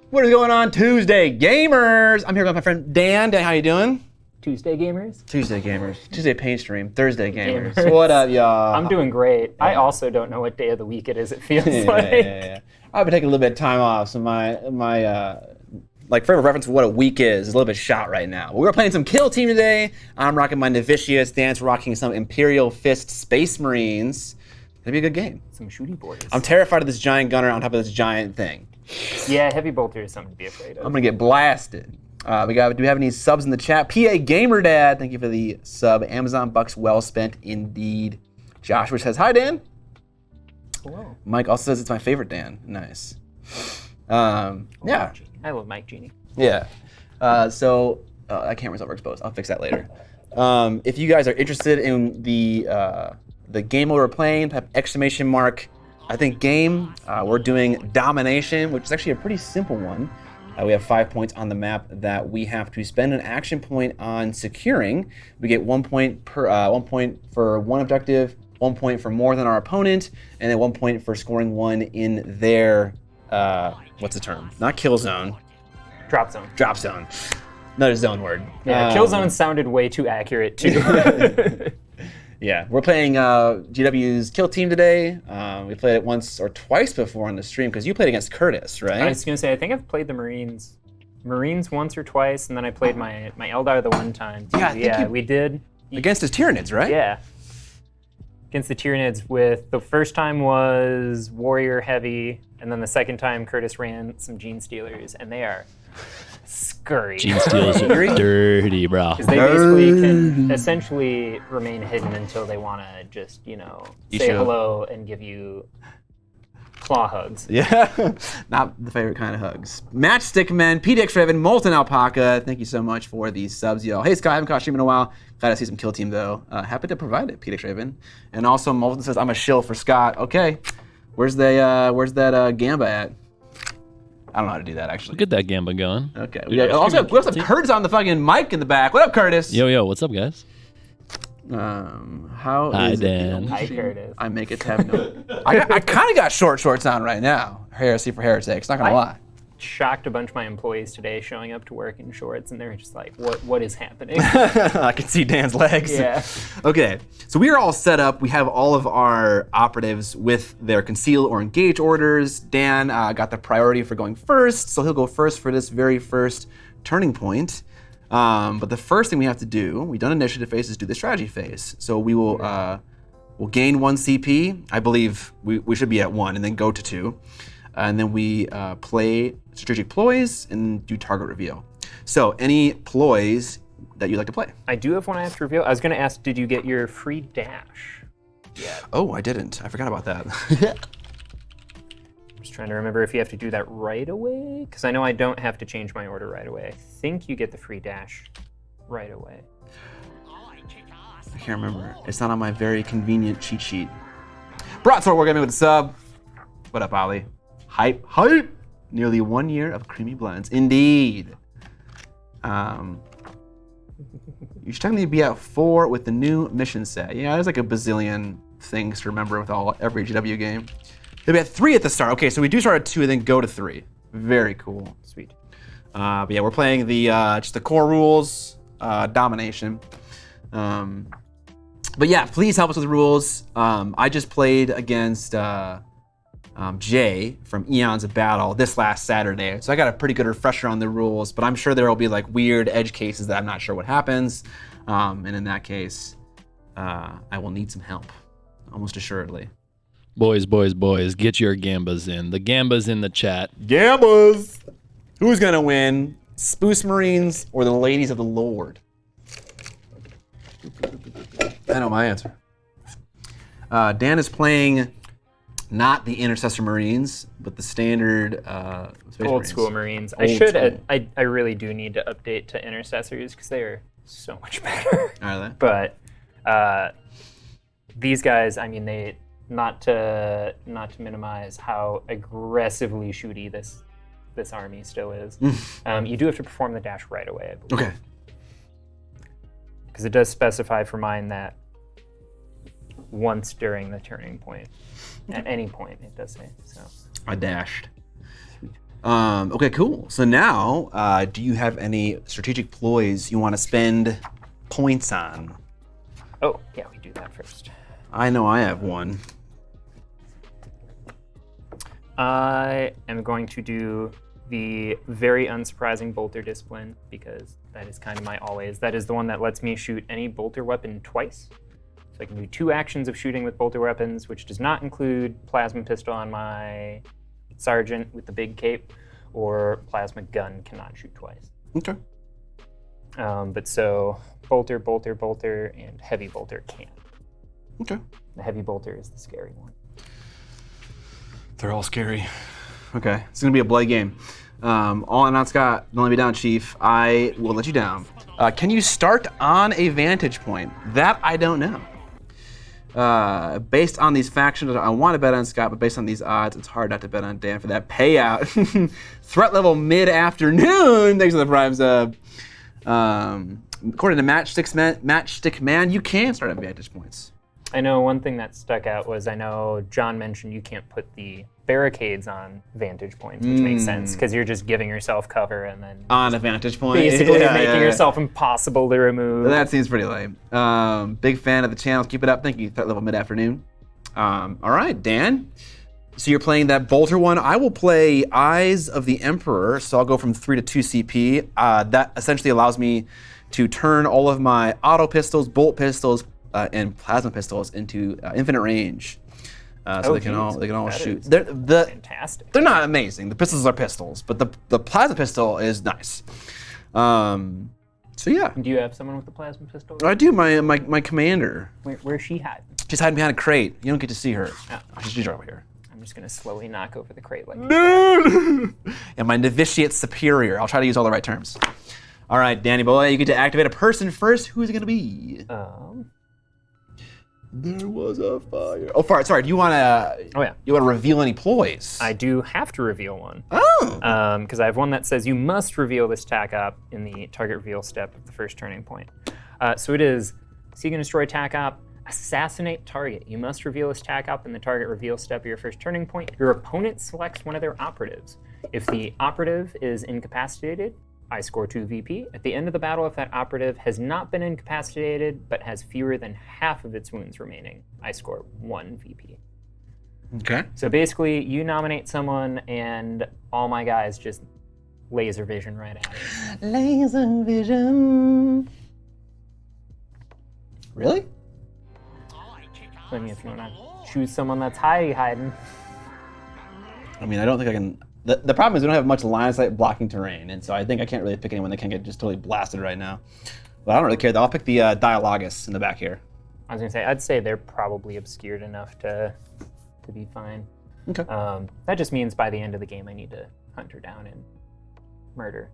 What is going on, Tuesday gamers? I'm here with my friend Dan. Dan, how you doing? Tuesday gamers? Tuesday gamers. Tuesday paint stream. Thursday gamers. What up, y'all? I'm doing great. Yeah. I also don't know what day of the week it is, it feels like. Yeah. I've been taking a little bit of time off, so my like frame of reference for what a week is a little bit shot right now. We were playing some Kill Team today. I'm rocking my Novitiates. Dan's rocking some Imperial Fist Space Marines. It'll be a good game. Some shooty boys. I'm terrified of this giant gunner on top of this giant thing. Yeah, heavy bolter is something to be afraid of. I'm gonna get blasted. Do we have any subs in the chat? PA Gamer Dad, thank you for the sub. Amazon bucks well spent indeed. Joshua says, hi Dan. Hello. Mike also says it's my favorite Dan. Nice. Yeah. I love Mike Genie. Yeah. So I can't result exposed. I'll fix that later. If you guys are interested in the game we're playing, type exclamation mark. I think game. We're doing domination, which is actually a pretty simple one. We have 5 points on the map that we have to spend an action point on securing. We get 1 point per 1 point for one objective, 1 point for more than our opponent, and then 1 point for scoring one in their what's the term? Not kill zone. Drop zone. Drop zone. Another zone word. Yeah, kill zone sounded way too accurate too. Yeah, we're playing GW's Kill Team today. We played it once or twice before on the stream because you played against Curtis, right? I was gonna say I think I've played the Marines once or twice, and then I played my Eldar the one time. Yeah, we did. Against his Tyranids, right? Yeah. Against the Tyranids with the first time was Warrior Heavy, and then the second time Curtis ran some Gene Stealers, and they are scurry. Gene Stealers are dirty, bro. Because they basically can essentially remain hidden until they want to just, say hello and give you claw hugs. Yeah, not the favorite kind of hugs. Matchstick Men, PDX Raven, Molten Alpaca, thank you so much for these subs, yo. Hey, Scott, I haven't caught stream in a while. Glad to see some Kill Team, though. Happy to provide it, PDX Raven. And also, Molten says, I'm a shill for Scott. Okay, where's that Gamba at? I don't know how to do that, actually. Get that Gamba going. Okay. We also have Curtis on the fucking mic in the back. What up, Curtis? Yo, what's up, guys? Hi, Dan. Hi, Curtis. I make a tab note. I kind of got short shorts on right now. Heresy for heretics, not gonna lie. Shocked a bunch of my employees today showing up to work in shorts, and they're just like, what is happening? I can see Dan's legs. Yeah. Okay, so we are all set up. We have all of our operatives with their conceal or engage orders. Dan got the priority for going first, so he'll go first for this very first turning point. But the first thing we have to do, we've done initiative phase, is do the strategy phase. So we will we'll gain 1 CP. I believe we should be at 1 and then go to 2. And then we play strategic ploys and do target reveal. So any ploys that you'd like to play? I do have one I have to reveal. I was going to ask, did you get your free dash yet? Oh, I didn't. I forgot about that. I'm just trying to remember if you have to do that right away, because I know I don't have to change my order right away. I think you get the free dash right away. I can't remember. It's not on my very convenient cheat sheet. Broadsword Wargaming with a sub. What up, Ollie? Hype. Nearly 1 year of creamy blends. Indeed. You should technically be at 4 with the new mission set. Yeah, there's like a bazillion things to remember with every GW game. You'll be at 3 at the start. Okay, so we do start at 2 and then go to 3. Very cool. Sweet. But yeah, we're playing the just the core rules, domination. But yeah, please help us with the rules. I just played against Jay from Eons of Battle this last Saturday, so I got a pretty good refresher on the rules, but I'm sure there will be like weird edge cases that I'm not sure what happens, and in that case, I will need some help, almost assuredly. Boys, get your Gambas in. The Gambas in the chat. Gambas! Who's gonna win? Spoos Marines or the Ladies of the Lord? I know my answer. Dan is playing not the Intercessor Marines, but the standard Space Old Marines. school Marines. I really do need to update to Intercessors because they are so much better. Are they? But these guys, I mean, they not to minimize how aggressively shooty this army still is. You do have to perform the dash right away, I believe. Okay. Because it does specify for mine that once during the turning point. At any point, it does say. So I dashed. Okay, cool. So now, do you have any strategic ploys you want to spend points on? Oh, yeah, we do that first. I know I have one. I am going to do the very unsurprising bolter discipline because that is kind of my always. That is the one that lets me shoot any bolter weapon twice. So I can do 2 actions of shooting with bolter weapons, which does not include plasma pistol on my sergeant with the big cape, or plasma gun cannot shoot twice. Okay. But so bolter, bolter, bolter, and heavy bolter can. Okay. The heavy bolter is the scary one. They're all scary. Okay, it's gonna be a bloody game. All not Scott, don't let me down, Chief. I will let you down. Can you start on a vantage point? That I don't know. Based on these factions, I want to bet on Scott, but based on these odds, it's hard not to bet on Dan for that payout. Threat level mid-afternoon. Thanks for the prime sub. According to Matchstick Man, you can start at vantage points. I know one thing that stuck out was I know John mentioned you can't put the barricades on vantage points, which makes sense because you're just giving yourself cover and then On a vantage point. basically making yourself impossible to remove. That seems pretty lame. Big fan of the channel. Keep it up. Thank you. Threat level mid-afternoon. All right, Dan. So you're playing that bolter one. I will play Eyes of the Emperor. So I'll go from 3 to 2 CP. That essentially allows me to turn all of my auto pistols, bolt pistols, and plasma pistols into infinite range. So they can all shoot. They're fantastic. They're not amazing. The pistols are pistols, but the plasma pistol is nice. So yeah. Do you have someone with the plasma pistol? I do. My commander. Where's she hiding? She's hiding behind a crate. You don't get to see her. Oh. She's right over here. I'm just gonna slowly knock over the crate like Dude! And my Novitiates superior. I'll try to use all the right terms. All right, Danny boy, you get to activate a person first. Who is it gonna be? There was a fire. Oh, fire. Sorry. Do you want to? Oh yeah. You want to reveal any ploys? I do have to reveal one. Oh. Because I have one that says you must reveal this TAC op in the target reveal step of the first turning point. So it is seek and destroy TAC op, assassinate target. You must reveal this TAC op in the target reveal step of your first turning point. Your opponent selects one of their operatives. If the operative is incapacitated, I score 2 VP. At the end of the battle, if that operative has not been incapacitated but has fewer than half of its wounds remaining, I score 1 VP. Okay. So basically, you nominate someone and all my guys just laser vision right at it. Laser vision. Really? I mean, if you want to choose someone that's hiding. I mean, I don't think I can. The problem is we don't have much line of sight blocking terrain, and so I think I can't really pick anyone that can get just totally blasted right now. But I don't really care though. I'll pick the Dialogus in the back here. I was gonna say, I'd say they're probably obscured enough to be fine. Okay. That just means by the end of the game, I need to hunt her down and murder.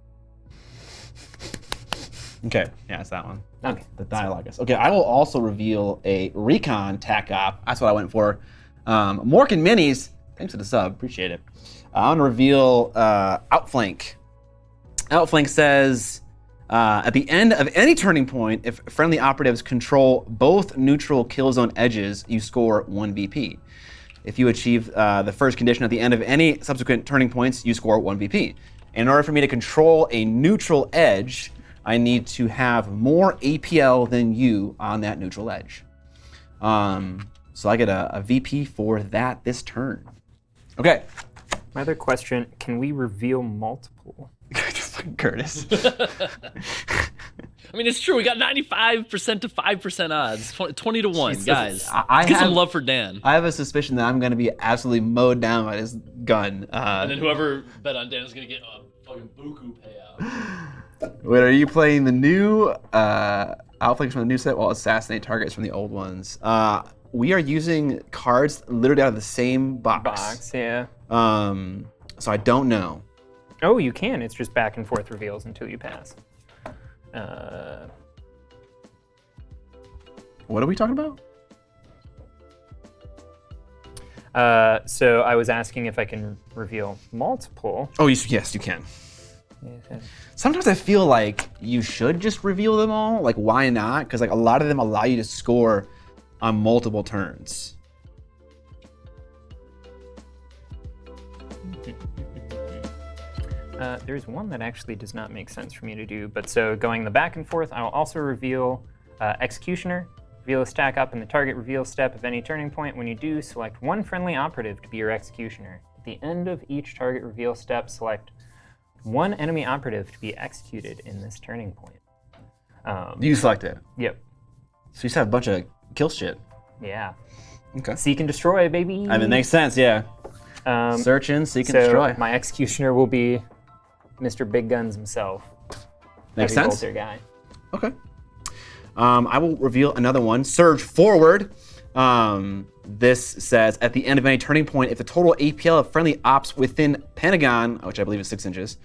Okay, yeah, it's that one. Okay. The Dialogus. Okay, I will also reveal a Recon TAC op. That's what I went for. Mork and Minis, thanks for the sub, appreciate it. I want to reveal Outflank. Outflank says, at the end of any turning point, if friendly operatives control both neutral kill zone edges, you score 1 VP. If you achieve the first condition at the end of any subsequent turning points, you score 1 VP. In order for me to control a neutral edge, I need to have more APL than you on that neutral edge. So I get a VP for that this turn. Okay. My other question, can we reveal multiple? Just like Curtis. I mean, it's true. We got 95% to 5% odds. 20 to 1, Jesus. guys. I Get have- some love for Dan. I have a suspicion that I'm going to be absolutely mowed down by this gun. And then whoever bet on Dan is going to get a fucking buku payout. Wait, are you playing the new Outflanks from the new set while assassinate targets from the old ones? We are using cards literally out of the same box. Yeah. So I don't know. Oh, you can. It's just back and forth reveals until you pass. What are we talking about? So I was asking if I can reveal multiple. Oh, yes, you can. Yeah. Sometimes I feel like you should just reveal them all. Like, why not? Because like a lot of them allow you to score on multiple turns. There's one that actually does not make sense for me to do, but so going the back and forth, I will also reveal Executioner. Reveal a stack up in the target reveal step of any turning point. When you do, select one friendly operative to be your Executioner. At the end of each target reveal step, select one enemy operative to be executed in this turning point. You select it. Yep. So you just have a bunch of kill shit. Yeah. Okay. Seek and destroy, baby. I mean, it makes sense, yeah. Search and seek and destroy. My Executioner will be Mr. Big Guns himself. Makes Heavy sense. bolter guy. Okay. I will reveal another one. Surge forward. This says, at the end of any turning point, if the total APL of friendly ops within Pentagon, which I believe is 6 inches,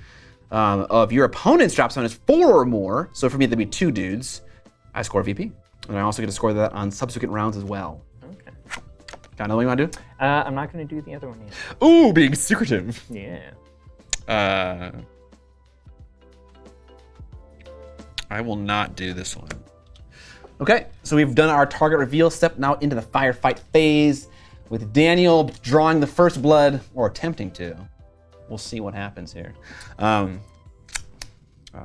of your opponent's drop zone is 4 or more, so for me there'd be 2 dudes, I score VP. And I also get to score that on subsequent rounds as well. Okay. Got another one you want to do? I'm not going to do the other one yet. Ooh, being secretive. Yeah. I will not do this one. Okay, so we've done our target reveal step, now into the firefight phase, with Daniel drawing the first blood, or attempting to. We'll see what happens here. Do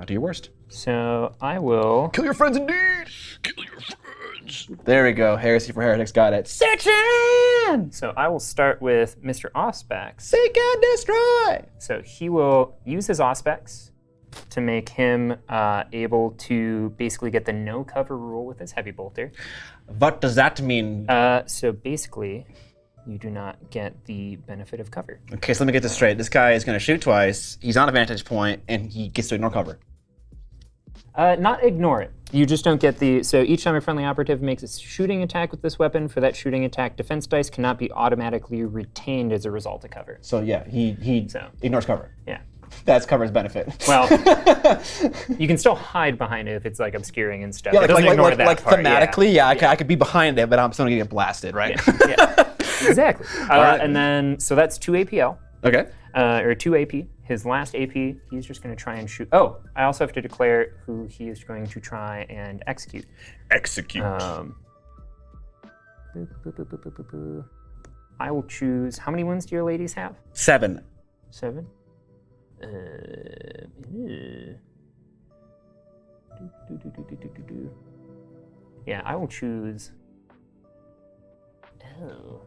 your worst. So I will... Kill your friends indeed! Kill your friends! There we go, Heresy for Heretics got it. Section! So I will start with Mr. Auspex. Seek and destroy! So he will use his Auspex to make him able to basically get the no cover rule with his heavy bolter. What does that mean? So basically, you do not get the benefit of cover. Okay, so let me get this straight. This guy is going to shoot twice, he's on a vantage point, and he gets to ignore cover. Not ignore it. You just don't get the... So each time a friendly operative makes a shooting attack with this weapon, for that shooting attack, defense dice cannot be automatically retained as a result of cover. So yeah, he ignores cover. Yeah. That's cover's benefit. Well, you can still hide behind it if it's like obscuring and stuff. Yeah, It doesn't ignore that part. thematically, yeah, I could be behind it, but I'm still gonna get blasted, right? Yeah. Exactly. right. And then, so that's 2 APL, Okay. or 2 AP. His last AP, he's just going to try and shoot. Oh, I also have to declare who he is going to try and execute. Execute. I will choose. How many wounds do your ladies have? 7. 7. Yeah, I will choose. Oh.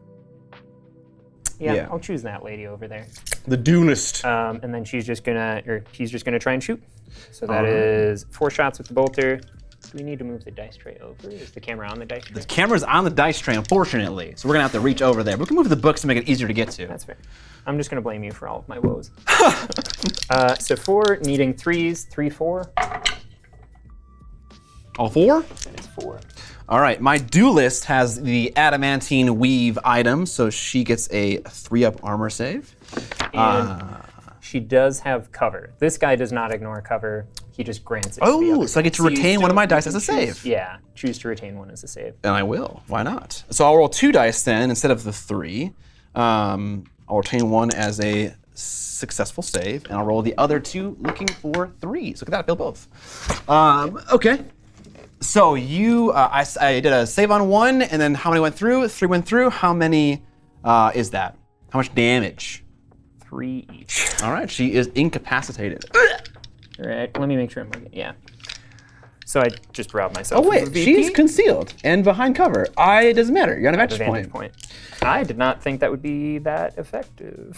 Yeah, I'll choose that lady over there. The duelist. And then he's just gonna try and shoot. So that is 4 shots with the bolter. Do we need to move the dice tray over? Is the camera on the dice tray? The camera's on the dice tray, unfortunately, so we're gonna have to reach over there. We can move the books to make it easier to get to. That's fair. I'm just gonna blame you for all of my woes. So 4, needing 3s, 3, 4. All 4? That is 4. All right, my duelist has the adamantine weave item, so she gets a 3-up armor save. And she does have cover. This guy does not ignore cover. He just grants it to the Oh, other so I get to guy. So you retain one of still- my dice you as a can choose- save. Yeah, choose to retain one as a save. And I will. Why not? So I'll roll 2 dice then instead of the 3. I'll retain 1 as a successful save, and I'll roll the other 2 looking for 3s. Look at that, I failed both. Okay. So you, I did a save on 1, and then how many went through? 3 went through. How many is that? How much damage? 3 each. All right, she is incapacitated. All right, let me make sure I'm looking. Yeah. So I just robbed myself. Oh of a wait, VP. she's concealed and behind cover. It doesn't matter. You're on a vantage Advantage point. I did not think that would be that effective.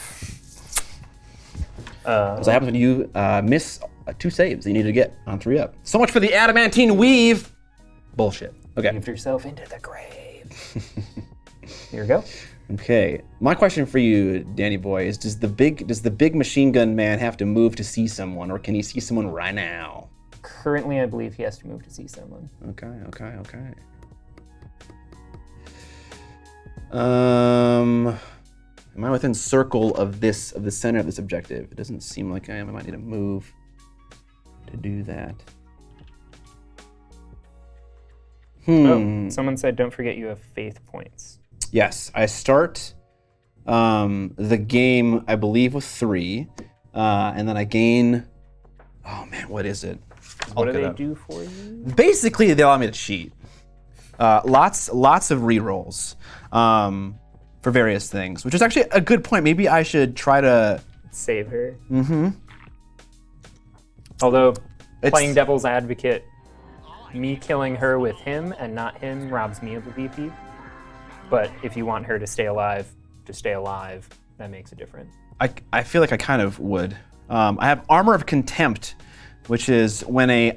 So what happens when you miss 2 saves that you need to get on 3-up. So much for the adamantine weave. Bullshit. Okay. Give yourself into the grave. Here we go. Okay. My question for you, Danny boy, is does the big machine gun man have to move to see someone, or can he see someone right now? Currently, I believe he has to move to see someone. Okay. Am I within circle of the center of this objective? It doesn't seem like I am. I might need to move to do that. Oh, someone said don't forget you have faith points. Yes, I start the game, I believe, with 3, and then I gain. Oh man, what is it? What do they do for you? Basically, they allow me to cheat. Lots of rerolls for various things, which is actually a good point. Maybe I should try to Save her. Although, It's- playing devil's advocate, me killing her with him and not him robs me of the VP. But if you want her to stay alive, that makes a difference. I feel like I kind of would. I have Armor of Contempt, which is when a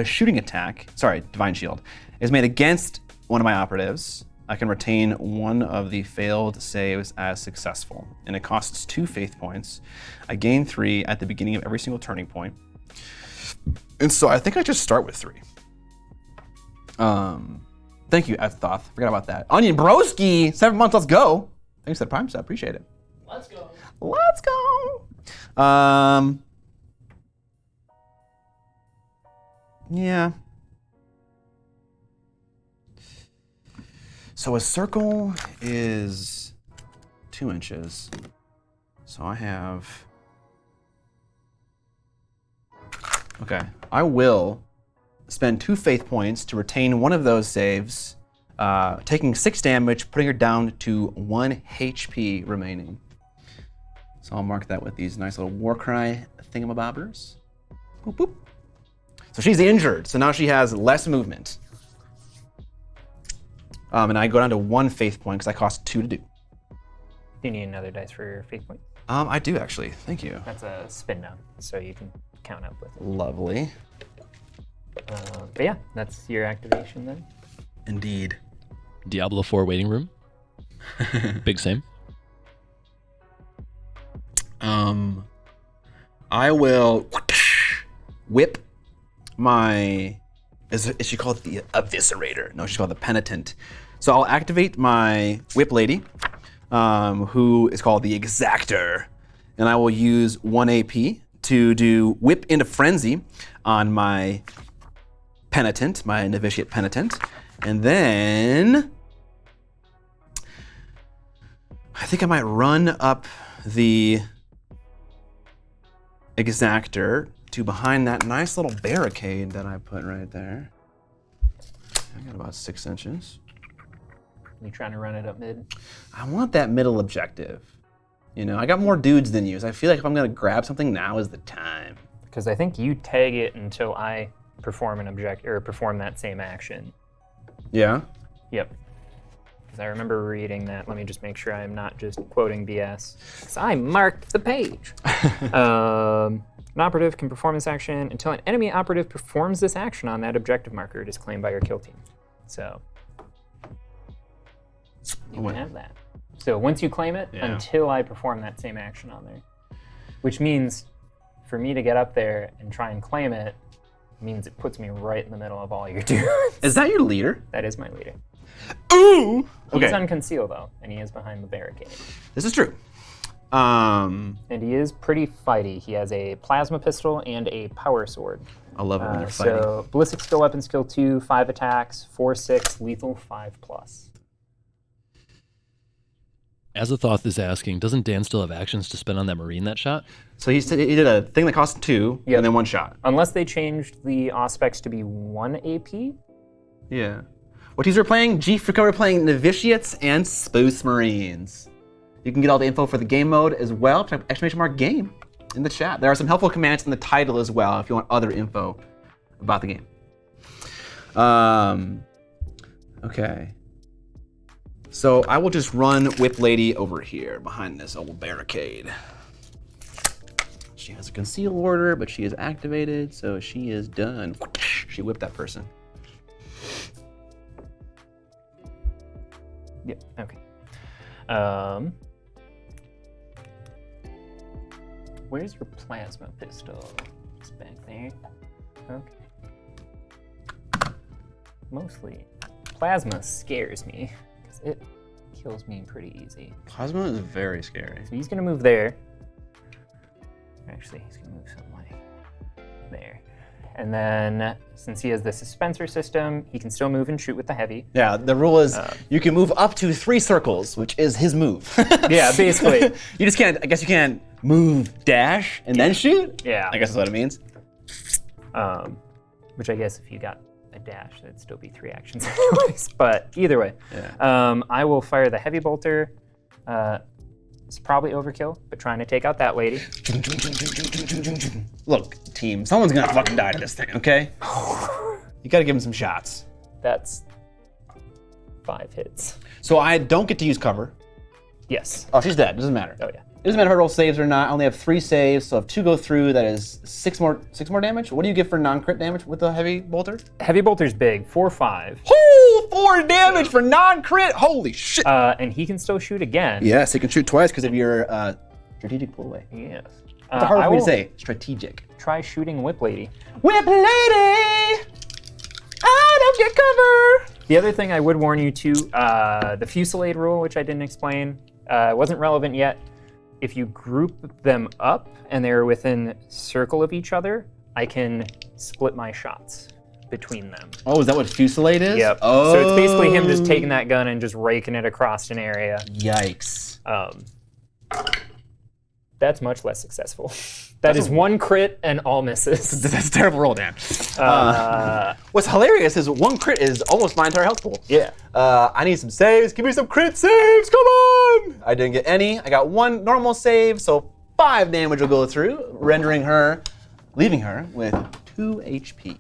shooting attack, Divine Shield, is made against one of my operatives, I can retain one of the failed saves as successful, and it costs 2 faith points. I gain 3 at the beginning of every single turning point. And so I think I just start with 3. Thank you, Thoth. Forgot about that. Onion Broski, 7 months, let's go. Thanks for the Prime sub, appreciate it. Let's go. Let's go. Yeah. So a circle is 2 inches. So I have. Okay, I will spend 2 faith points to retain one of those saves, taking 6 damage, putting her down to 1 HP remaining. So I'll mark that with these nice little Warcry thingamabobbers. Boop, boop. So she's injured, so now she has less movement. And I go down to 1 faith point because I cost 2 to do. Do you need another dice for your faith point? I do actually, thank you. That's a spin down, so you can count up with it. Lovely. But yeah, that's your activation then. Indeed. Diablo 4 waiting room. Big same. I will whip my. Is she called the Eviscerator? No, she's called the Penitent. So I'll activate my Whip Lady, who is called the Exactor, and I will use 1 AP to do Whip into Frenzy on my Penitent, my Novitiate Penitent, and then I think I might run up the Exactor to behind that nice little barricade that I put right there. I got about 6 inches. You trying to run it up mid? I want that middle objective. You know, I got more dudes than you, so I feel like if I'm gonna grab something, now is the time. Because I think you tag it until I perform perform that same action. Yeah? Yep. Because I remember reading that. Let me just make sure I'm not just quoting BS. Because I marked the page. An operative can perform this action until an enemy operative performs this action on that objective marker. It is claimed by your kill team. So you can have that. So once you claim it, until I perform that same action on there. Which means for me to get up there and try and claim it, means it puts me right in the middle of all your dudes. Is that your leader? That is my leader. Ooh! Okay. He's on conceal though, and he is behind the barricade. This is true. And he is pretty fighty. He has a plasma pistol and a power sword. I love it when you're fighting. So ballistic skill weapon skill 2, 5 attacks, 4/6, lethal 5+. Azathoth is asking, doesn't Dan still have actions to spend on that Marine that shot? So he did a thing that cost 2, Yep. and then 1 shot. Unless they changed the Auspex to be 1 AP. Yeah. What teams we're playing? G4 we're playing Novitiates and Spruce Marines. You can get all the info for the game mode as well. Type !game in the chat. There are some helpful commands in the title as well if you want other info about the game. Okay. So I will just run Whip Lady over here behind this old barricade. She has a conceal order, but she is activated, so she is done. She whipped that person. Yep, okay. Where's your plasma pistol? It's back there. Okay. Mostly, plasma scares me, because it kills me pretty easy. Plasma is very scary. So he's gonna move there. Actually, he's gonna move something like there. And then, since he has the dispenser system, he can still move and shoot with the heavy. Yeah, the rule is you can move up to 3 circles, which is his move. Yeah, basically. You just can't, I guess you can't move, dash, and then shoot? Yeah. I guess that's what it means. Which I guess if you got a dash, that'd still be 3 actions anyways. But either way, Yeah. I will fire the heavy bolter It's probably overkill, but trying to take out that lady. Look, team, someone's gonna fucking die to this thing, okay? You gotta give him some shots. That's 5 hits. So I don't get to use cover. Yes. Oh, she's dead. Doesn't matter. Oh yeah. It doesn't matter if I roll saves or not. I only have 3 saves, so if 2 go through, that is 6 more damage. What do you get for non-crit damage with the heavy bolter? Heavy bolter's big, 4/5. Oh, 4 damage for non-crit. Holy shit. And he can still shoot again. Yes, he can shoot twice because of your strategic ploy. Yes. It's hard for me to say. Strategic. Try shooting Whip Lady. Whip Lady! I don't get cover! The other thing I would warn you to, the Fusillade rule, which I didn't explain, wasn't relevant yet. If you group them up and they're within circle of each other, I can split my shots between them. Oh, is that what Fusillade is? Yep. Oh. So it's basically him just taking that gun and just raking it across an area. Yikes. That's much less successful. That is 1 crit and all misses. That's a terrible roll, Dan. What's hilarious is 1 crit is almost my entire health pool. Yeah. I need some saves. Give me some crit saves. Come on. I didn't get any. I got 1 normal save, so 5 damage will go through, leaving her with 2 HP.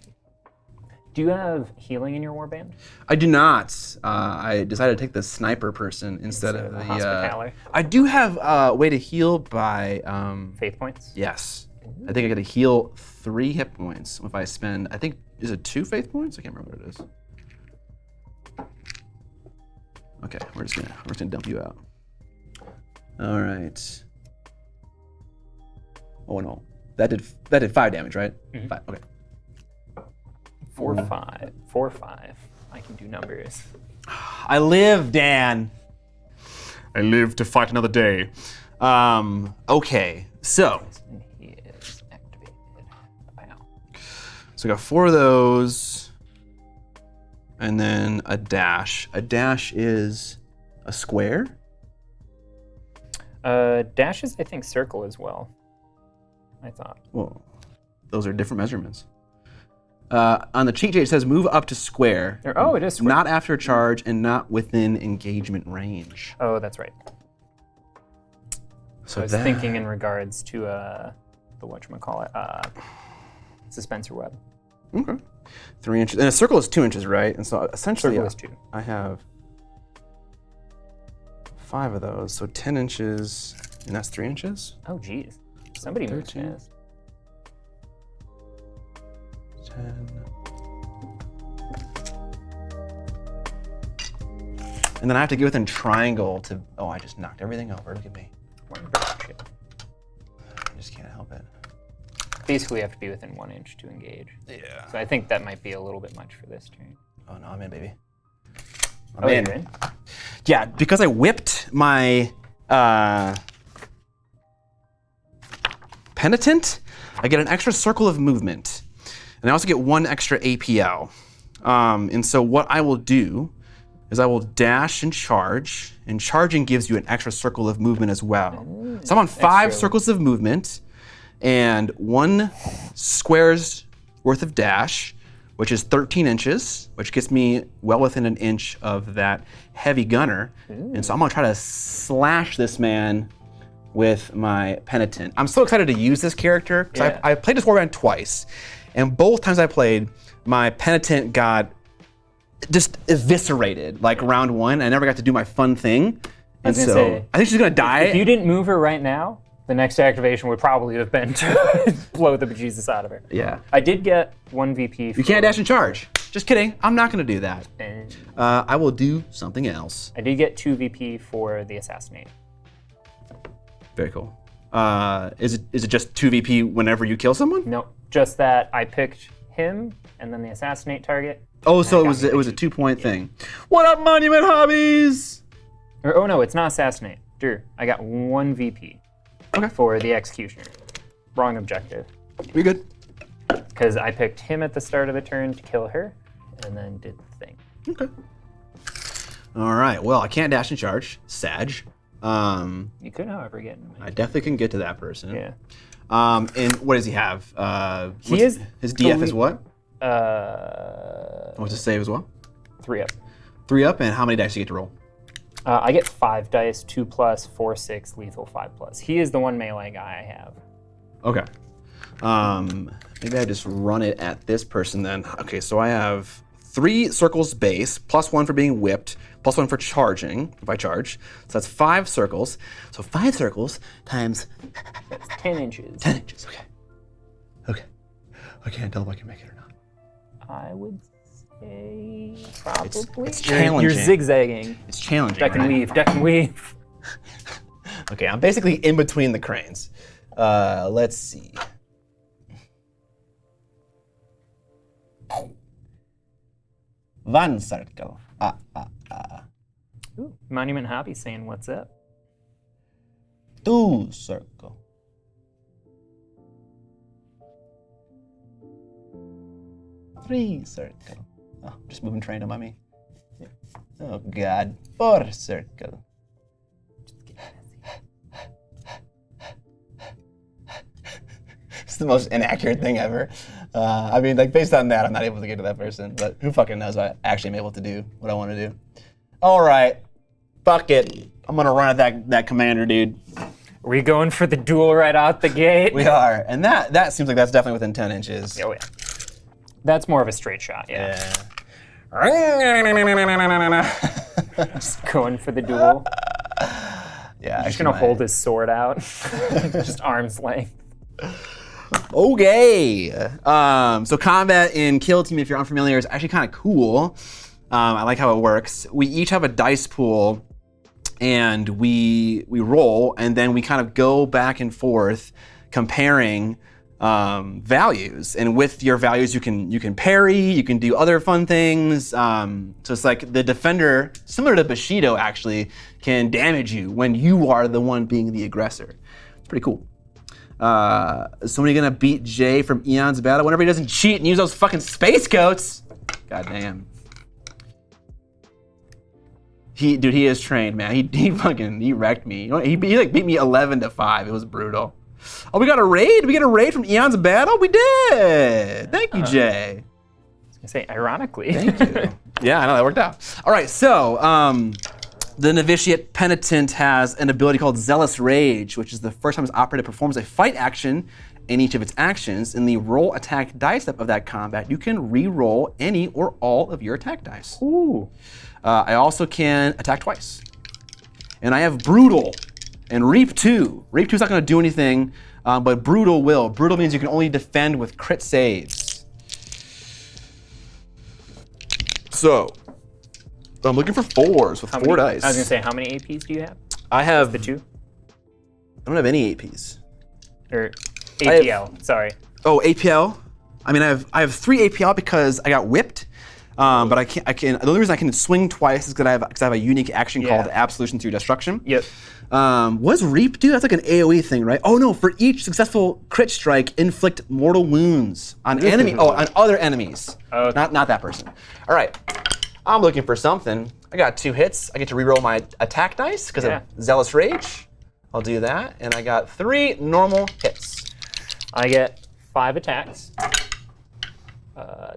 Do you have healing in your warband? I do not. I decided to take the sniper person instead of the Hospitaller? I do have a way to heal by Faith points? yes. I think I get to heal 3 hit points if I spend. I think is it 2 faith points? I can't remember what it is. Okay, we're just gonna dump you out. All right. Oh no, that did 5 damage, right? 5. Okay. 4/5. 4/5. I can do numbers. I live, Dan. I live to fight another day. Okay, so. And he is activated. Wow. So I got 4 of those, and then a dash. A dash is a square? Dash is, I think, circle as well. I thought. Well, those are different measurements. On the cheat sheet, it says move up to square. Oh, it is square. Not after charge and not within engagement range. Oh, that's right. So I was thinking in regards to the whatchamacallit, Suspenser Web. Okay. 3 inches. And a circle is 2 inches, right? And so essentially, Circle is 2. I have 5 of those. So 10 inches, and that's 3 inches? Oh, geez. Somebody moved 13. fast. 10. And then I have to get within triangle to. Oh, I just knocked everything over. Look at me. I just can't help it. Basically, you have to be within 1 inch to engage. Yeah. So I think that might be a little bit much for this turn. Oh no, I'm in, baby. You're in? Yeah, because I whipped my penitent, I get an extra circle of movement. And I also get 1 extra APL. And so what I will do is I will dash and charge. And charging gives you an extra circle of movement as well. So I'm on 5 circles of movement and 1 square's worth of dash, which is 13 inches, which gets me well within an inch of that heavy gunner. And so I'm gonna try to slash this man with my penitent. I'm so excited to use this character because I played this warband twice. And both times I played, my penitent got just eviscerated, like round 1. I never got to do my fun thing. And so I think she's gonna die. If you didn't move her right now, the next activation would probably have been to blow the bejesus out of her. Yeah. I did get 1 VP. You can't dash and charge. Just kidding. I'm not gonna do that. And I will do something else. I did get 2 VP for the assassinate. Very cool. Is it just 2 VP whenever you kill someone? No, just that I picked him and then the assassinate target. Oh, so it was a 2-point thing. What up, Monument Hobbies? Oh no, it's not assassinate. Drew, I got 1 VP for the executioner. Wrong objective. You're good. Because I picked him at the start of the turn to kill her, and then did the thing. Okay. All right. Well, I can't dash and charge. Sag. You could, however, get him. I definitely can get to that person. Yeah. And what does he have? His DF is what? What's his save as well? 3 up. 3 up, and how many dice do you get to roll? I get 5 dice, 2+, 4, 6, lethal 5+. He is the one melee guy I have. Okay. Maybe I just run it at this person then. Okay, so I have 3 circles base, +1 for being whipped, +1 for charging, if I charge. So that's 5 circles. So 5 circles times 10 inches. 10 inches, okay. Okay. I can't tell if I can make it or not. I would say probably. It's challenging. You're zigzagging. It's challenging. Duck and right? weave, duck and weave. Okay, I'm basically in between the cranes. Let's see. One circle. Ooh, Monument Hobby saying what's up. 2 circle. 3 circle. Oh, just moving train on me. Oh God, 4 circle. It's the most inaccurate thing ever. I mean, like based on that, I'm not able to get to that person. But who fucking knows? I actually am able to do what I want to do. All right, fuck it. I'm gonna run at that commander dude. Are we going for the duel right out the gate? We are, and that seems like that's definitely within 10 inches. Oh yeah. That's more of a straight shot, yeah. Just going for the duel. Yeah, Just gonna hold his sword out. Just arm's length. Okay. So combat in Kill Team, if you're unfamiliar, is actually kind of cool. I like how it works. We each have a dice pool, and we roll, and then we kind of go back and forth comparing values. And with your values, you can parry, you can do other fun things. So it's like the defender, similar to Bushido actually, can damage you when you are the one being the aggressor. It's pretty cool. Somebody gonna beat Jay from Eon's Battle whenever he doesn't cheat and use those fucking space coats. God damn. He is trained, man. He wrecked me. You know, he like beat me 11-5. It was brutal. Oh, we got a raid? We get a raid from Eon's Battle? We did. Thank you, Jay. I was gonna say, ironically. Thank you. Yeah, I know that worked out. All right, so the Novitiate Penitent has an ability called Zealous Rage, which is the first time his operative performs a fight action in each of its actions. In the roll attack die step of that combat, you can re-roll any or all of your attack dice. Ooh. I also can attack twice. And I have Brutal and Reap 2. Reap 2 is not going to do anything, but Brutal will. Brutal means you can only defend with crit saves. So, I'm looking for 4s with 4 dice. I was gonna say, how many APs do you have? I have The 2? I don't have any APs. Or APL, sorry. Oh, APL. I mean, I have 3 APL because I got whipped. But I can. The only reason I can swing twice is because I have a unique action called Absolution through Destruction. Yep. What does Reap do? That's like an AOE thing, right? Oh no! For each successful crit strike, inflict mortal wounds on on other enemies. Okay. Not that person. All right. I'm looking for something. I got 2 hits. I get to reroll my attack dice because of Zealous Rage. I'll do that, and I got 3 normal hits. I get 5 attacks.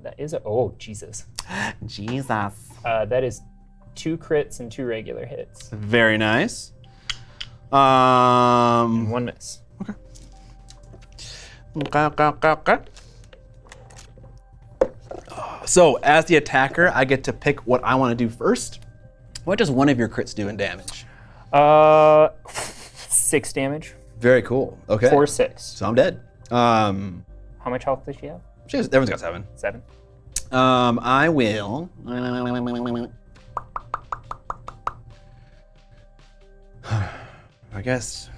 That is oh Jesus. Jesus. That is 2 crits and 2 regular hits. Very nice. 1 miss. Okay. So, as the attacker, I get to pick what I want to do first. What does one of your crits do in damage? 6 damage. Very cool. Okay. 4, 6. So I'm dead. How much health does she have? Everyone's got 7. 7. I will. I guess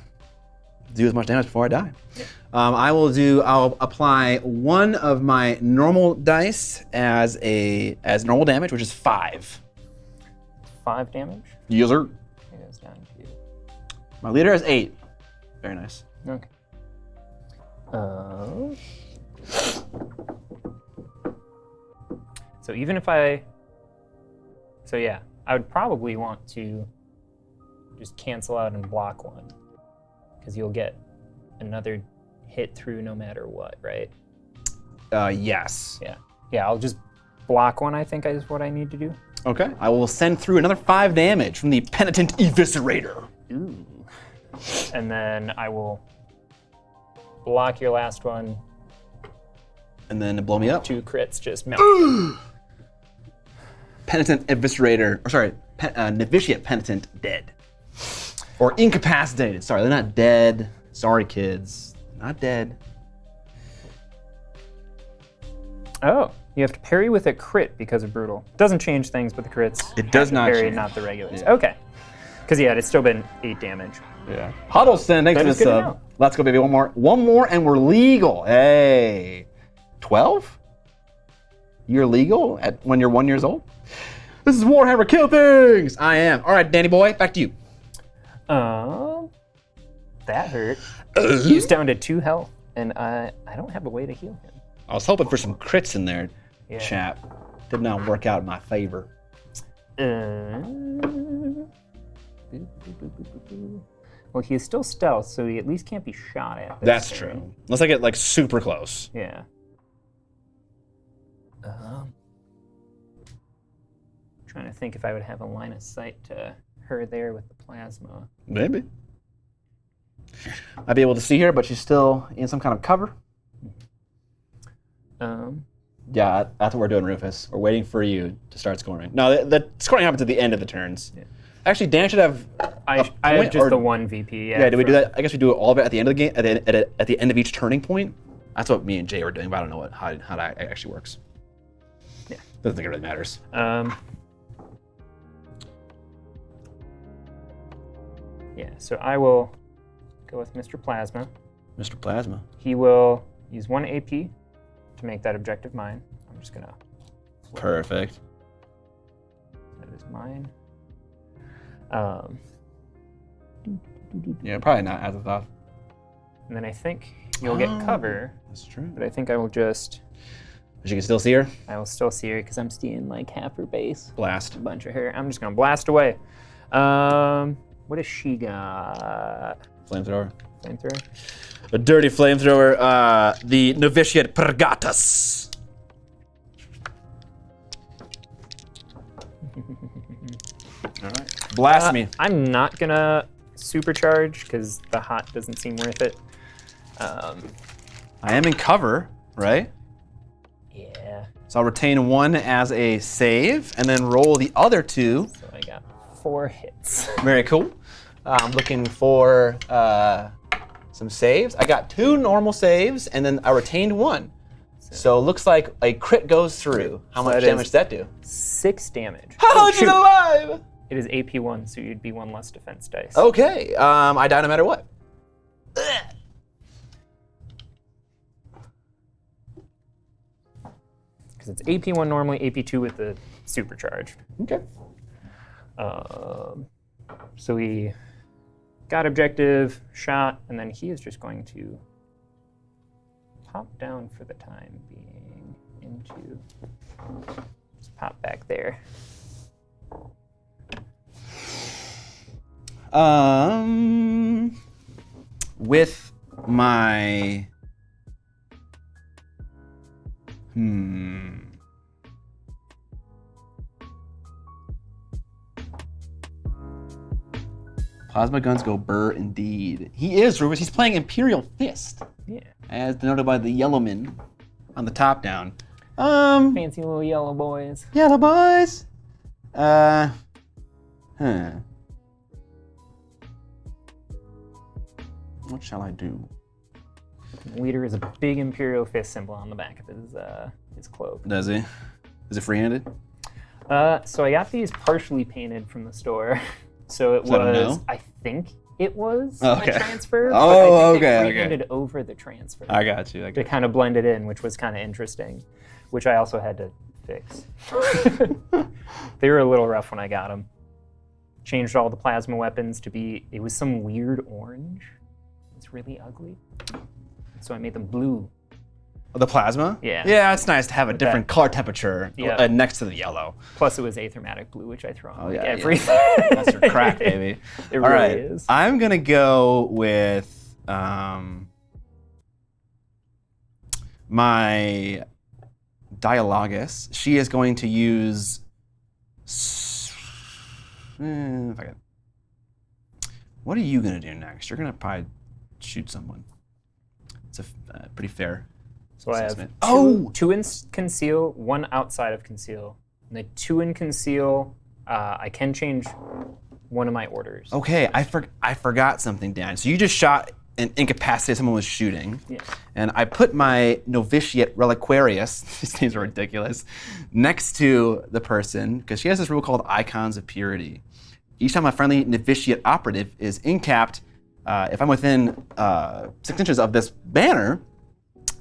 do as much damage before I die. Yeah. I'll apply 1 of my normal dice as normal damage, which is 5. 5 damage? Yes, sir. It goes down to... My leader has 8. Very nice. Okay. So even if I would probably want to just cancel out and block 1, because you'll get another hit through no matter what, right? Yes. Yeah, I'll just block 1, I think is what I need to do. Okay. I will send through another 5 damage from the Penitent Eviscerator. Ooh. And then I will block your last one. And then blow me up. 2 crits just melt. Penitent Eviscerator, or sorry, Novitiate Penitent dead. Or incapacitated. Sorry, they're not dead. Sorry, kids. Not dead. Oh, you have to parry with a crit because of brutal. Doesn't change things, but the crits. It does not parry, change. not the regulars. Yeah. Okay. Because yeah, it's still been 8 damage. Yeah. Huddleston, thanks That for the is good to sub. know. Let's go, baby. One more, and we're legal. Hey. 12? You're legal when you're 1 year old? This is Warhammer Kill Things! I am. All right, Danny boy, back to you. That hurt. He's down to 2 health, and I don't have a way to heal him. I was hoping for some crits in there, Yeah. chap. Did not work out in my favor. Well, he is still stealth, so he at least can't be shot at. That's true. Unless I get like super close. Yeah. Trying to think if I would have a line of sight to her there with the plasma. Maybe. I'd be able to see her, but she's still in some kind of cover. Yeah, that's what we're doing, Rufus. We're waiting for you to start scoring. No, the scoring happens at the end of the turns. Yeah. Actually, Dan should have. I have just the 1 VP. Yeah, do we do that? I guess we do all of it at the end of the game, at the end of each turning point. That's what me and Jay were doing, but I don't know how that actually works. Yeah, doesn't think it really matters. Yeah, so I will go with Mr. Plasma. Mr. Plasma. He will use 1 AP to make that objective mine. I'm just gonna. Perfect. That is mine. Yeah, probably not as I thought. And then I think you'll get cover. That's true. But I think I will just. But you can still see her? I will still see her because I'm seeing like half her base. Blast. A bunch of her. I'm just gonna blast away. What does she got? Flamethrower. Flamethrower. A dirty flamethrower. The Novitiate Pergatus. All right. Blast me. I'm not gonna supercharge because the hot doesn't seem worth it. I am in cover, right? Yeah. So I'll retain 1 as a save, and then roll the other 2. So I got 4 hits. Very cool. I'm looking for some saves. I got 2 normal saves, and then I retained 1. So it looks like a crit goes through. How much damage does that do? 6 damage. How is it alive? It is AP1, so you'd be 1 less defense dice. Okay. I die no matter what. Because it's AP1 normally, AP2 with the supercharged. Okay. So we got objective, shot, and then he is just going to pop down for the time being into, just pop back there. With my Plasma guns go burr indeed. He is, Rufus. He's playing Imperial Fist. Yeah. As denoted by the Yellowman on the top down. Fancy little yellow boys. Yellow boys. What shall I do? Leader is a big Imperial Fist symbol on the back of his cloak. Does he? Is it free-handed? So I got these partially painted from the store. So it Is that a was, no? I think it was Okay. a transfer. Oh, but I think okay, they okay. free-handed over the transfer. I got you. To kind of blend it in, which was kind of interesting, which I also had to fix. They were a little rough when I got them. Changed all the plasma weapons to be, it was some weird orange. It's really ugly. So I made them blue. The plasma? Yeah. Yeah, it's nice to have a With different that- color temperature Yeah. next to the yellow. Plus it was achromatic blue, which I throw on Oh, like yeah, everything. That's your crack, baby. It All really right. is. I'm going to go with my Dialogus. She is going to use If I could. What are you gonna do next? You're gonna probably shoot someone. It's a pretty fair. So I have assessment. two in conceal, one outside of conceal. And the 2 in conceal, I can change one of my orders. Okay, I forgot something, Dan. So you just shot and incapacitated someone was shooting. Yeah. And I put my Novitiate Reliquarius, these names are ridiculous, next to the person, because she has this rule called Icons of Purity. Each time a friendly Novitiate operative is incapped, if I'm within 6 inches of this banner,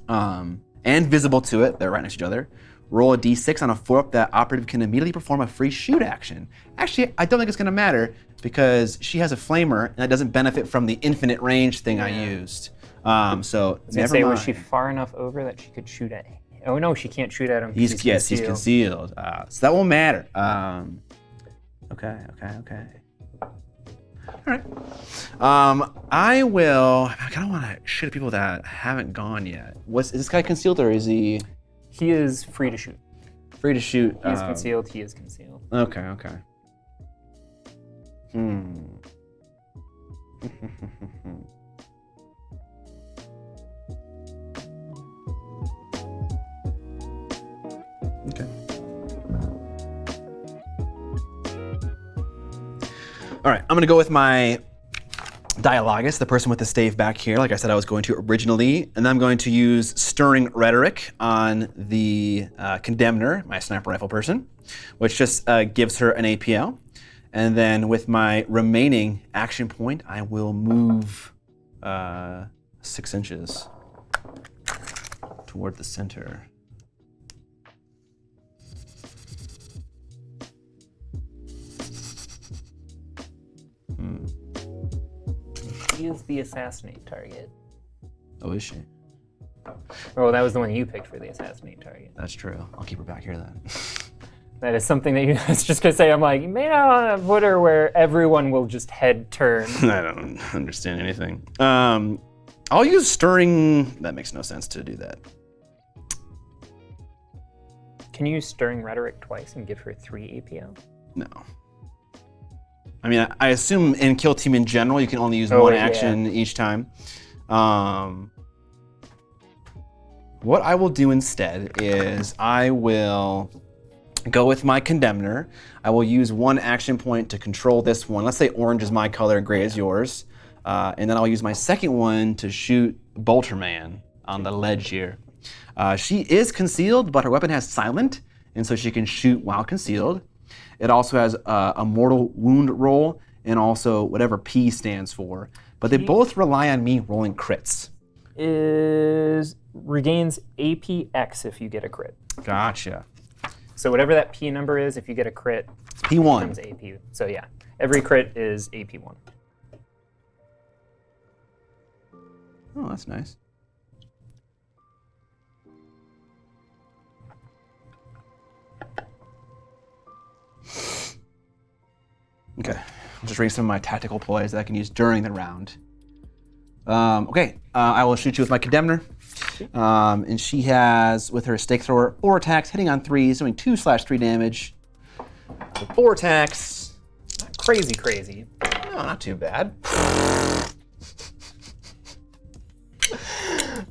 and visible to it, they're right next to each other, roll a d6 on a 4-up, that operative can immediately perform a free shoot action. Actually, I don't think it's gonna matter because she has a flamer and that doesn't benefit from the infinite range thing I used. So never mind. Was she far enough over that she could shoot at? Oh no, she can't shoot at him. He's concealed. So that won't matter. Okay. All right. I kind of want to shoot at people that haven't gone yet. Is this guy concealed or is he? He is free to shoot. Free to shoot. He is concealed. He is concealed. Okay. Okay. All right, I'm gonna go with my Dialogus, the person with the stave back here, like I said I was going to originally, and then I'm going to use Stirring Rhetoric on the Condemner, my sniper rifle person, which just gives her an APL. And then with my remaining action point, I will move 6 inches toward the center. She is the assassinate target. Oh, is she? Oh, that was the one you picked for the assassinate target. That's true. I'll keep her back here then. That is something that I was just gonna say. I'm like, you may not want to put her where everyone will just head turn. I don't understand anything. I'll use Stirring. That makes no sense to do that. Can you use Stirring Rhetoric twice and give her 3 APL? No. I mean, I assume in Kill Team in general, you can only use one action each time. What I will do instead is I will go with my Condemner. I will use 1 action point to control this one. Let's say orange is my color and gray is yours. And then I'll use my second one to shoot Bolterman on the ledge here. She is concealed, but her weapon has silent, and so she can shoot while concealed. It also has a mortal wound roll and also whatever P stands for. But they both rely on me rolling crits. Regains APX if you get a crit. Gotcha. So whatever that P number is, if you get a crit, P1. becomes AP. So yeah, every crit is AP1. Oh, that's nice. Okay, I'll just raise some of my tactical ploys that I can use during the round. I will shoot you with my Condemner. And she has, with her Stake Thrower, 4 attacks, hitting on 3s, doing 2/3 damage. So 4 attacks. Not crazy. No, not too bad.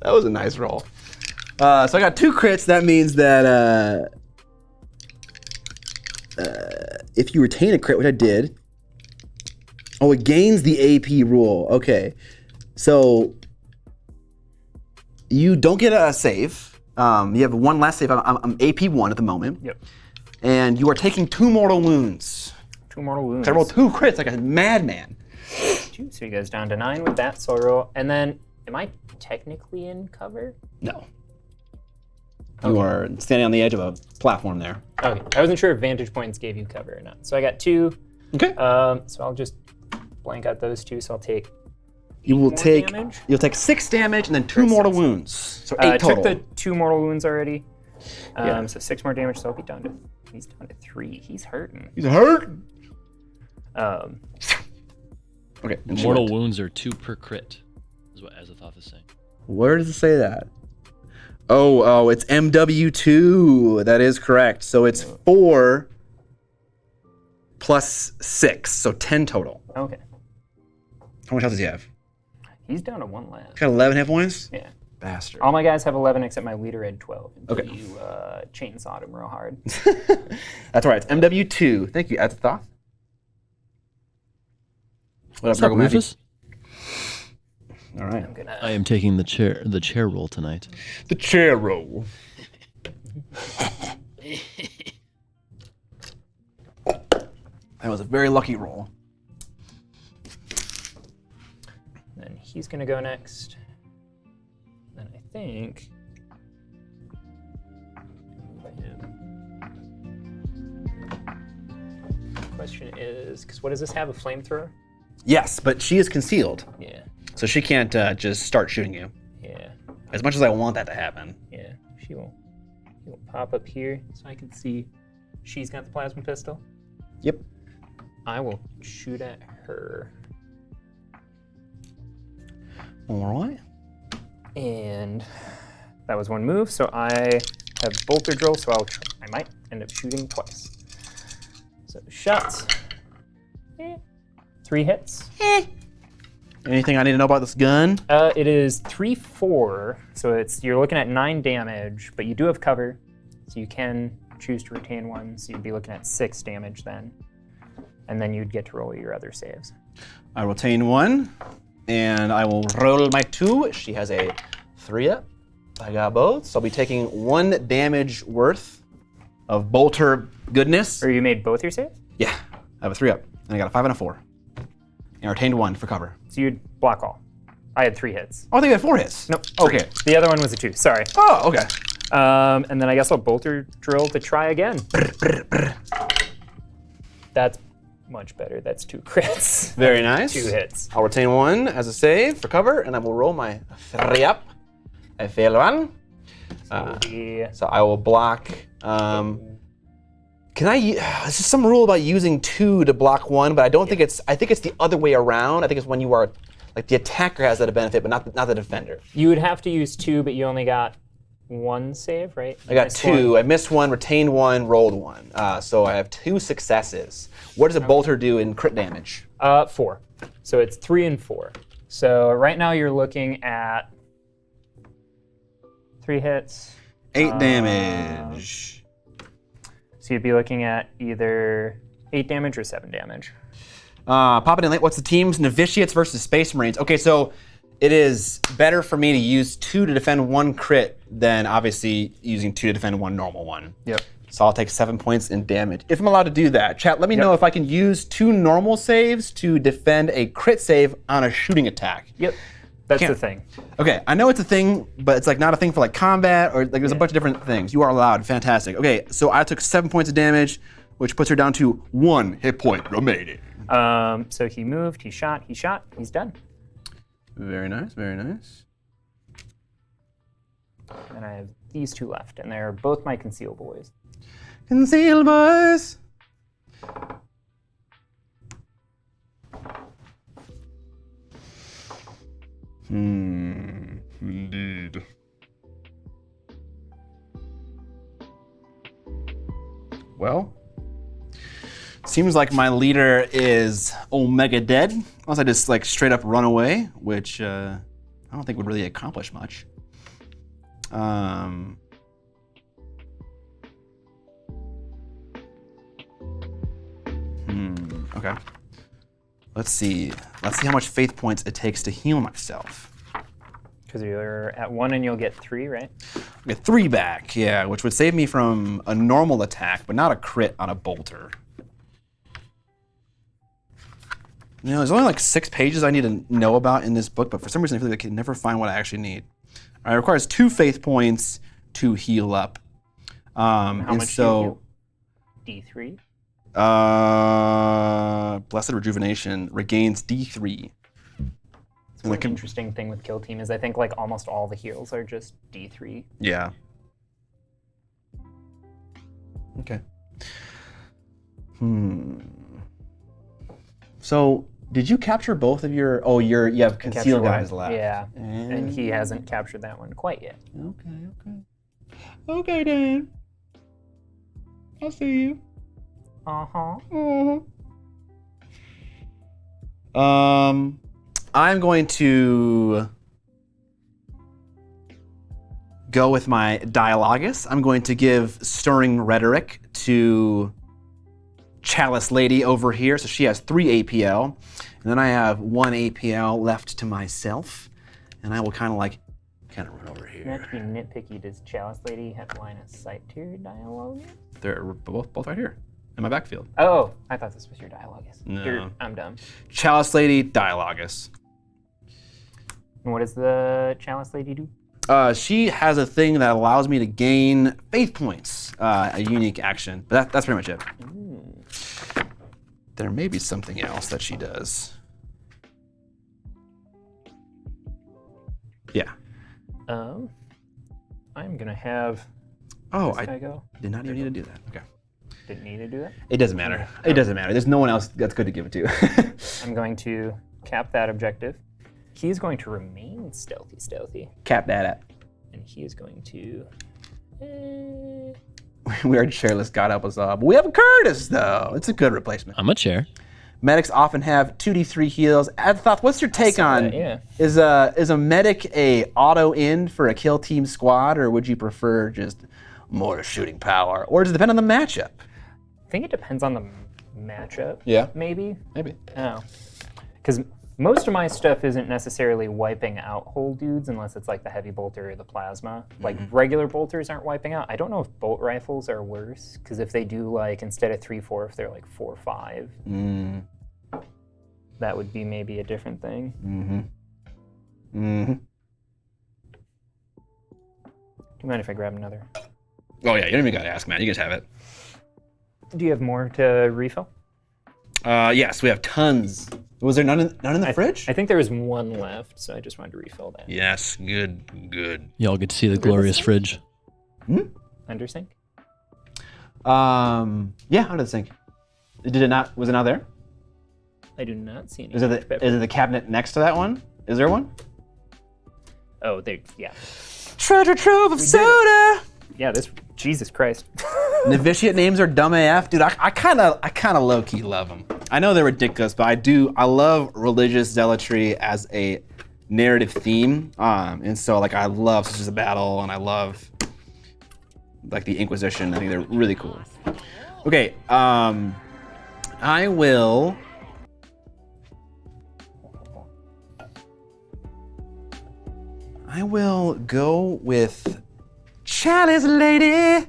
That was a nice roll. So I got 2 crits. That means that if you retain a crit, which I did, it gains the AP rule. Okay, so you don't get a save. You have 1 last save. I'm AP1 at the moment. Yep. And you are taking 2 mortal wounds. 2 mortal wounds. I rolled 2 crits like a madman. So you guys down to 9 with that. So I roll, and then am I technically in cover? No. You are standing on the edge of a platform there. Okay, I wasn't sure if vantage points gave you cover or not. So I got 2. Okay. So I'll just blank out those 2. So I'll take. You'll take 6 damage and then 2 mortal wounds. So 8 total. I took the 2 mortal wounds already. So 6 more damage. So I'll be down to. He's down to 3. He's hurting. He's hurting. Okay. Mortal wounds are 2 per crit, is what Azathoth is saying. Where does it say that? Oh, it's MW2. That is correct. So it's 4 plus 6, so 10 total. Okay. How much health does he have? He's down to 1 left. He's got 11 hit points? Yeah. Bastard. All my guys have 11 except my leader had 12. Okay. You chainsawed him real hard. That's all right. It's MW2. Thank you, Azathoth. What up, What's up, Dragomagic? Rufus? All right. I'm gonna. I am taking the chair role tonight. The chair roll. That was a very lucky roll. Then he's gonna go next. Then I think. Question is, because what does this have? A flamethrower? Yes, but she is concealed, Yeah. so she can't just start shooting you. Yeah. As much as I want that to happen. Yeah. He will pop up here so I can see she's got the plasma pistol. Yep. I will shoot at her. All right. And that was one move, so I have bolter drill, so I might end up shooting twice. So shots. 3 hits. Anything I need to know about this gun? It is 3/4, so you're looking at 9 damage, but you do have cover, so you can choose to retain 1, so you'd be looking at 6 damage then. And then you'd get to roll your other saves. I retain 1, and I will roll my 2. She has a 3-up. I got both, so I'll be taking 1 damage worth of bolter goodness. Or you made both your saves? Yeah, I have a 3-up, and I got a 5 and a 4. And I retained 1 for cover. So you'd block all. I had 3 hits. Oh, I think I had 4 hits. Nope. Okay. The other one was a 2, sorry. Oh, okay. And then I guess I'll bolter drill to try again. That's much better. That's 2 crits. Very nice. 2 hits. I'll retain 1 as a save for cover, and I will roll my 3-up. I failed 1. So I will block. Can I? There's just some rule about using 2 to block 1, but I don't think it's. I think it's the other way around. I think it's when you are, like the attacker has that benefit, but not the defender. You would have to use 2, but you only got 1 save, right? I got 2. I missed 1, retained 1, rolled 1. So I have 2 successes. What does a bolter do in crit damage? 4. So it's 3 and 4. So right now you're looking at 3 hits. 8 damage. So you'd be looking at either 8 damage or 7 damage. Pop it in late. What's the teams? Novitiates versus Space Marines. Okay, so it is better for me to use 2 to defend 1 crit than obviously using 2 to defend 1 normal one. Yep. So I'll take 7 points in damage. If I'm allowed to do that. Chat, let me know if I can use 2 normal saves to defend a crit save on a shooting attack. Yep. That's the thing. Okay, I know it's a thing, but it's like not a thing for like combat or like there's a bunch of different things. You are allowed. Fantastic. Okay, so I took 7 points of damage, which puts her down to 1 hit point remaining. So he moved, he shot, he's done. Very nice, very nice. And I have these 2 left, and they're both my conceal boys. Conceal boys. Indeed. Well, seems like my leader is Omega dead, unless I just like straight up run away, which I don't think would really accomplish much. Okay. Let's see how much faith points it takes to heal myself. Because you're at 1 and you'll get 3, right? I get 3 back, yeah, which would save me from a normal attack, but not a crit on a bolter. You know, there's only like 6 pages I need to know about in this book, but for some reason I feel like I can never find what I actually need. It requires 2 faith points to heal up. How much do you heal? D3? Blessed Rejuvenation regains D3. One interesting thing with Kill Team is I think like almost all the heals are just D3. Yeah. Okay. So, did you capture both of your? Oh, you have concealed guys left. Yeah, and he hasn't captured that one quite yet. Okay, Dan. I'll see you. Uh-huh. I'm going to go with my Dialogus. I'm going to give Stirring Rhetoric to Chalice Lady over here. So she has 3 APL. And then I have 1 APL left to myself. And I will kind of run over here. Not to be nitpicky, does Chalice Lady have line of sight to your dialogue? They're both right here in my backfield. Oh, I thought this was your dialogus. No. I'm dumb. Chalice Lady, Dialogus. And what does the Chalice Lady do? She has a thing that allows me to gain faith points, a unique action. But that's pretty much it. Ooh. There may be something else that she does. Yeah. I'm gonna have Oh, this guy I go. did not even need to do that. Okay. Didn't need to do that. It doesn't matter. It doesn't matter. There's no one else that's good to give it to. I'm going to cap that objective. He is going to remain stealthy. Cap that up. And he is going to... We already Chairless God help us all. But we have a Curtis, though. It's a good replacement. I'm a chair. Medics often have 2d3 heals. Adthoth, what's your take on... that, yeah. Is a medic a auto-in for a kill team squad, or would you prefer just more shooting power? Or does it depend on the matchup? I think it depends on the matchup. Yeah. Maybe. Maybe. Oh. Because most of my stuff isn't necessarily wiping out whole dudes unless it's like the heavy bolter or the plasma. Like regular bolters aren't wiping out. I don't know if bolt rifles are worse, because if they do like instead of 3-4, if they're like 4-5, that would be maybe a different thing. Mm-hmm. Do you mind if I grab another? Oh yeah, you don't even gotta ask, man. You guys have it. Do you have more to refill? Yes, we have tons. Was there none in the fridge? I think there was one left, so I just wanted to refill that. Yes, good. Y'all get to see the glorious fridge. Under sink? Yeah, under the sink. Was it not there? I do not see any. Is it the cabinet next to that one? Is there one? Oh, there, yeah. Treasure trove of soda! Yeah, Jesus Christ. Novitiate names are dumb AF. Dude, I kind of low-key love them. I know they're ridiculous, but I love religious zealotry as a narrative theme. And so like I love Sisters of Battle, and I love like the Inquisition. I think they're really cool. Okay, I will go with Chalice Lady.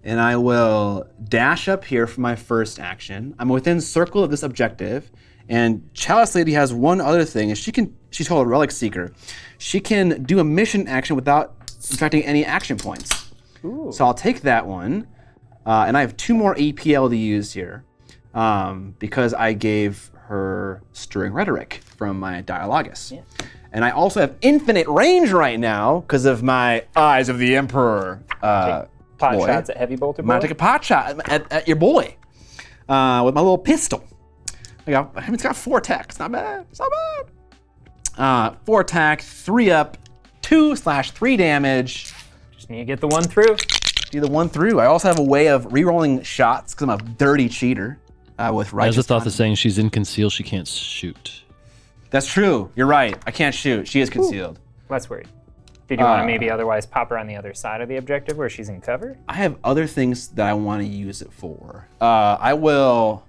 And I will dash up here for my first action. I'm within circle of this objective, and Chalice Lady has one other thing, is she's called a Relic Seeker. She can do a mission action without subtracting any action points. Ooh. So I'll take that one, and I have 2 more APL to use here, because I gave her Stirring Rhetoric from my Dialogus. Yeah. And I also have infinite range right now because of my Eyes of the Emperor. Pot shots at heavy bolter. I'm gonna take a pot shot at your boy with my little pistol. It's got 4 attack. It's not bad. 4 attack, 3 up, 2/3 damage. Just need to get the one through. Do the one through. I also have a way of re-rolling shots because I'm a dirty cheater with righteous. Azathoth is saying she's in conceal. She can't shoot. That's true. You're right. I can't shoot. She is concealed. Less worried. Did you want to maybe otherwise pop her on the other side of the objective where she's in cover? I have other things that I want to use it for. I will.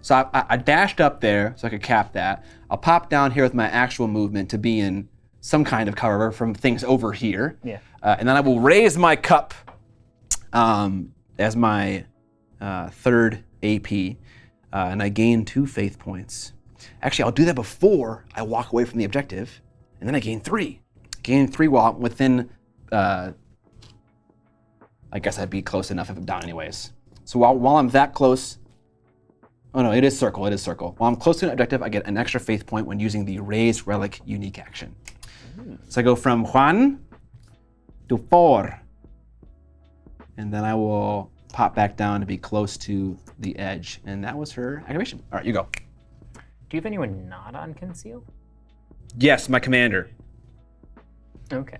So I dashed up there so I could cap that. I'll pop down here with my actual movement to be in some kind of cover from things over here. Yeah. And then I will raise my cup as my 3rd AP, and I gain 2 faith points. Actually, I'll do that before I walk away from the objective, and then I gain 3. Gain 3 while I'm within, I guess I'd be close enough if I'm down anyways. So while I'm that close, oh no, it is circle. While I'm close to an objective, I get an extra faith point when using the Raised Relic unique action. So I go from 1 to 4. And then I will pop back down to be close to the edge. And that was her activation. All right, you go. Do you have anyone not on conceal? Yes, my commander. Okay.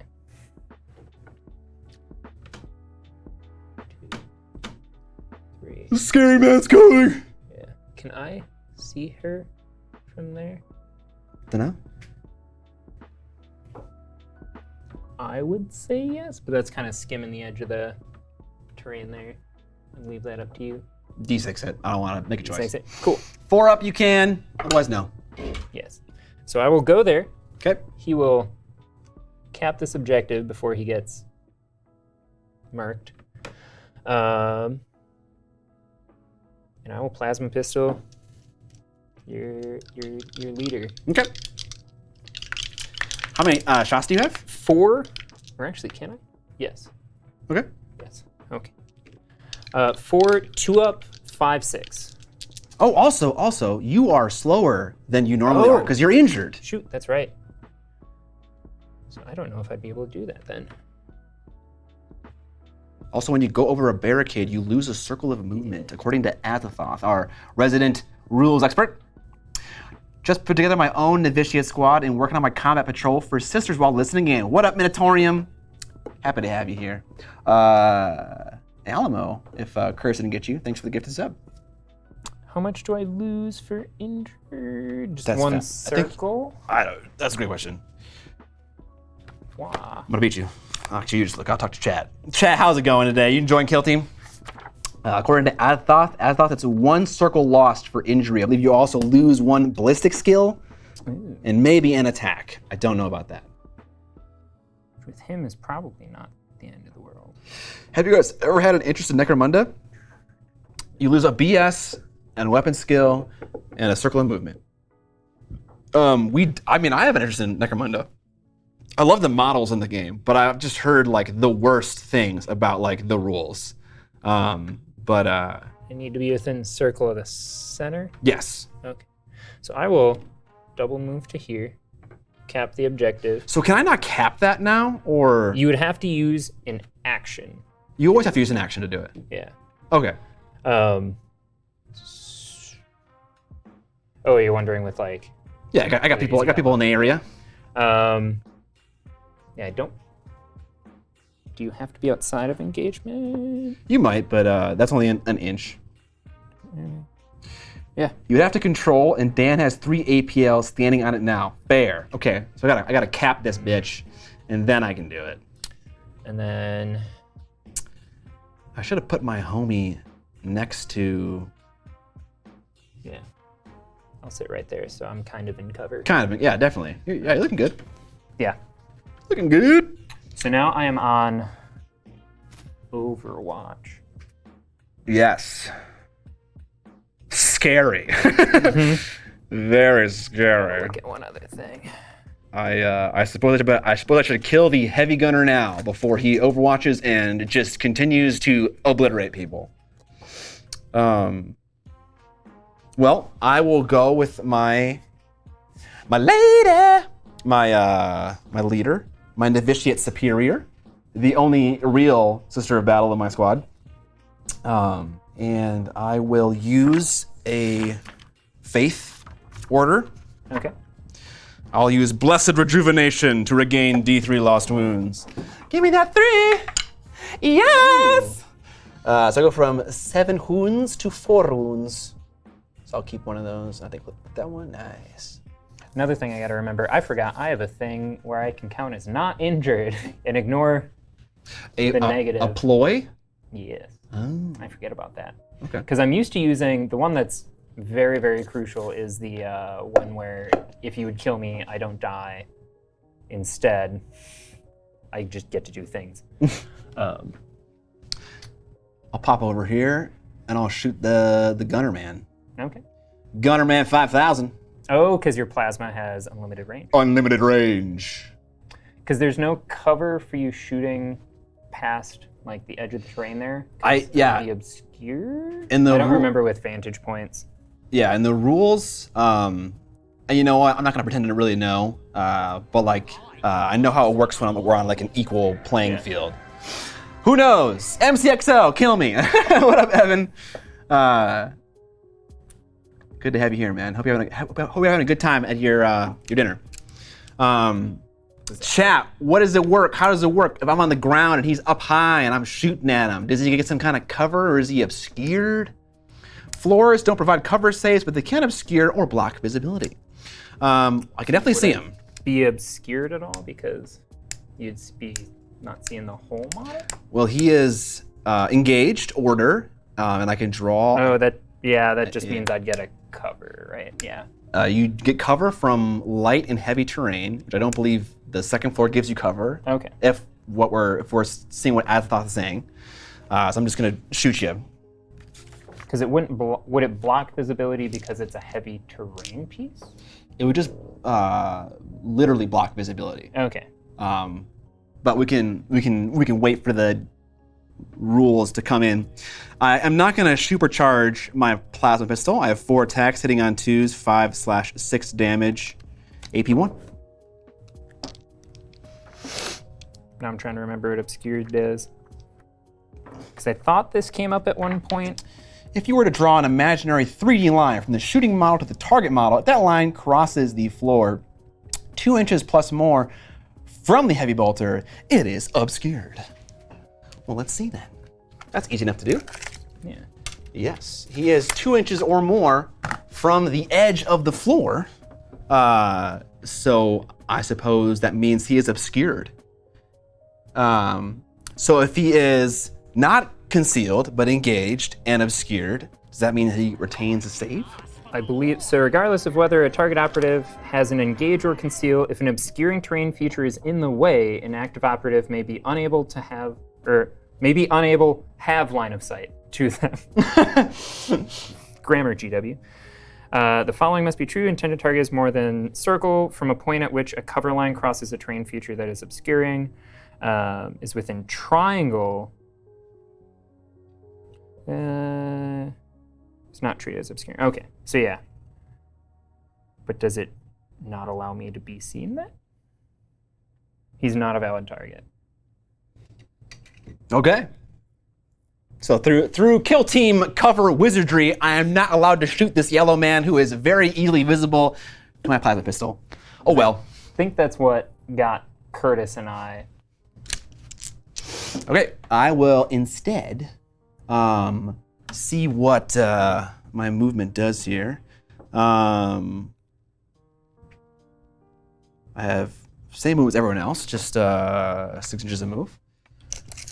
2, 3. The scary man's coming. Yeah. Can I see her from there? Dunno. I would say yes, but that's kind of skimming the edge of the terrain there. I'll leave that up to you. D6 it. I don't want to make a choice. D6 it. Cool. 4 up you can, otherwise no. Yes. So I will go there. Okay. He will cap this objective before he gets marked. And I will plasma pistol your leader. Okay. How many shots do you have? 4, or actually, can I? Yes. Okay. Yes. Okay. 4, 2 up, 5, 6. Oh, also, you are slower than you normally are because you're injured. Shoot, that's right. So I don't know if I'd be able to do that then. Also, when you go over a barricade, you lose a circle of movement, according to Azathoth, our resident rules expert. Just put together my own Novitiate squad and working on my combat patrol for sisters while listening in. What up, Minotaurium? Happy to have you here. Alamo, if Curse didn't get you, thanks for the gift of sub. How much do I lose for injured? Just That's one fast. I think- circle? I don't. That's a great question. Wow. I'm gonna beat you. Actually, you just look. I'll talk to chat. Chat, how's it going today? You enjoying Kill Team? According to Azathoth, it's 1 circle lost for injury. I believe you also lose 1 ballistic skill and maybe an attack. I don't know about that. With him is probably not the end of the world. Have you guys ever had an interest in Necromunda? You lose a BS and weapon skill and a circle of movement. I have an interest in Necromunda. I love the models in the game, but I've just heard like the worst things about like the rules. I need to be within circle of the center? yes. Okay. So I will double move to here, cap the objective. So can I not cap that now, or You would have to use an action. you always have to use an action to do it? Yeah. Okay. Oh, you're wondering with like... Yeah, I got people. I got people in the area. Yeah, I don't... Do you have to be outside of engagement? You might, but that's only an inch. Yeah. You would have to control, and Dan has 3 APL standing on it now. Fair. Okay, so I gotta cap this bitch, and then I can do it. And then... I should have put my homie next to. Yeah. I'll sit right there, so I'm kind of in cover. Kind of, yeah, definitely. You're looking good. Yeah. Looking good. So now I am on Overwatch. Yes. Scary. Very scary. Look at one other thing. I suppose I should kill the heavy gunner now before he overwatches and just continues to obliterate people. Well, I will go with my lady, my leader, my Novitiate superior, the only real sister of battle in my squad. And I will use a faith order. Okay. I'll use Blessed Rejuvenation to regain D3 lost wounds. Give me that 3! Yes! So I go from 7 wounds to 4 wounds. So I'll keep one of those. I think with that one, nice. Another thing I gotta remember, I forgot I have a thing where I can count as not injured and ignore the negative. A ploy? Yes. Oh. I forget about that. Okay. Because I'm used to using, the one that's very, very crucial is the one where if you would kill me, I don't die. Instead, I just get to do things. I'll pop over here and I'll shoot the Gunner Man. Okay. Gunner Man 5000. Oh, because your plasma has unlimited range. Unlimited range. Because there's no cover for you shooting past like the edge of the terrain there. Yeah. The obscure. In the I don't remember with vantage points. Yeah, and the rules, and you know what? I'm not gonna pretend to really know, but like, I know how it works when we're on like an equal playing field. Who knows? MCXO, kill me. What up, Evan? Good to have you here, man. Hope you're having a good time at your dinner. Chat, what does it work? How does it work if I'm on the ground and he's up high and I'm shooting at him? Does he get some kind of cover or is he obscured? Floors don't provide cover saves, but they can obscure or block visibility. I can definitely see him. Be obscured at all because you'd be not seeing the whole model? Well, he is engaged, order, and I can draw. Oh, that just means I'd get a cover, right? Yeah. You get cover from light and heavy terrain, which I don't believe the second floor gives you cover. Okay. If we're seeing what Azathoth is saying, so I'm just gonna shoot you. Because it wouldn't would it block visibility because it's a heavy terrain piece? It would just literally block visibility. Okay. But we can wait for the rules to come in. I'm not going to supercharge my plasma pistol. I have 4 attacks hitting on 2s, 5/6 damage, AP1. Now I'm trying to remember what obscured does. Because I thought this came up at one point. If you were to draw an imaginary 3D line from the shooting model to the target model, if that line crosses the floor 2 inches plus more from the heavy bolter, it is obscured. Well, let's see then. That's easy enough to do. Yeah. Yes, he is 2 inches or more from the edge of the floor. So I suppose that means he is obscured. So if he is not concealed, but engaged and obscured, does that mean that he retains a save? I believe so. Regardless of whether a target operative has an engage or conceal, if an obscuring terrain feature is in the way, an active operative may be unable have line of sight to them. Grammar, GW. The following must be true. Intended target is more than circle from a point at which a cover line crosses a terrain feature that is obscuring. Is within triangle. It's not treated as obscuring. Okay, so yeah. But does it not allow me to be seen then? He's not a valid target. Okay. So through kill team cover wizardry, I am not allowed to shoot this yellow man who is very easily visible to my plasma pistol. Oh well. I think that's what got Curtis and I. Okay, I will instead see what my movement does here. I have same move as everyone else, just 6 inches of move.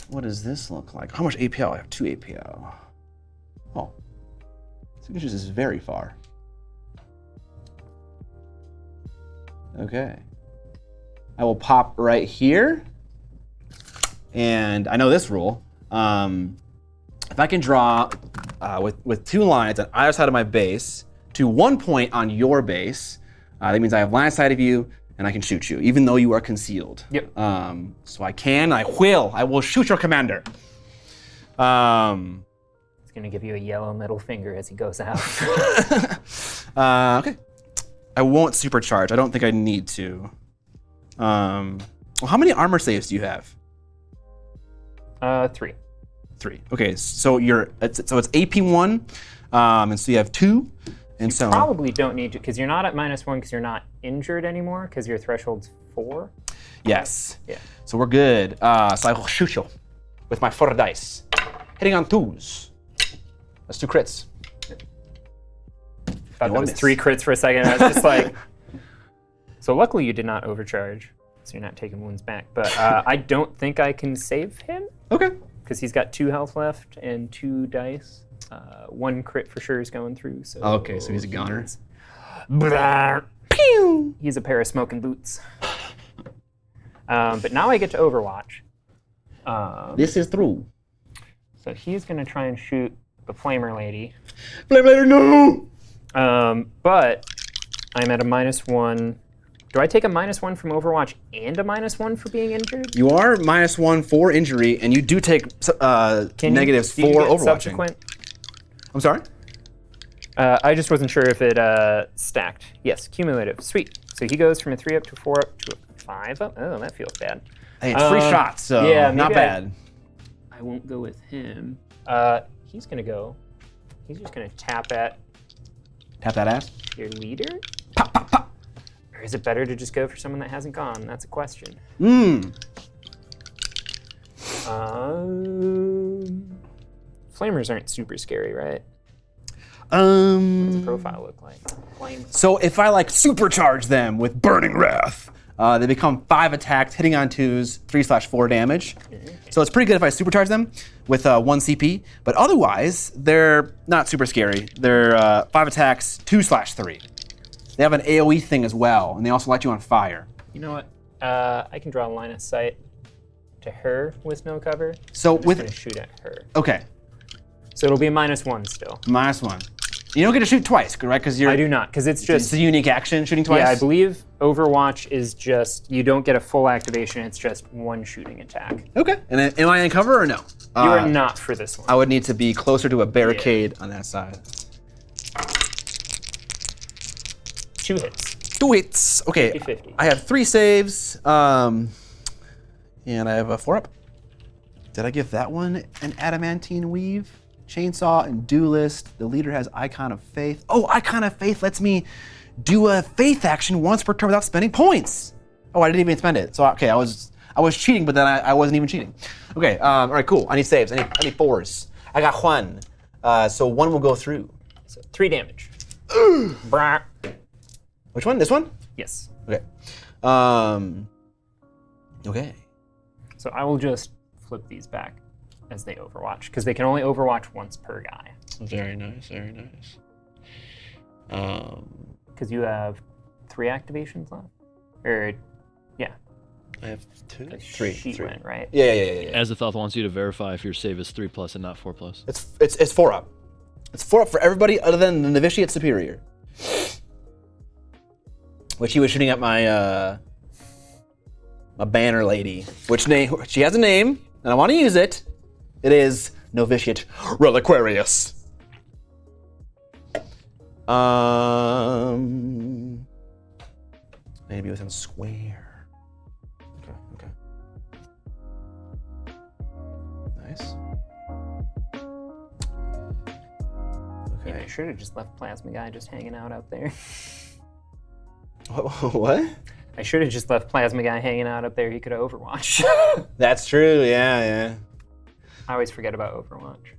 What does this look like? How much APL? I have 2 APL. Oh, 6 inches is very far. Okay. I will pop right here. And I know this rule. If I can draw with 2 lines on either side of my base to 1 point on your base, that means I have line of sight of you and I can shoot you, even though you are concealed. Yep. So I will shoot your commander. He's gonna give you a yellow middle finger as he goes out. Okay. I won't supercharge. I don't think I need to. Well, how many armor saves do you have? 3. 3. Okay, so it's AP1, and so you have 2, and so probably don't need to because you're not at -1 because you're not injured anymore because your threshold's 4. Yes. Yeah. So we're good. So I will shoot you with my 4 dice, hitting on 2s. That's 2 crits. Thought that was 3 crits for a second. I was just like. So luckily you did not overcharge, so you're not taking wounds back. But I don't think I can save him. Okay. Because he's got 2 health left and 2 dice. 1 crit for sure is going through. So Okay, so he's a goner. Pew! He's a pair of smoking boots. But now I get to Overwatch. This is true. So he's going to try and shoot the Flamer Lady. Flamer Lady, no! But I'm at a -1. Do I take a -1 from Overwatch and a -1 for being injured? You are -1 for injury, and you do take negatives do you for get overwatching. Subsequent? I'm sorry? I just wasn't sure if it stacked. Yes, cumulative. Sweet. So he goes from a 3 up to 4 up to a 5 up. Oh, that feels bad. Hey, it's free shots, so yeah, not bad. I won't go with him. He's going to go. He's just going to tap at Tap that ass. your leader? Pop, pop, pop. Or is it better to just go for someone that hasn't gone? That's a question. Mm. Flamers aren't super scary, right? Profile look like? Flame. So if I like supercharge them with Burning Wrath, they become 5 attacks, hitting on 2s, 3/4 damage. So it's pretty good if I supercharge them with 1 CP. But otherwise, they're not super scary. They're 5 attacks, 2/3. They have an AoE thing as well, and they also light you on fire. You know what? I can draw a line of sight to her with no cover. So I'm just gonna shoot at her. Okay, So it'll be a -1 still. -1. You don't get to shoot twice, right? Because I do not, because it's just. It's a unique action, shooting twice. Yeah, I believe Overwatch is just, you don't get a full activation, it's just 1 shooting attack. Okay. And then, am I in cover or no? You are not for this one. I would need to be closer to a barricade on that side. 2 hits. 2 hits. Okay. 50-50. I have 3 saves, and I have a 4-up. Did I give that one an adamantine weave? Chainsaw and duelist. The leader has Icon of Faith. Oh, Icon of Faith lets me do a faith action once per turn without spending points. Oh, I didn't even spend it. So okay, I was cheating, but then I wasn't even cheating. Okay, all right, cool. I need saves. I need 4s. I got 1. So 1 will go through. So 3 damage. Brah. Which one? This one? Yes. Okay. Okay. So I will just flip these back as they overwatch, because they can only overwatch once per guy. Very nice. Very nice. Because you have 3 activations left? Or, yeah. I have 2, The 3. sheet 3. went, right? Yeah. Azathoth wants you to verify if your save is 3+ and not 4+. It's 4-up. It's 4-up for everybody other than the Novitiate Superior. Which he was shooting at my my banner lady. Which name? She has a name, and I want to use it. It is Novitiate Reliquarius. Maybe within square. Okay. Nice. Yeah, Okay. I should have just left Plasma Guy just hanging out up there. What? I should have just left Plasma Guy hanging out up there. He could have Overwatch. That's true. Yeah. I always forget about Overwatch.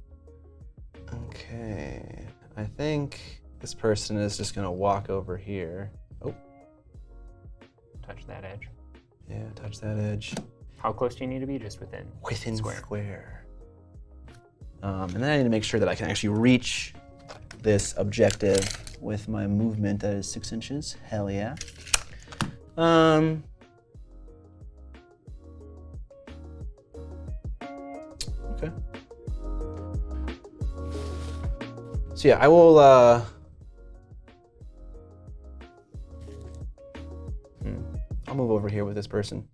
Okay. I think this person is just gonna walk over here. Oh. Touch that edge. Yeah, touch that edge. How close do you need to be? Just within Square. And then I need to make sure that I can actually reach this objective with my movement that is 6 inches. Hell yeah. Okay. So yeah, I will I'll move over here with this person.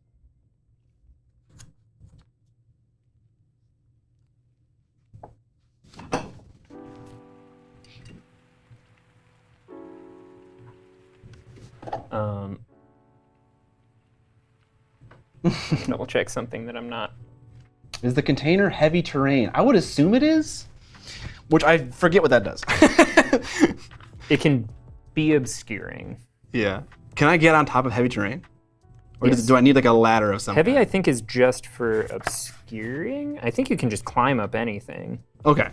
Double check something that I'm not. Is the container heavy terrain? I would assume it is, which I forget what that does. It can be obscuring. Yeah. Can I get on top of heavy terrain? Or Yes. do I need like a ladder of some Heavy, kind? I think, is just for obscuring. I think you can just climb up anything. Okay.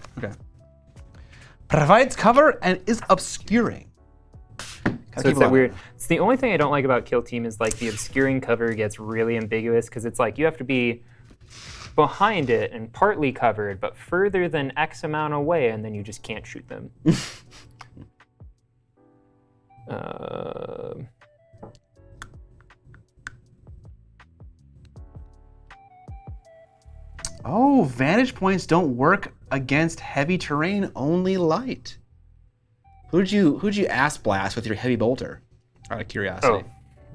Provides cover and is obscuring. So it's that weird. It's the only thing I don't like about Kill Team is like the obscuring cover gets really ambiguous because it's like you have to be behind it and partly covered, but further than X amount away, and then you just can't shoot them. Oh, vantage points don't work against heavy terrain, only light. Who'd you ass blast with your heavy bolter? Out of curiosity. Oh,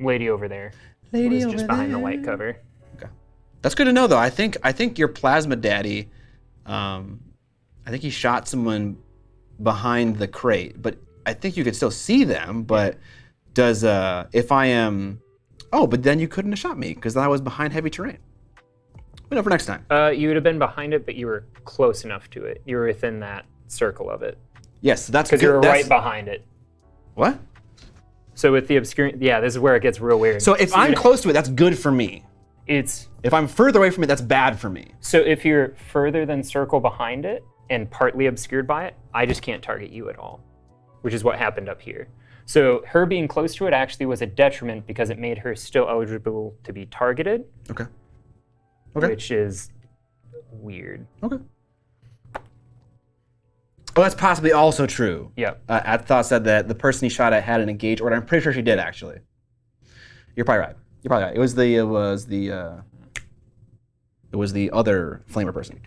lady over there. Lady was over just behind the there. light cover. Okay. That's good to know though. I think your plasma daddy, I think he shot someone behind the crate, but I think you could still see them, but does if I am but then you couldn't have shot me because I was behind heavy terrain. We know for next time. You would have been behind it, but you were close enough to it. You were within that circle of it. Yes, that's Because good. you were right behind it. What? So with the obscuring, yeah, this is where it gets real weird. So if I'm close to it, that's good for me. It's If I'm further away from it, that's bad for me. so if you're further than circle behind it and partly obscured by it, I just can't target you at all, which is what happened up here. So her being close to it actually was a detriment because it made her still eligible to be targeted. Okay. Which is weird. Okay. Oh, that's possibly also true. Yep. Athos said that the person he shot at had an engage order. I'm pretty sure she did, actually. You're probably right. It was the other flamer person.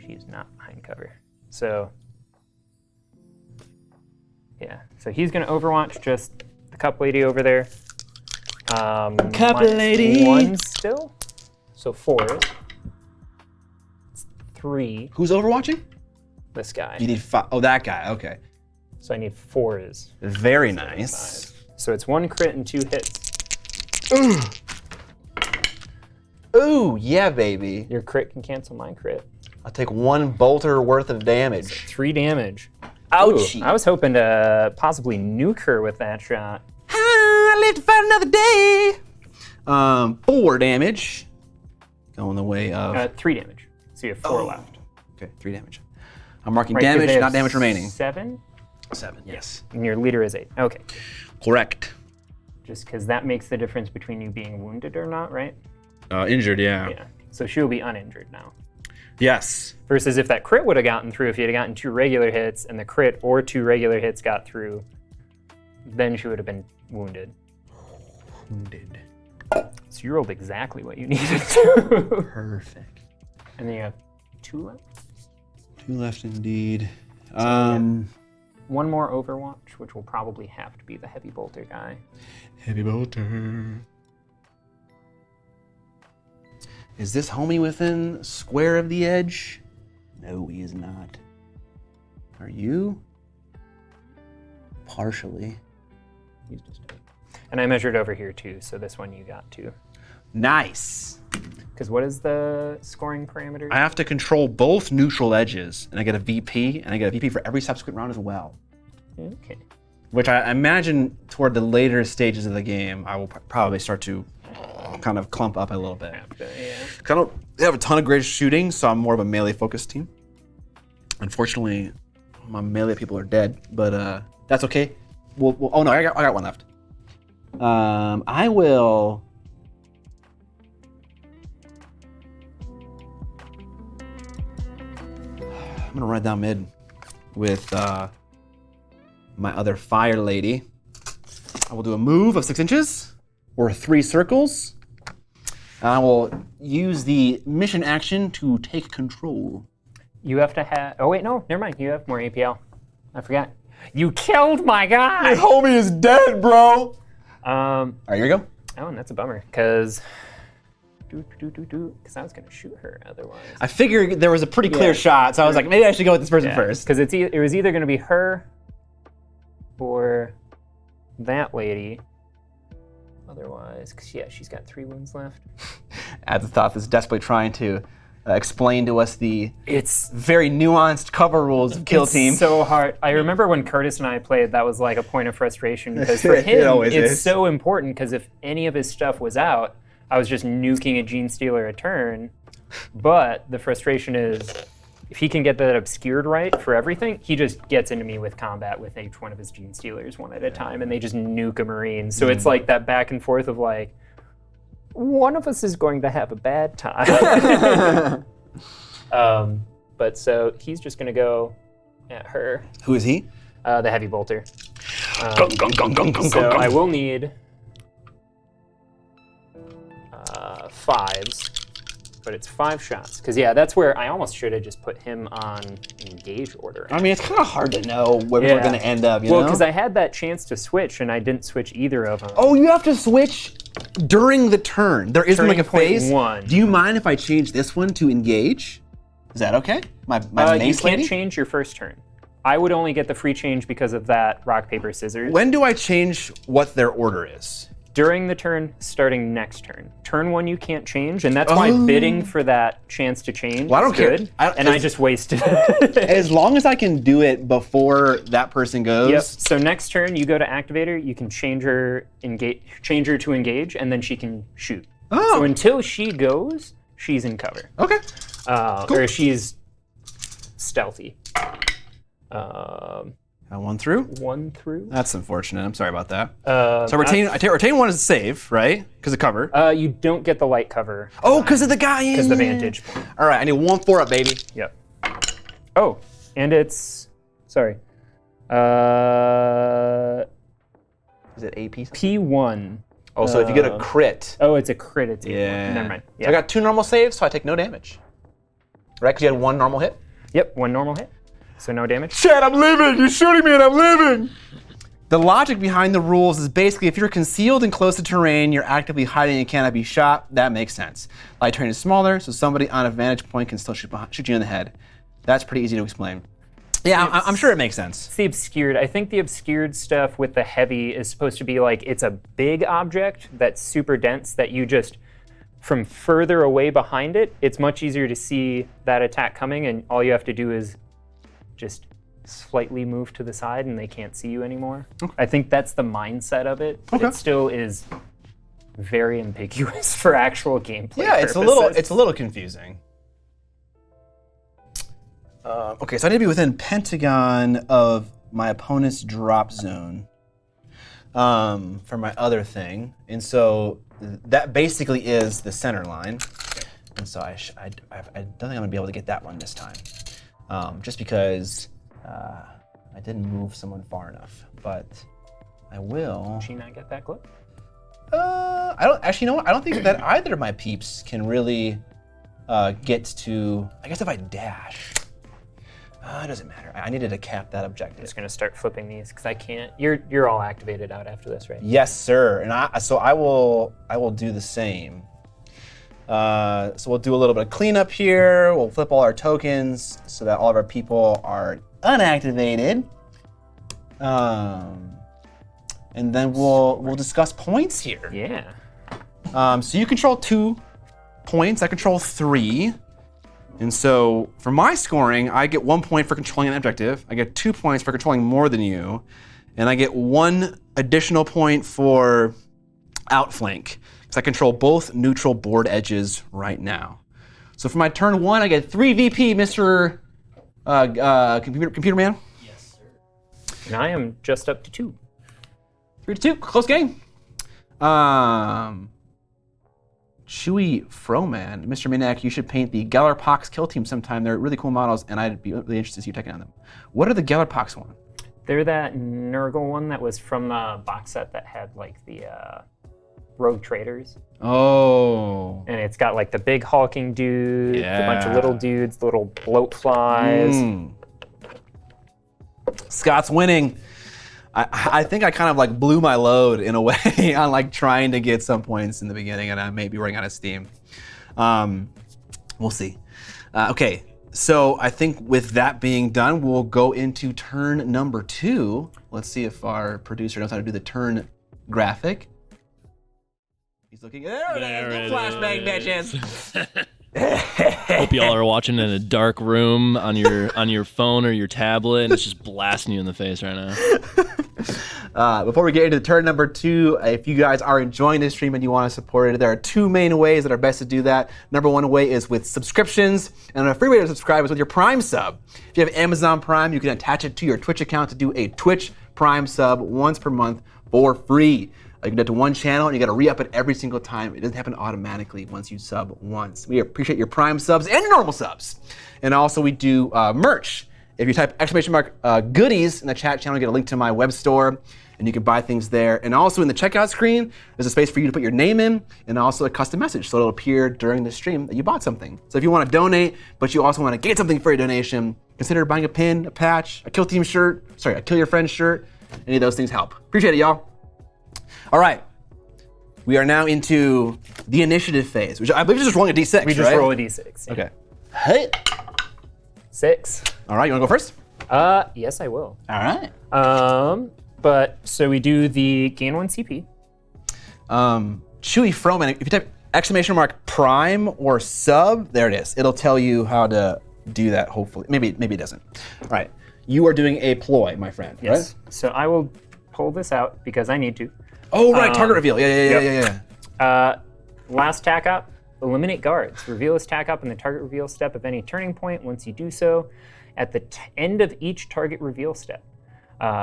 She's not behind cover. So, yeah. So he's going to overwatch just the cup lady over there. Cup lady. 1 still. So 4. It's 3. Who's overwatching? This guy. You need 5. Oh, that guy. Okay. So I need 4s. Very nice. 5. So it's 1 crit and 2 hits. Ooh, yeah, baby. Your crit can cancel my crit. I'll take 1 bolter worth of damage. 3 damage. Ouchie. Ooh, I was hoping to possibly nuke her with that shot. I live to fight another day. 4 damage. Going the way of... 3 damage. So you have 4 left. Okay, 3 damage. I'm marking Right, 'cause they damage, have not damage remaining. 7? 7, yes. And your leader is 8. Okay. Correct. Just because that makes the difference between you being wounded or not, right? Injured, yeah. Yeah. So she'll be uninjured now. Yes. Versus if that crit would have gotten through, if you had gotten 2 regular hits and the crit or 2 regular hits got through, then she would have been wounded. Wounded. So you rolled exactly what you needed to. Perfect. And then you have 2 left? 2 left indeed. One more Overwatch, which will probably have to be the heavy bolter guy. Heavy bolter. Is this homie within square of the edge? No, he is not. Are you? Partially. He's just dead. And I measured over here too, so this one you got too. Nice. Because what is the scoring parameter? I have to control both neutral edges, and I get a VP, and I get a VP for every subsequent round as well. Okay. Which I imagine toward the later stages of the game, I will probably start to kind of clump up a little bit. Yeah. I don't have a ton of great shooting, so I'm more of a melee-focused team. Unfortunately, my melee people are dead, but that's okay. Oh no, I got 1 left. I will. I'm gonna run down mid with my other fire lady. I will do a move of 6 inches or 3 circles. And I will use the mission action to take control. You have to have. Oh wait, no, never mind. You have more APL. I forgot. You killed my guy. Your homie is dead, bro. All right, here we go. Oh, and that's a bummer, because I was gonna shoot her otherwise. I figured there was a pretty clear shot, so I was like, maybe I should go with this person first. Because it was either gonna be her or that lady. Otherwise, because yeah, she's got 3 wounds left. Azathoth is desperately trying to explain to us the It's very nuanced cover rules of Kill Team. It's so hard. I remember when Curtis and I played, that was like a point of frustration because for him, always it's is. so important because if any of his stuff was out, I was just nuking a Gene Stealer a turn. But the frustration is, if he can get that obscured right for everything, he just gets into me with combat with each one of his Gene Stealers one at a time, and they just nuke a Marine. So it's like that back and forth of like, one of us is going to have a bad time. But so he's just going to go at her. Who is he? The heavy bolter. So I will need 5s, but it's 5 shots. Because yeah, that's where I almost should have just put him on engage order. I mean, it's kind of hard to know where we're going to end up, you know? Well, because I had that chance to switch, and I didn't switch either of them. Oh, you have to switch during the turn. There isn't like a phase. Turning point 1. Do you mind if I change this one to engage? Is that okay? My You mace can't lady? change your first turn. I would only get the free change because of that rock, paper, scissors. When do I change what their order is? During the turn, starting next turn. Turn 1 you can't change, and that's why bidding for that chance to change Well, I don't is care. good. I just wasted it. As long as I can do it before that person goes. Yep. So next turn, you go to activator, you can change her to engage, and then she can shoot. Oh. So until she goes, she's in cover. Okay. Cool. Or she's stealthy. 1 through? 1 through. That's unfortunate. I'm sorry about that. So retain 1 is a save, right? Because of cover. You don't get the light cover. Oh, because of the guy. Because the vantage point. All right, I need 1 4-up, baby. Yep. Oh, and it's sorry. Is it AP? P1. Oh, so if you get a crit. Oh, it's a crit. It's Yeah. Never mind. Yeah. So I got 2 normal saves, so I take no damage. Right? Because you had 1 normal hit. Yep, 1 normal hit. So no damage. Chad, I'm living! You're shooting me and I'm living! The logic behind the rules is basically if you're concealed and close to terrain, you're actively hiding and cannot be shot, that makes sense. Light terrain is smaller, so somebody on a vantage point can still shoot you in the head. That's pretty easy to explain. Yeah, I'm sure it makes sense. It's the obscured. I think the obscured stuff with the heavy is supposed to be like it's a big object that's super dense that you just, from further away behind it, it's much easier to see that attack coming, and all you have to do is just slightly move to the side and they can't see you anymore. Okay. I think that's the mindset of it, but it still is very ambiguous for actual gameplay purposes. It's a little confusing. Okay, so I need to be within pentagon of my opponent's drop zone for my other thing, and so that basically is the center line. And so I don't think I'm gonna be able to get that one this time. Just because I didn't move someone far enough, but I will. Did she not get that clip? I don't actually. You know what? I don't think that either of my peeps can really get to. I guess if I dash, it doesn't matter. I needed to cap that objective. I'm just gonna start flipping these because I can't. You're all activated out after this, right? Yes, sir. And I will do the same. So we'll do a little bit of cleanup here. We'll flip all our tokens so that all of our people are unactivated. And then we'll discuss points here. Yeah. So you control 2 points. I control 3. And so for my scoring, I get 1 point for controlling an objective. I get 2 points for controlling more than you. And I get 1 additional point for outflank, because I control both neutral board edges right now. So for my turn 1, I get 3 VP, Mr. Computer Man. Yes, sir. And I am just up to 2. 3-2, close game. Chewy Froman, Mr. Miniac, you should paint the Gellerpox Kill Team sometime. They're really cool models, and I'd be really interested to see you taking on them. What are the Gellerpox one? They're that Nurgle one that was from the box set that had like the Rogue Traders. Oh. And it's got like the big hulking dude, a bunch of little dudes, the little bloat flies. Scott's winning. I think I kind of like blew my load in a way on like trying to get some points in the beginning, and I may be running out of steam. We'll see. Okay, so I think with that being done, we'll go into turn number 2. Let's see if our producer knows how to do the turn graphic. He's looking at the flashbang bitches. Hope y'all are watching in a dark room on your phone or your tablet, and it's just blasting you in the face right now. Before we get into turn number 2, if you guys are enjoying this stream and you want to support it, there are 2 main ways that are best to do that. Number 1 way is with subscriptions, and a free way to subscribe is with your Prime sub. If you have Amazon Prime, you can attach it to your Twitch account to do a Twitch Prime sub once per month for free. You can do it to one channel, and you got to re-up it every single time. It doesn't happen automatically once you sub once. We appreciate your Prime subs and your normal subs. And also, we do merch. If you type !goodies in the chat channel, you get a link to my web store, and you can buy things there. And also in the checkout screen, there's a space for you to put your name in, and also a custom message, so it'll appear during the stream that you bought something. So if you want to donate, but you also want to get something for your donation, consider buying a pin, a patch, a Kill Team shirt, a Kill Your Friend shirt. Any of those things help. Appreciate it, y'all. All right, we are now into the initiative phase, which I believe is just rolling a d6, We just roll a d6. Yeah. Okay. Hey. 6. All right, you want to go first? Yes, I will. All right. But so we do the gain 1 CP. Chewy Froman, if you type !prime or sub, there it is. It'll tell you how to do that, hopefully. Maybe it doesn't. All right, you are doing a ploy, my friend, Yes. right? So I will pull this out because I need to. Oh, right, target reveal. Yeah. Last tack up, eliminate guards. Reveal this tack up in the target reveal step of any turning point. Once you do so, at the end of each target reveal step,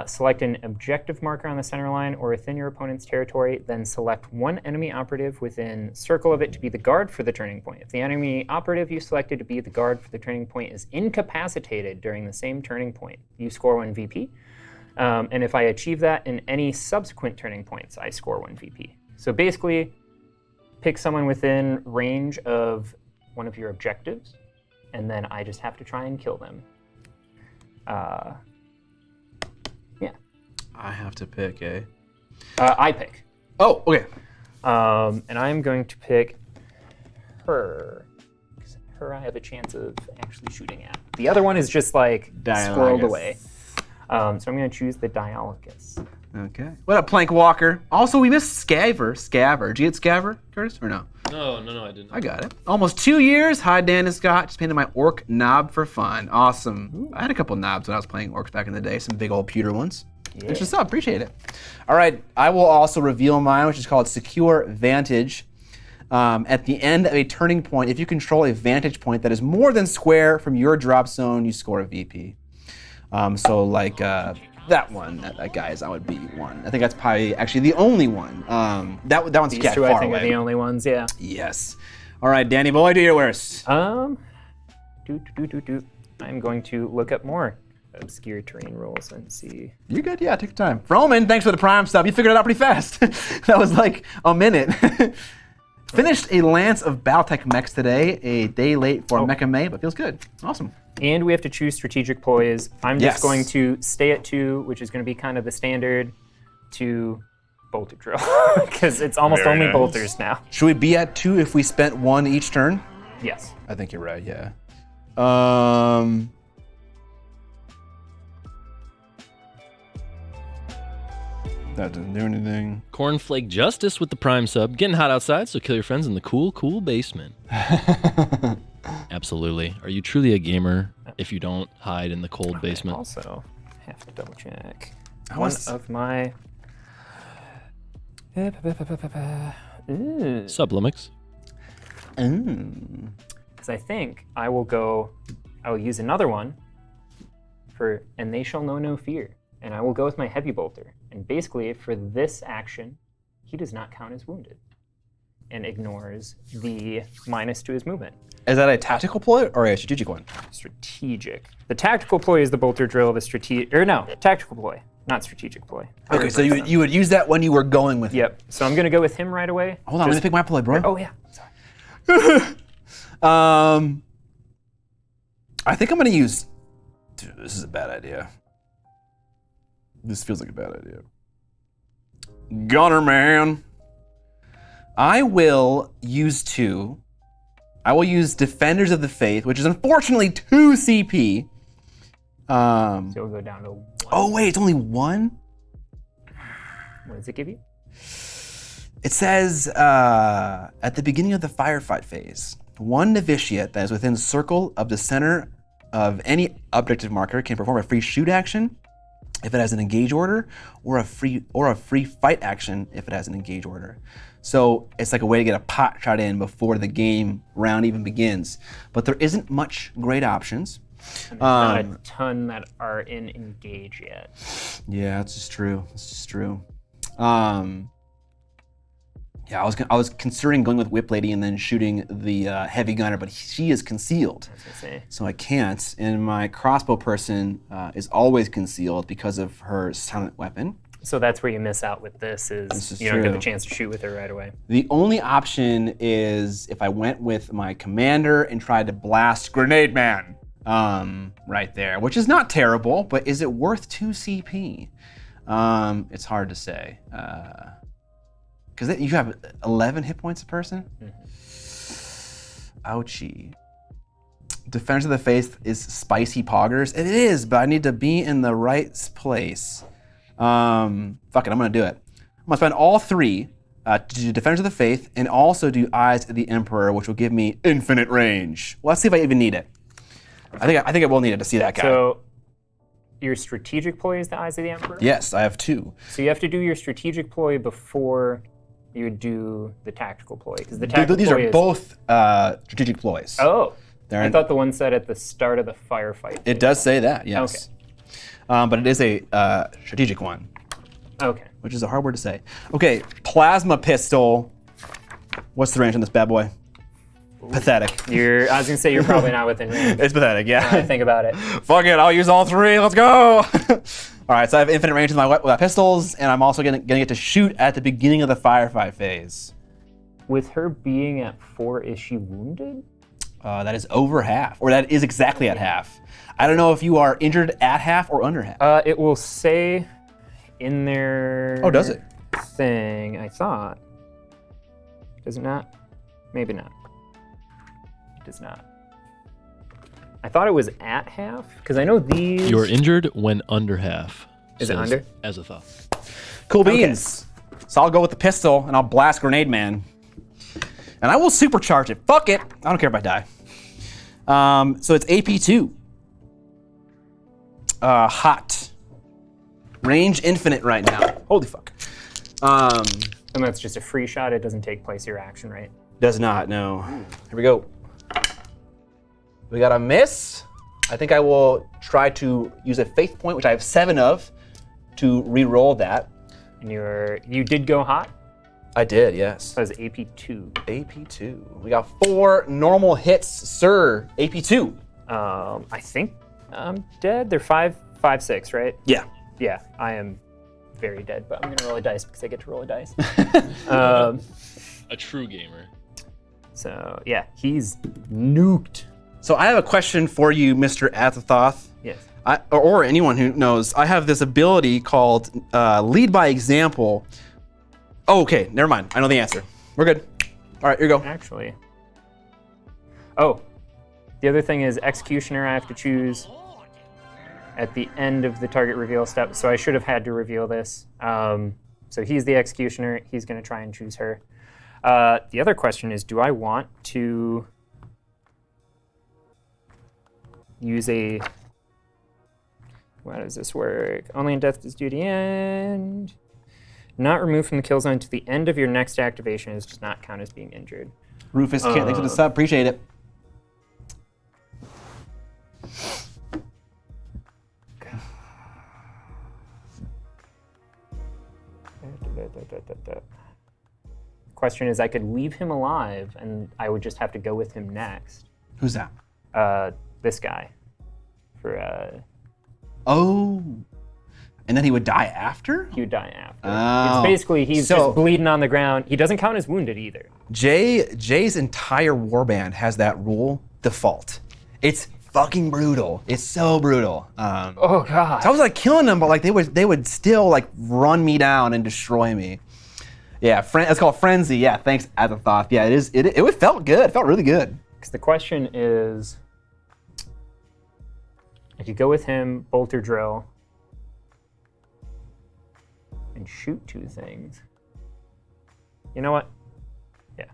select an objective marker on the center line or within your opponent's territory, then select one enemy operative within circle of it to be the guard for the turning point. If the enemy operative you selected to be the guard for the turning point is incapacitated during the same turning point, you score 1 VP. And if I achieve that in any subsequent turning points, I score 1 VP. So basically, pick someone within range of one of your objectives, and then I just have to try and kill them. Yeah. I have to pick a. I pick. Oh, okay. And I'm going to pick her. 'Cause her I have a chance of actually shooting at. The other one is just like squirreled away. So I'm going to choose the Dialogous. Okay. What up, Plank Walker? Also, we missed Scaver. Did you get Scaver, Curtis, or no? No, I didn't. I got it. Almost 2 years. Hi, Dan and Scott. Just painted my orc knob for fun. Awesome. Ooh, I had a couple knobs when I was playing orcs back in the day. Some big old pewter ones. Yeah. Thanks for up. Appreciate it. All right. I will also reveal mine, which is called Secure Vantage. At the end of a turning point, if you control a vantage point that is more than square from your drop zone, you score a VP. So like that one, that guy's, that would be one. I think that's probably actually the only one. That one's These far two, I think, away. are the only ones, yeah. Yes. All right, Danny boy, do your worst. I'm going to look up more obscure terrain rules and see. You're good, yeah, take your time. Froman, thanks for the prime stuff. You figured it out pretty fast. That was like a minute. Finished a Lance of Battletech mechs today, a day late for Mecha May, but feels good. Awesome. And we have to choose strategic ploys. I'm just going to stay at 2, which is going to be kind of the standard, to bolter drill, because it's almost only bolters now. Should we be at 2 if we spent 1 each turn? Yes. I think you're right, yeah. That doesn't do anything. Cornflake Justice with the prime sub. Getting hot outside, so kill your friends in the cool basement. Absolutely. Are you truly a gamer if you don't hide in the cold basement? Also, have to double check. One of my Sublimix. Because I think I will use another one for And They Shall Know No Fear. And I will go with my Heavy Bolter. And basically, for this action, he does not count as wounded and ignores the minus to his movement. Is that a tactical ploy or a strategic one? Strategic. The tactical ploy is the bolter drill. Tactical ploy, not strategic ploy. Okay, so you would use that when you were going with Yep. So I'm going to go with him right away. Hold on, let me pick my ploy, bro. Oh, yeah. Sorry. I think I'm going to use... Dude, this is a bad idea. This feels like a bad idea. Gunner man. I will use 2. I will use Defenders of the Faith, which is unfortunately 2 CP. So we'll go down to 1. Oh wait, it's only 1? What does it give you? It says at the beginning of the firefight phase, 1 novitiate that is within circle of the center of any objective marker can perform a free shoot action if it has an engage order, or a free fight action if it has an engage order. So it's like a way to get a pot shot in before the game round even begins. But there isn't much great options. And there's not a ton that are in engage yet. Yeah, that's just true. That's just true. Yeah, I was considering going with Whip Lady and then shooting the heavy gunner, but she is concealed. I was gonna say. So I can't. And my crossbow person is always concealed because of her silent weapon. So that's where you miss out with this, is you don't get the chance to shoot with her right away. The only option is if I went with my commander and tried to blast Grenade Man right there, which is not terrible, but is it worth 2 CP? It's hard to say. Because you have 11 hit points a person? Ouchie. Defense of the Faith is Spicy Poggers. It is, but I need to be in the right place. Fuck it, I'm gonna do it. I'm gonna spend all 3 to do Defense of the Faith and also do Eyes of the Emperor, which will give me infinite range. Well, let's see if I even need it. I think I will need it to see that guy. So your strategic ploy is the Eyes of the Emperor? Yes, I have 2. So you have to do your strategic ploy before you would do the tactical ploy because the tactical These ploy are is, both strategic ploys. Oh, They're I thought the one said at the start of the firefight. It does say that, yes. Okay. But it is a strategic one, Okay. which is a hard word to say. Okay, plasma pistol. What's the range on this bad boy? Pathetic. I was gonna say you're probably not within range. It's pathetic, When I yeah. think about it. Fuck it, I'll use all three. Let's go. All right, so I have infinite range with my pistols, and I'm also gonna get to shoot at the beginning of the firefight phase. With her being at 4, is she wounded? That is over half, or that is exactly at half. I don't know if you are injured at half or under half. It will say in their Oh, does it? thing, I thought. Does it not? Maybe not. It does not. I thought it was at half, because I know these... You are injured when under half. Is it says under? As a thought. Cool beans. So I'll go with the pistol, and I'll blast Grenade Man. And I will supercharge it. Fuck it. I don't care if I die. So it's AP2. Hot. Range infinite right now. Holy fuck. And that's just a free shot. It doesn't take place your action, right? Does not, no. Here we go. We got a miss. I think I will try to use a faith point, which I have 7 of, to re-roll that. And you did go hot? I did, yes. That was AP2. AP2. We got 4 normal hits, sir. AP2. I think I'm dead. They're 5, 6, right? Yeah. Yeah, I am very dead, but I'm gonna roll a dice because I get to roll a dice. A true gamer. So yeah, he's nuked. So I have a question for you, Mr. Azathoth. Yes. Or anyone who knows. I have this ability called Lead by Example. Oh, okay, never mind. I know the answer. We're good. All right, here you go. Actually. Oh, the other thing is Executioner. I have to choose at the end of the target reveal step. So I should have had to reveal this. So he's the Executioner. He's going to try and choose her. The other question is, do I want to use a... How does this work? Only in death does duty end. Not removed from the kill zone to the end of your next activation does not count as being injured. Rufus, thanks for the sub. Appreciate it. Question is, I could leave him alive, and I would just have to go with him next. Who's that? This guy. For Oh. And then he would die after? he would die after. Oh. It's basically he's So- just bleeding on the ground. He doesn't count as wounded either. Jay's entire warband has that rule default. It's fucking brutal. It's so brutal. Oh god. So I was like killing them, but like they would still like run me down and destroy me. Yeah, it's called Frenzy. Yeah, thanks, Azathoth. Yeah, it felt good. It felt really good. Because the question is, I could go with him, bolt or drill, and shoot 2 things. You know what? Yeah.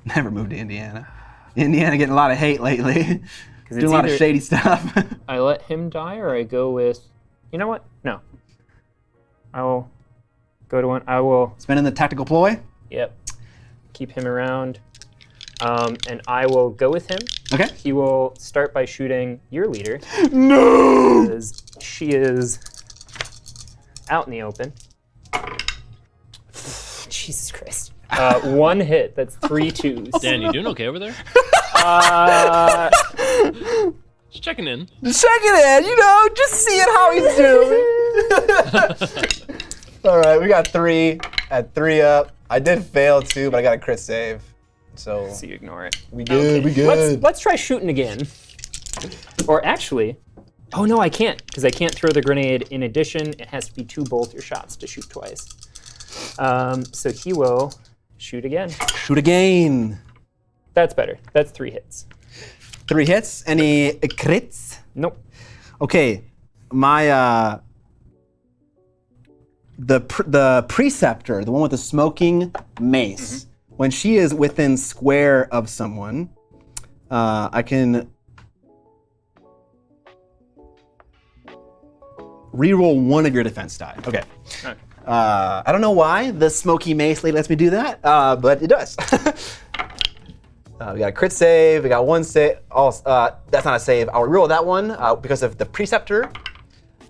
Never moved to Indiana. Indiana getting a lot of hate lately. Doing a lot of either- shady stuff. I let him die, or I go with... You know what? No. I will go to one. I will... Spending the tactical ploy. Yep. Keep him around. And I will go with him. Okay. He will start by shooting your leader. No! Because she is out in the open. Jesus Christ. 1 hit. That's 3 twos. Dan, you doing okay over there? Just checking in. Just checking in, just seeing how he's doing. All right, we got 3 at 3 up. I did fail too, but I got a crit save. So you ignore it. we good, we good. Let's try shooting again. Or actually, oh no, I can't, because I can't throw the grenade. In addition, it has to be 2 bolter shots to shoot twice. So he will shoot again. Shoot again. That's better. That's 3 hits. 3 hits. Any crits? Nope. Okay, my the preceptor, the one with the smoking mace. When she is within square of someone, I can reroll 1 of your defense die. Okay. I don't know why the smoky mace lady lets me do that, but it does. We got a crit save. We got one save. That's not a save. I'll reroll that one because of the preceptor.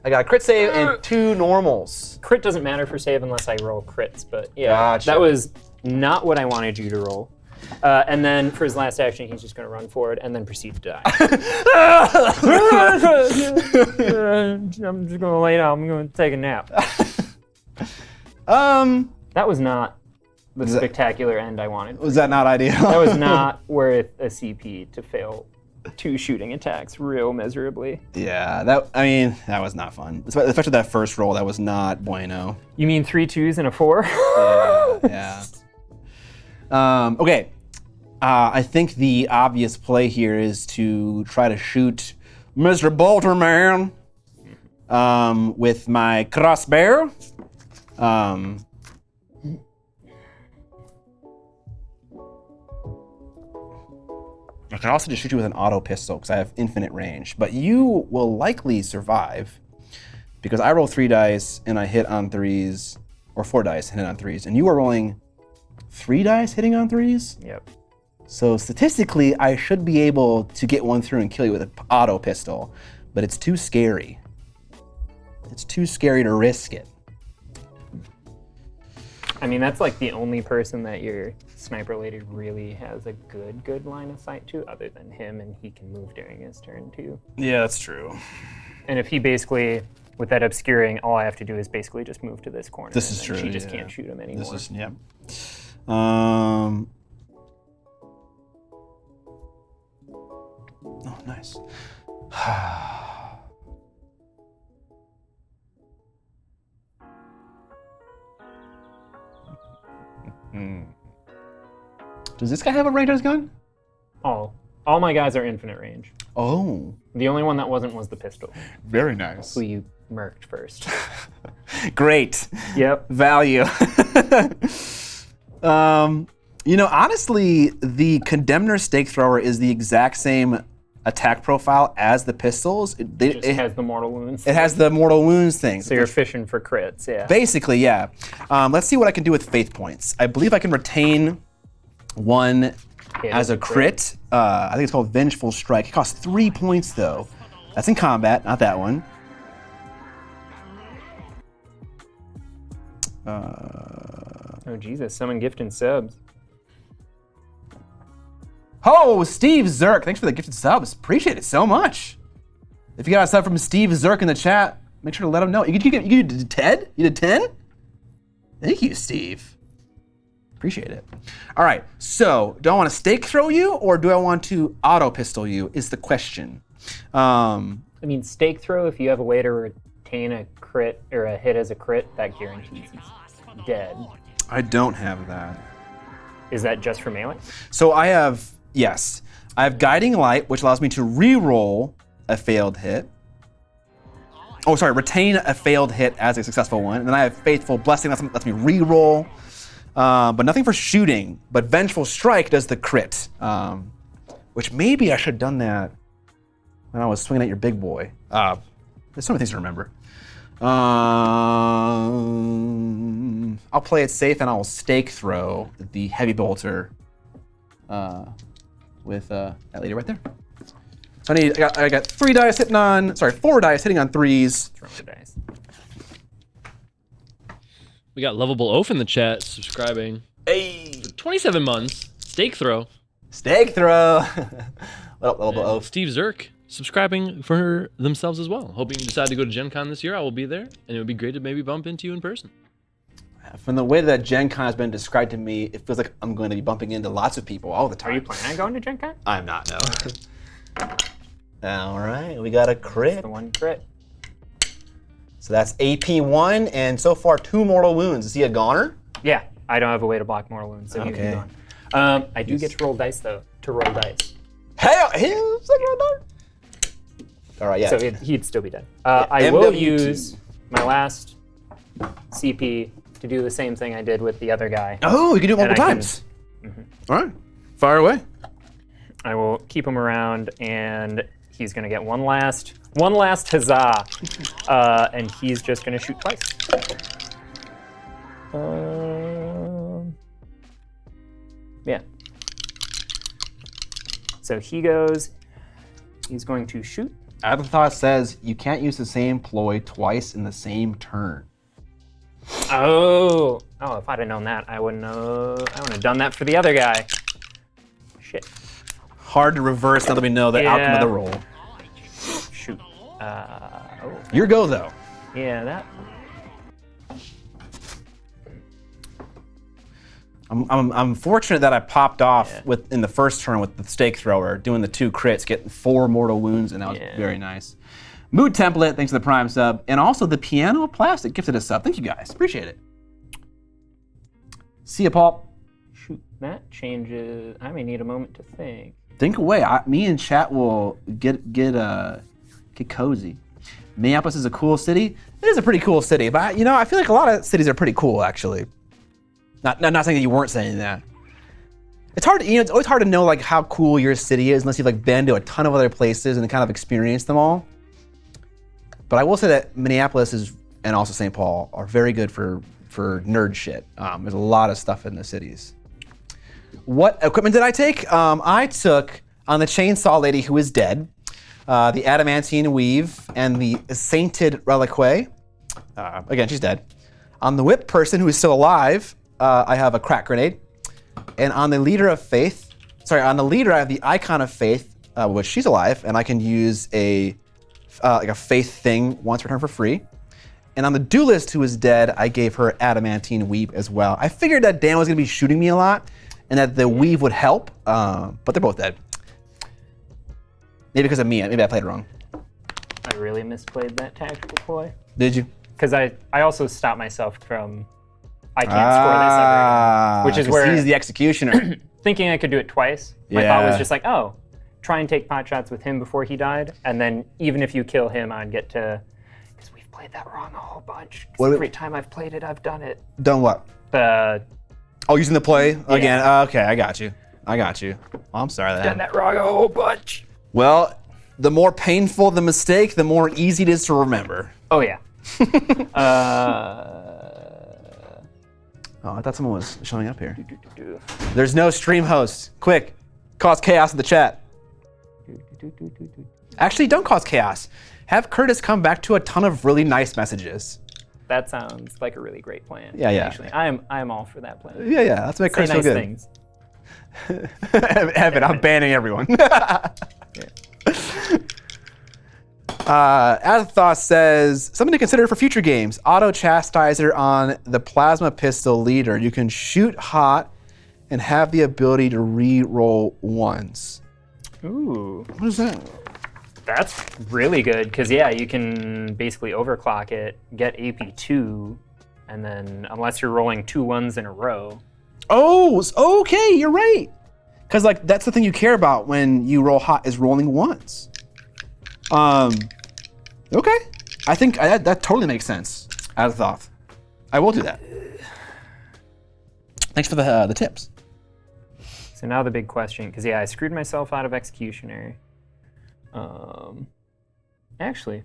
I got a crit save and 2 normals. Crit doesn't matter for save unless I roll crits, but yeah, Gotcha. that was not what I wanted you to roll. And then for his last action, he's just going to run forward and then proceed to die. I'm just going to lay down. I'm going to take a nap. That was not the spectacular end I wanted. Was that not ideal? That was not worth a CP to fail 2 shooting attacks real miserably. Yeah, that was not fun. Especially that first roll, that was not bueno. You mean 3 2s and a 4? Yeah. Okay. I think the obvious play here is to try to shoot Mr. Bolterman with my crossbow. I can also just shoot you with an auto pistol because I have infinite range, but you will likely survive because I roll 3 dice and I hit on 3s, or 4 dice hitting on 3s, and you are rolling 3 dice hitting on 3s? Yep. So statistically, I should be able to get one through and kill you with an auto pistol, but it's too scary. It's too scary to risk it. I mean, that's like the only person that your sniper lady really has a good line of sight to, other than him, and he can move during his turn too. Yeah, that's true. And if he basically, with that obscuring, all I have to do is basically just move to this corner. This is true. She just can't shoot him anymore. This is, yeah. Oh, nice. Does this guy have a range on his gun? All my guys are infinite range. Oh. The only one that wasn't was the pistol, Very nice. who you murked first. Great. Yep. Value. Honestly, the Condemner Stake Thrower is the exact same attack profile as the pistols. It has the mortal wounds. It has the mortal wounds thing. So you're fishing for crits, yeah. Basically, yeah. Let's see what I can do with faith points. I believe I can retain one as a crit. I think it's called Vengeful Strike. It costs 3 points though. That's in combat, not that one. Oh Jesus, summon gift and subs. Oh, Steve Zirk, thanks for the gifted subs. Appreciate it so much. If you got a sub from Steve Zirk in the chat, make sure to let him know. You did 10? You did 10? Thank you, Steve. Appreciate it. All right, so do I want to stake throw you or do I want to auto pistol you is the question. I mean, stake throw, if you have a way to retain a crit or a hit as a crit, that guarantees he's dead. I don't have that. Is that just for melee? So I have, yes, I have Guiding Light, which allows me to re-roll a failed hit. Oh, sorry, retain a failed hit as a successful one. And then I have Faithful Blessing, that lets me re-roll. But nothing for shooting. But Vengeful Strike does the crit, which maybe I should have done that when I was swinging at your big boy. There's so many things to remember. I'll play it safe and I'll stake throw the heavy bolter with that lady right there. So I got 4 dice hitting on 3s. Throw the dice. We got Lovable Oaf in the chat subscribing. Hey! For 27 months. Stake throw. Stake throw! What up, Lovable Oaf? Steve Zirk subscribing for themselves as well. Hoping you decide to go to Gen Con this year. I will be there, and it would be great to maybe bump into you in person. From the way that Gen Con has been described to me, it feels like I'm going to be bumping into lots of people all the time. Are you planning on going to Gen Con? I'm not, no. All right, we got a crit. The one crit. So that's AP1, and so far 2 mortal wounds. Is he a goner? Yeah, I don't have a way to block mortal wounds, so he would be gone. I do get to roll dice, though, to roll dice. Hey, he's like a goner. All right, yeah. So he'd still be dead. I will use my last CP to do the same thing I did with the other guy. Oh, you can do it multiple times. All right, fire away. I will keep him around, and he's going to get one last huzzah, and he's just going to shoot twice. Yeah. So he goes. He's going to shoot. Afterthought says you can't use the same ploy twice in the same turn. Oh, if I'd have known that, I wouldn't have done that for the other guy. Shit. Hard to reverse now that we know the outcome of the roll. Shoot. Your go, though. Yeah, that. I'm fortunate that I popped off in the first turn with the stake thrower, doing the 2 crits, getting 4 mortal wounds, and that was very nice. Mood template, thanks to the Prime sub, and also the piano plastic gifted a sub. Thank you guys, appreciate it. See ya, Paul. Shoot, that changes. I may need a moment to think. Think away. Me and chat will get cozy. Minneapolis is a cool city. It is a pretty cool city, but I feel like a lot of cities are pretty cool, actually. Not saying that you weren't saying that. It's hard. It's always hard to know like how cool your city is unless you've like been to a ton of other places and kind of experienced them all. But I will say that Minneapolis and also St. Paul are very good for nerd shit. There's a lot of stuff in the cities. What equipment did I take? I took on the chainsaw lady who is dead, the adamantine weave and the sainted reliquary. Again, she's dead. On the whip person who is still alive, I have a crack grenade. And on the leader of faith, on the leader I have the icon of faith, which she's alive, and I can use a faith thing once per turn for free. And on the duelist who is dead, I gave her adamantine weave as well. I figured that Dan was gonna be shooting me a lot and that the weave would help, but they're both dead. Maybe because of me, maybe I played it wrong. I really misplayed that tactical ploy. Did you? Because I also stopped myself from, I can't score this ever, which is where he's the executioner. Thinking I could do it twice. My thought was just like, try and take pot shots with him before he died, and then even if you kill him, I'd get to, because we've played that wrong a whole bunch. Every time I've played it, I've done it. Done what? Using the play again. Okay, I got you. Well, I'm sorry that done that wrong a whole bunch. Well, the more painful the mistake, the more easy it is to remember. Oh yeah. I thought someone was showing up here. There's no stream host. Quick, cause chaos in the chat. Actually, don't cause chaos. Have Curtis come back to a ton of really nice messages. That sounds like a really great plan. Yeah. Actually, I'm all for that plan. Yeah. Let's make Curtis feel good. Things. Evan, I'm banning everyone. Athos says, something to consider for future games. Auto chastiser on the plasma pistol leader. You can shoot hot and have the ability to re-roll once. Ooh. What is that? That's really good, because you can basically overclock it, get AP2, and then unless you're rolling 2 1s in a row. Oh, okay, you're right. Because like that's the thing you care about when you roll hot is rolling once. Okay. I think that totally makes sense. As a thought, I will do that. Thanks for the tips. So now the big question, because I screwed myself out of executioner. Actually,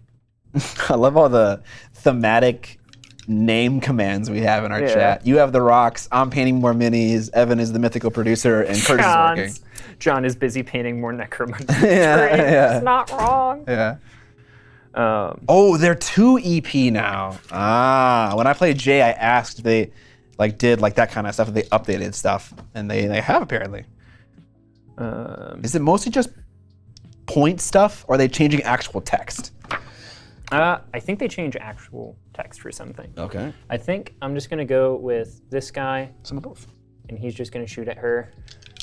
I love all the thematic name commands we have in our chat. You have the rocks. I'm painting more minis. Evan is the mythical producer, and Curtis is working. John is busy painting more necromancy. Yeah. It's not wrong. Yeah. They're 2 EP now. When I played Jay, I asked if they did that kind of stuff, if they updated stuff, and they have apparently. Is it mostly just point stuff, or are they changing actual text? I think they change actual text for something. Okay. I think I'm just gonna go with this guy. Some of both. And he's just gonna shoot at her.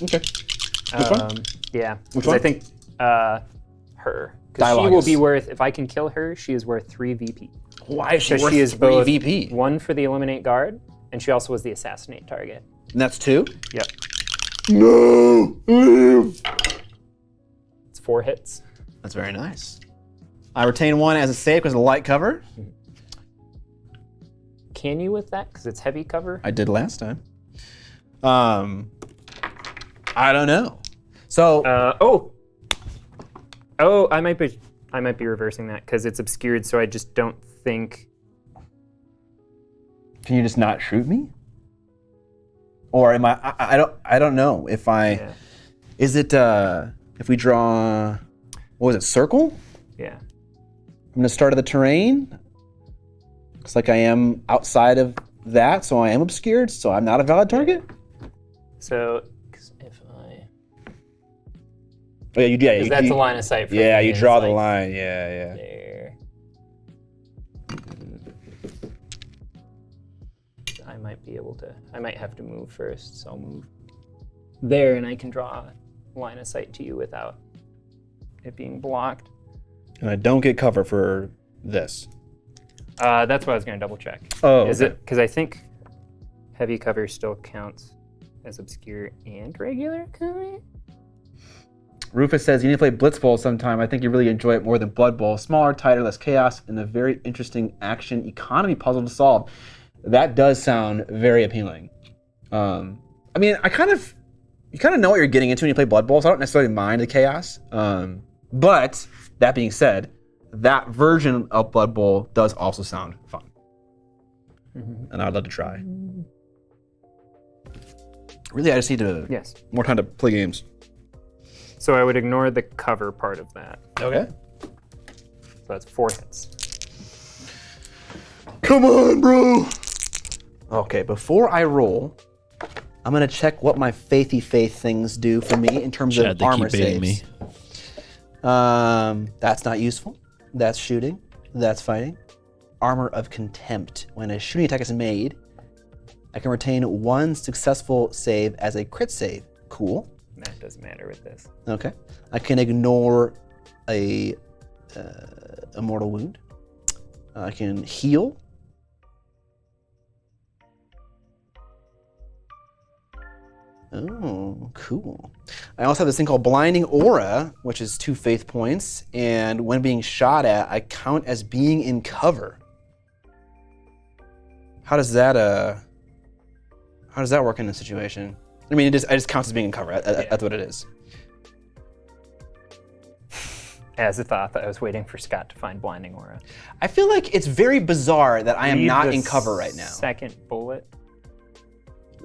Okay. Which one? Yeah. Which one? I think her. Because she will be worth, if I can kill her, she is worth 3 VP. Why is she worth she is 3 both VP? 1 for the eliminate guard, and she also was the assassinate target. And that's 2? Yep. No! It's 4 hits. That's very nice. I retain 1 as a save because of the light cover. Can you with that? Because it's heavy cover? I did last time. I don't know. So. I might be reversing that because it's obscured, so I just don't think. Can you just not shoot me? Or am I don't know if Yeah. is it if we draw, what was it, circle? Yeah. I'm gonna start at the terrain. Looks like I am outside of that, so I am obscured, so I'm not a valid target. So, 'cause if I... Oh yeah, Because that's a line of sight for Yeah, me, you is draw the like line. Yeah. There. I might be able to, I might have to move first, so I'll move there and I can draw a line of sight to you without it being blocked. And I don't get cover for this. That's what I was going to double check. Oh, Is okay. it, because I think heavy cover still counts as obscure and regular cover? Rufus says, you need to play Blitz Bowl sometime. I think you really enjoy it more than Blood Bowl. Smaller, tighter, less chaos, and a very interesting action economy puzzle to solve. That does sound very appealing. I mean, you kind of know what you're getting into when you play Blood Bowl, so I don't necessarily mind the chaos. But that being said, that version of Blood Bowl does also sound fun. And I'd love to try. Really, I just need to more time to play games. So I would ignore the cover part of that. Okay. So that's 4 hits. Come on, bro. Okay, before I roll, I'm gonna check what my faithy faith things do for me in terms Chad, of they armor keep baiting saves. me. That's not useful. That's shooting. That's fighting. Armor of contempt. When a shooting attack is made, I can retain 1 successful save as a crit save. Cool. That doesn't matter with this. Okay. I can ignore a mortal wound. I can heal. Oh, cool. I also have this thing called Blinding Aura, which is 2 faith points, and when being shot at, I count as being in cover. How does that work in this situation? I mean, I just count as being in cover. That's what it is. As a thought that I was waiting for Scott to find Blinding Aura. I feel like it's very bizarre that I am Read not the in cover right now. Second bullet.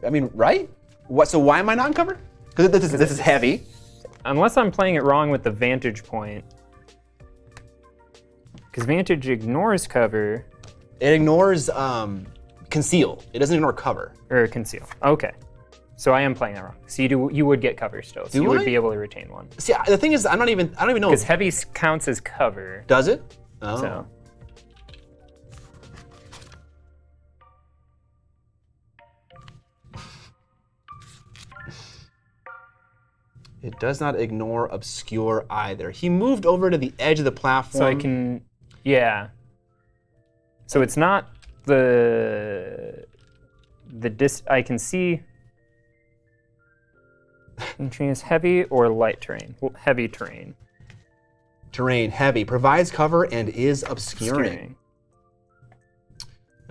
I mean, right? What? So why am I not in cover? Because this is heavy. Unless I'm playing it wrong with the vantage point. Because vantage ignores cover. It ignores conceal. It doesn't ignore cover. Or conceal. Okay. So I am playing that wrong. So you would get cover still. So Do you I? would be able to retain 1. See, the thing is, I don't even know. Because heavy counts as cover. Does it? Oh. So It does not ignore obscure either. He moved over to the edge of the platform. So I can, yeah. So it's not I can see terrain is heavy or light terrain. Well, heavy terrain. Terrain heavy provides cover and is obscuring.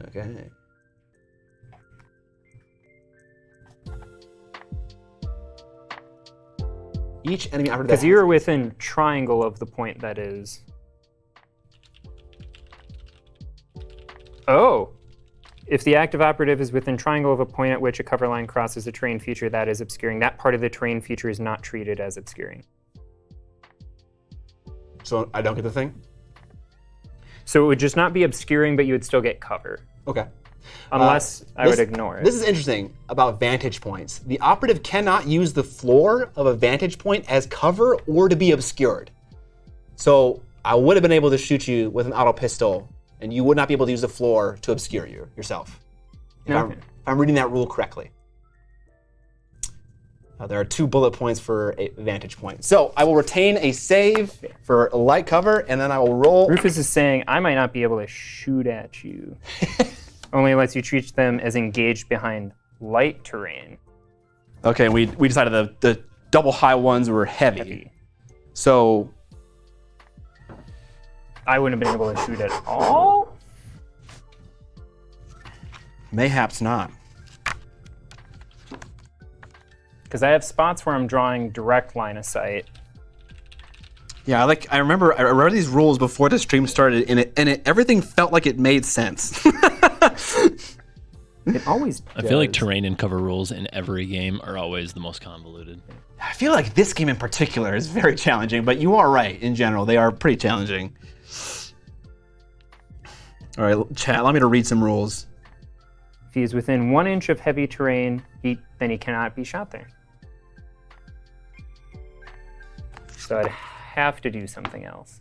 Okay. Each enemy operative. Because you're within triangle of the point that is. Oh. If the active operative is within triangle of a point at which a cover line crosses a terrain feature that is obscuring, that part of the terrain feature is not treated as obscuring. So I don't get the thing? So it would just not be obscuring, but you would still get cover. Okay. Unless I would ignore it. This is interesting about vantage points. The operative cannot use the floor of a vantage point as cover or to be obscured. So I would have been able to shoot you with an auto pistol, and you would not be able to use the floor to obscure yourself. If I'm reading that rule correctly. There are 2 bullet points for a vantage point. So I will retain a save for light cover, and then I will roll. Rufus is saying, I might not be able to shoot at you. Only lets you treat them as engaged behind light terrain. Okay, and we decided the double high ones were heavy. So I wouldn't have been able to shoot at all? Mayhaps not. Because I have spots where I'm drawing direct line of sight. Yeah, I read these rules before the stream started, and everything felt like it made sense. It always I feel like terrain and cover rules in every game are always the most convoluted. I feel like this game in particular is very challenging, but you are right. In general, they are pretty challenging. All right, chat, allow me to read some rules. If he is within 1 inch of heavy terrain, then he cannot be shot there. So I'd have to do something else.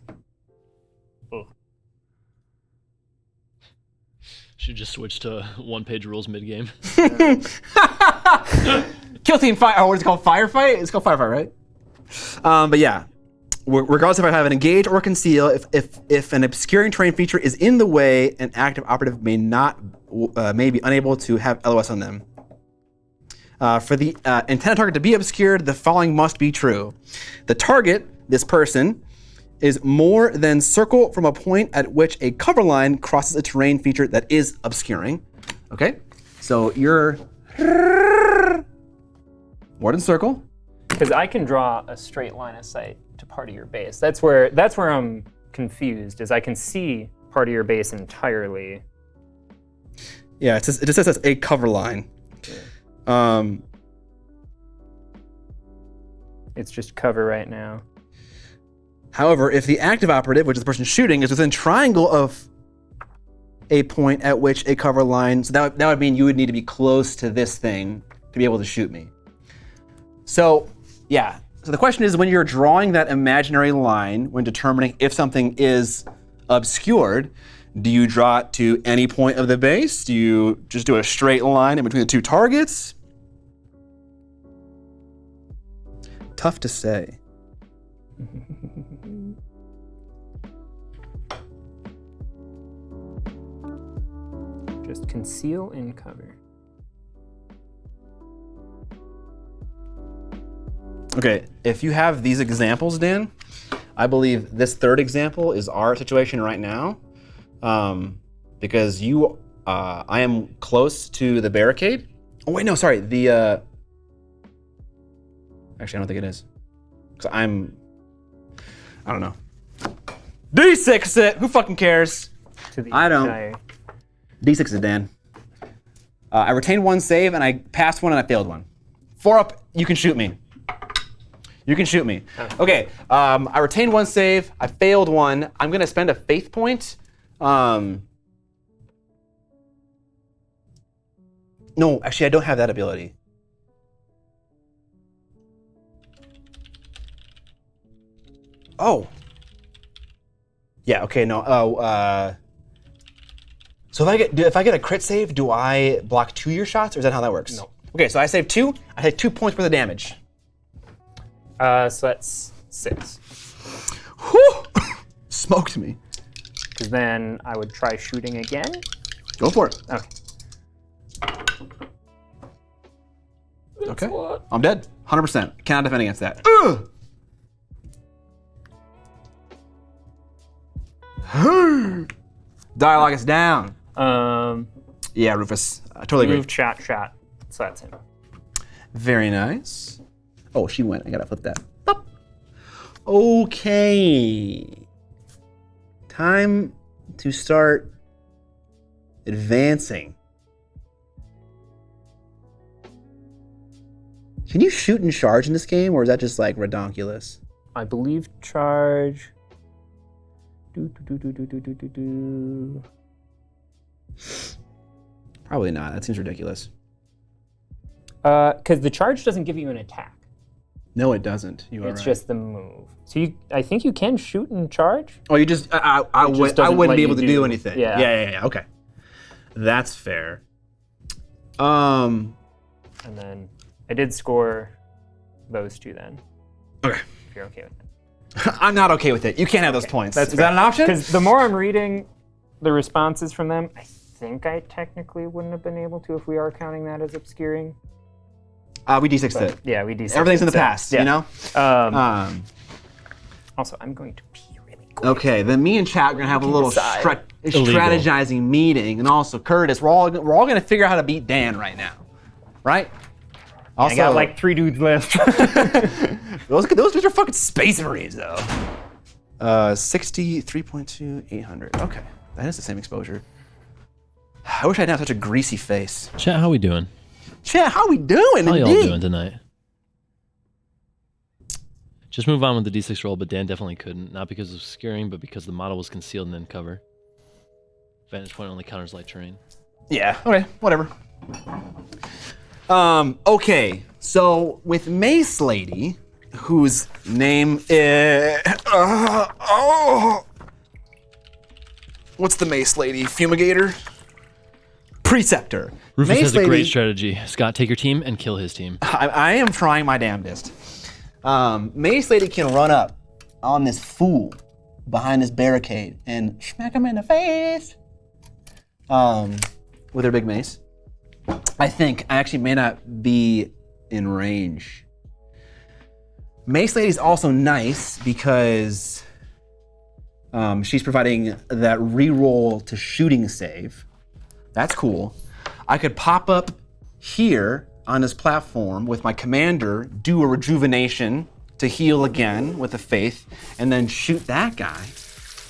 Should just switch to one-page rules mid-game. Kill team fire. Oh, what is it called? Firefight? It's called firefight, right? But yeah, regardless if I have an engage or conceal, if an obscuring terrain feature is in the way, an active operative may be unable to have LOS on them. For the intended target to be obscured, the following must be true: the target, this person, is more than circle from a point at which a cover line crosses a terrain feature that is obscuring. Okay, so you're more than circle. Because I can draw a straight line of sight to part of your base. That's where I'm confused. Is I can see part of your base entirely. Yeah, it just says a cover line. It's just cover right now. However, if the active operative, which is the person shooting, is within triangle of a point at which a cover line, so that would mean you would need to be close to this thing to be able to shoot me. So, yeah. So the question is, when you're drawing that imaginary line, when determining if something is obscured, do you draw it to any point of the base? Do you just do a straight line in between the two targets? Tough to say. Just conceal and cover. Okay, if you have these examples, Dan, I believe this third example is our situation right now, because I am close to the barricade. Oh wait, no, sorry. Actually, I don't think it is, because I don't know. D6 it. Who fucking cares? I don't. D6 it, Dan. I retained 1 save and I passed 1 and I failed 1. 4 up. You can shoot me. You can shoot me. Okay, I retained 1 save, I failed 1. I'm gonna spend a faith point. No, actually I don't have that ability. Oh. Yeah, okay, no, so if I get a crit save, do I block 2 of your shots, or is that how that works? No. Okay, so I save 2, I take 2 points worth of damage. So that's 6. Whew! Smoked me. Because then I would try shooting again. Go for it. Okay. Okay. What? I'm dead. 100%. Cannot defend against that. Ugh! Dialogue is down. Yeah, Rufus. I totally agree. Move, chat. So that's him. Very nice. Oh, she went. I gotta flip that. Boop. Okay. Time to start advancing. Can you shoot and charge in this game, or is that just like redonkulous? I believe charge. Probably not. That seems ridiculous. Because the charge doesn't give you an attack. No, it doesn't. You are It's right. just the move. So I think you can shoot and charge. Oh, you just I wouldn't be able to do anything. Yeah. Yeah. Okay, that's fair. And then I did score those 2 then. Okay. If you're okay with it. I'm not okay with it. You can't have those points. Is that an option? Because the more I'm reading the responses from them, I think I technically wouldn't have been able to if we are counting that as obscuring. We D6'd it. Yeah, we D6'd Everything's in the so, past, yeah. you know? Also, I'm going to pee really quick. Okay, then me and Chat are gonna have a little decide. strategizing meeting, and also Curtis, we're all gonna figure out how to beat Dan right now, right? Also, I got like 3 dudes left. those dudes are fucking Space Marines though. 63.2, 800. Okay, that is the same exposure. I wish I didn't have such a greasy face. Chat, how we doing? Chat, how we doing? How y'all indeed? doing tonight? Just move on with the D6 roll, but Dan definitely couldn't. Not because of scaring, but because the model was concealed and in cover. Vantage point only counters light terrain. Yeah, okay, whatever. Okay, so with Mace Lady, whose name is... what's the Mace Lady? Fumigator? Preceptor. Rufus Mace has a Lady, great strategy. Scott, take your team and kill his team. I am trying my damnedest. Mace Lady can run up on this fool behind this barricade and smack him in the face with her big mace. I think I actually may not be in range. Mace Lady's also nice because she's providing that reroll to shooting save. That's cool. I could pop up here on this platform with my commander, do a rejuvenation to heal again with a faith, and then shoot that guy.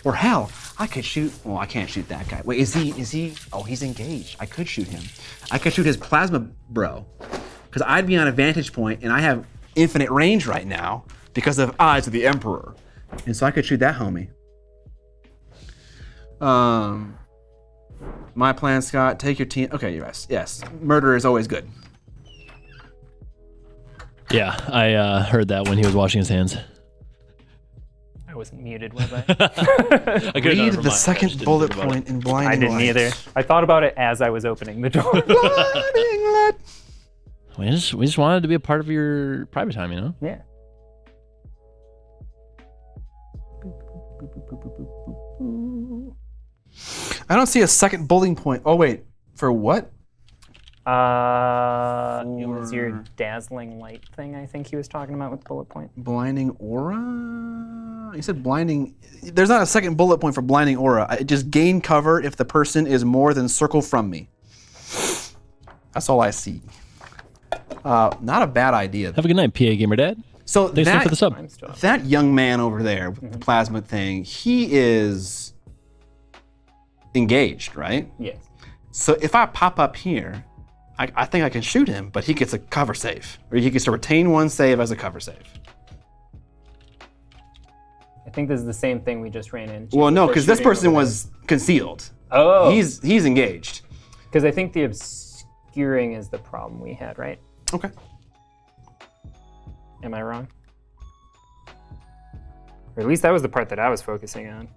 Or hell, I could shoot, well, I can't shoot that guy. Wait, is he, oh, he's engaged. I could shoot him. I could shoot his plasma bro, because I'd be on a vantage point and I have infinite range right now because of Eyes of the Emperor. And so I could shoot that homie. My plan, Scott, take your team. Okay, yes. Murder is always good. Yeah, I heard that when he was washing his hands. I wasn't muted, was I? I could've done it Read from the mine. I second just didn't bullet think about point it. in blinding I didn't light. either. I thought about it as I was opening the door. Blinding light. We just wanted to be a part of your private time, you know? Yeah. I don't see a second bulleting point. Oh wait, for what? It was your dazzling light thing I think he was talking about with bullet point. Blinding aura? You said blinding. There's not a second bullet point for blinding aura. I just gain cover if the person is more than circle from me. That's all I see. Not a bad idea. Have a good night, PA Gamer Dad. So Thanks for the sub. I'm still up. that young man over there with the plasma thing, he is engaged, right? Yes. So if I pop up here, I think I can shoot him, but he gets a cover save. Or he gets to retain one save as a cover save. I think this is the same thing we just ran into. Well, no, with the because this shooting person over was concealed. there. Oh. He's engaged. Because I think the obscuring is the problem we had, right? Okay. Am I wrong? Or at least that was the part that I was focusing on.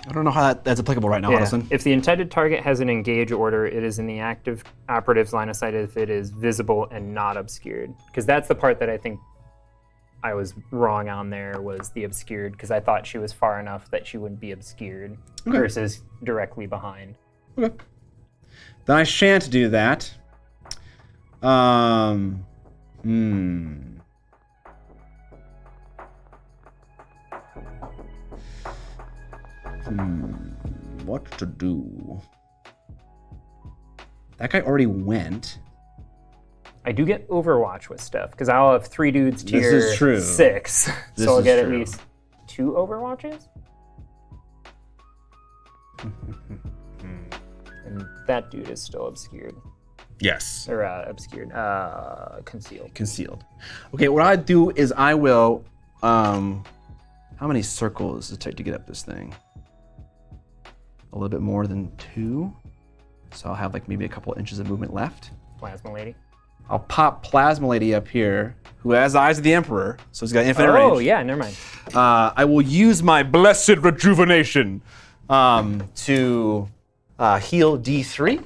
I don't know how that's applicable right now, Yeah. Addison. If the intended target has an engage order, it is in the active operative's line of sight if it is visible and not obscured. Because that's the part that I think I was wrong on there, was the obscured, because I thought she was far enough that she wouldn't be obscured versus directly behind. Okay. Then I shan't do that. What to do? That guy already went. I do get Overwatch with stuff, because I'll have 3 dudes This tier is true. 6. This So I'll is get at true. least 2 Overwatches. And that dude is still obscured. Yes. Or obscured. Concealed. Concealed. Okay, what I do is I will. How many circles does it take to get up this thing? A little bit more than 2. So I'll have like maybe a couple inches of movement left. Plasma Lady. I'll pop Plasma Lady up here, who has Eyes of the Emperor, so he's got infinite range. Oh, yeah, never mind. I will use my Blessed Rejuvenation to heal D3.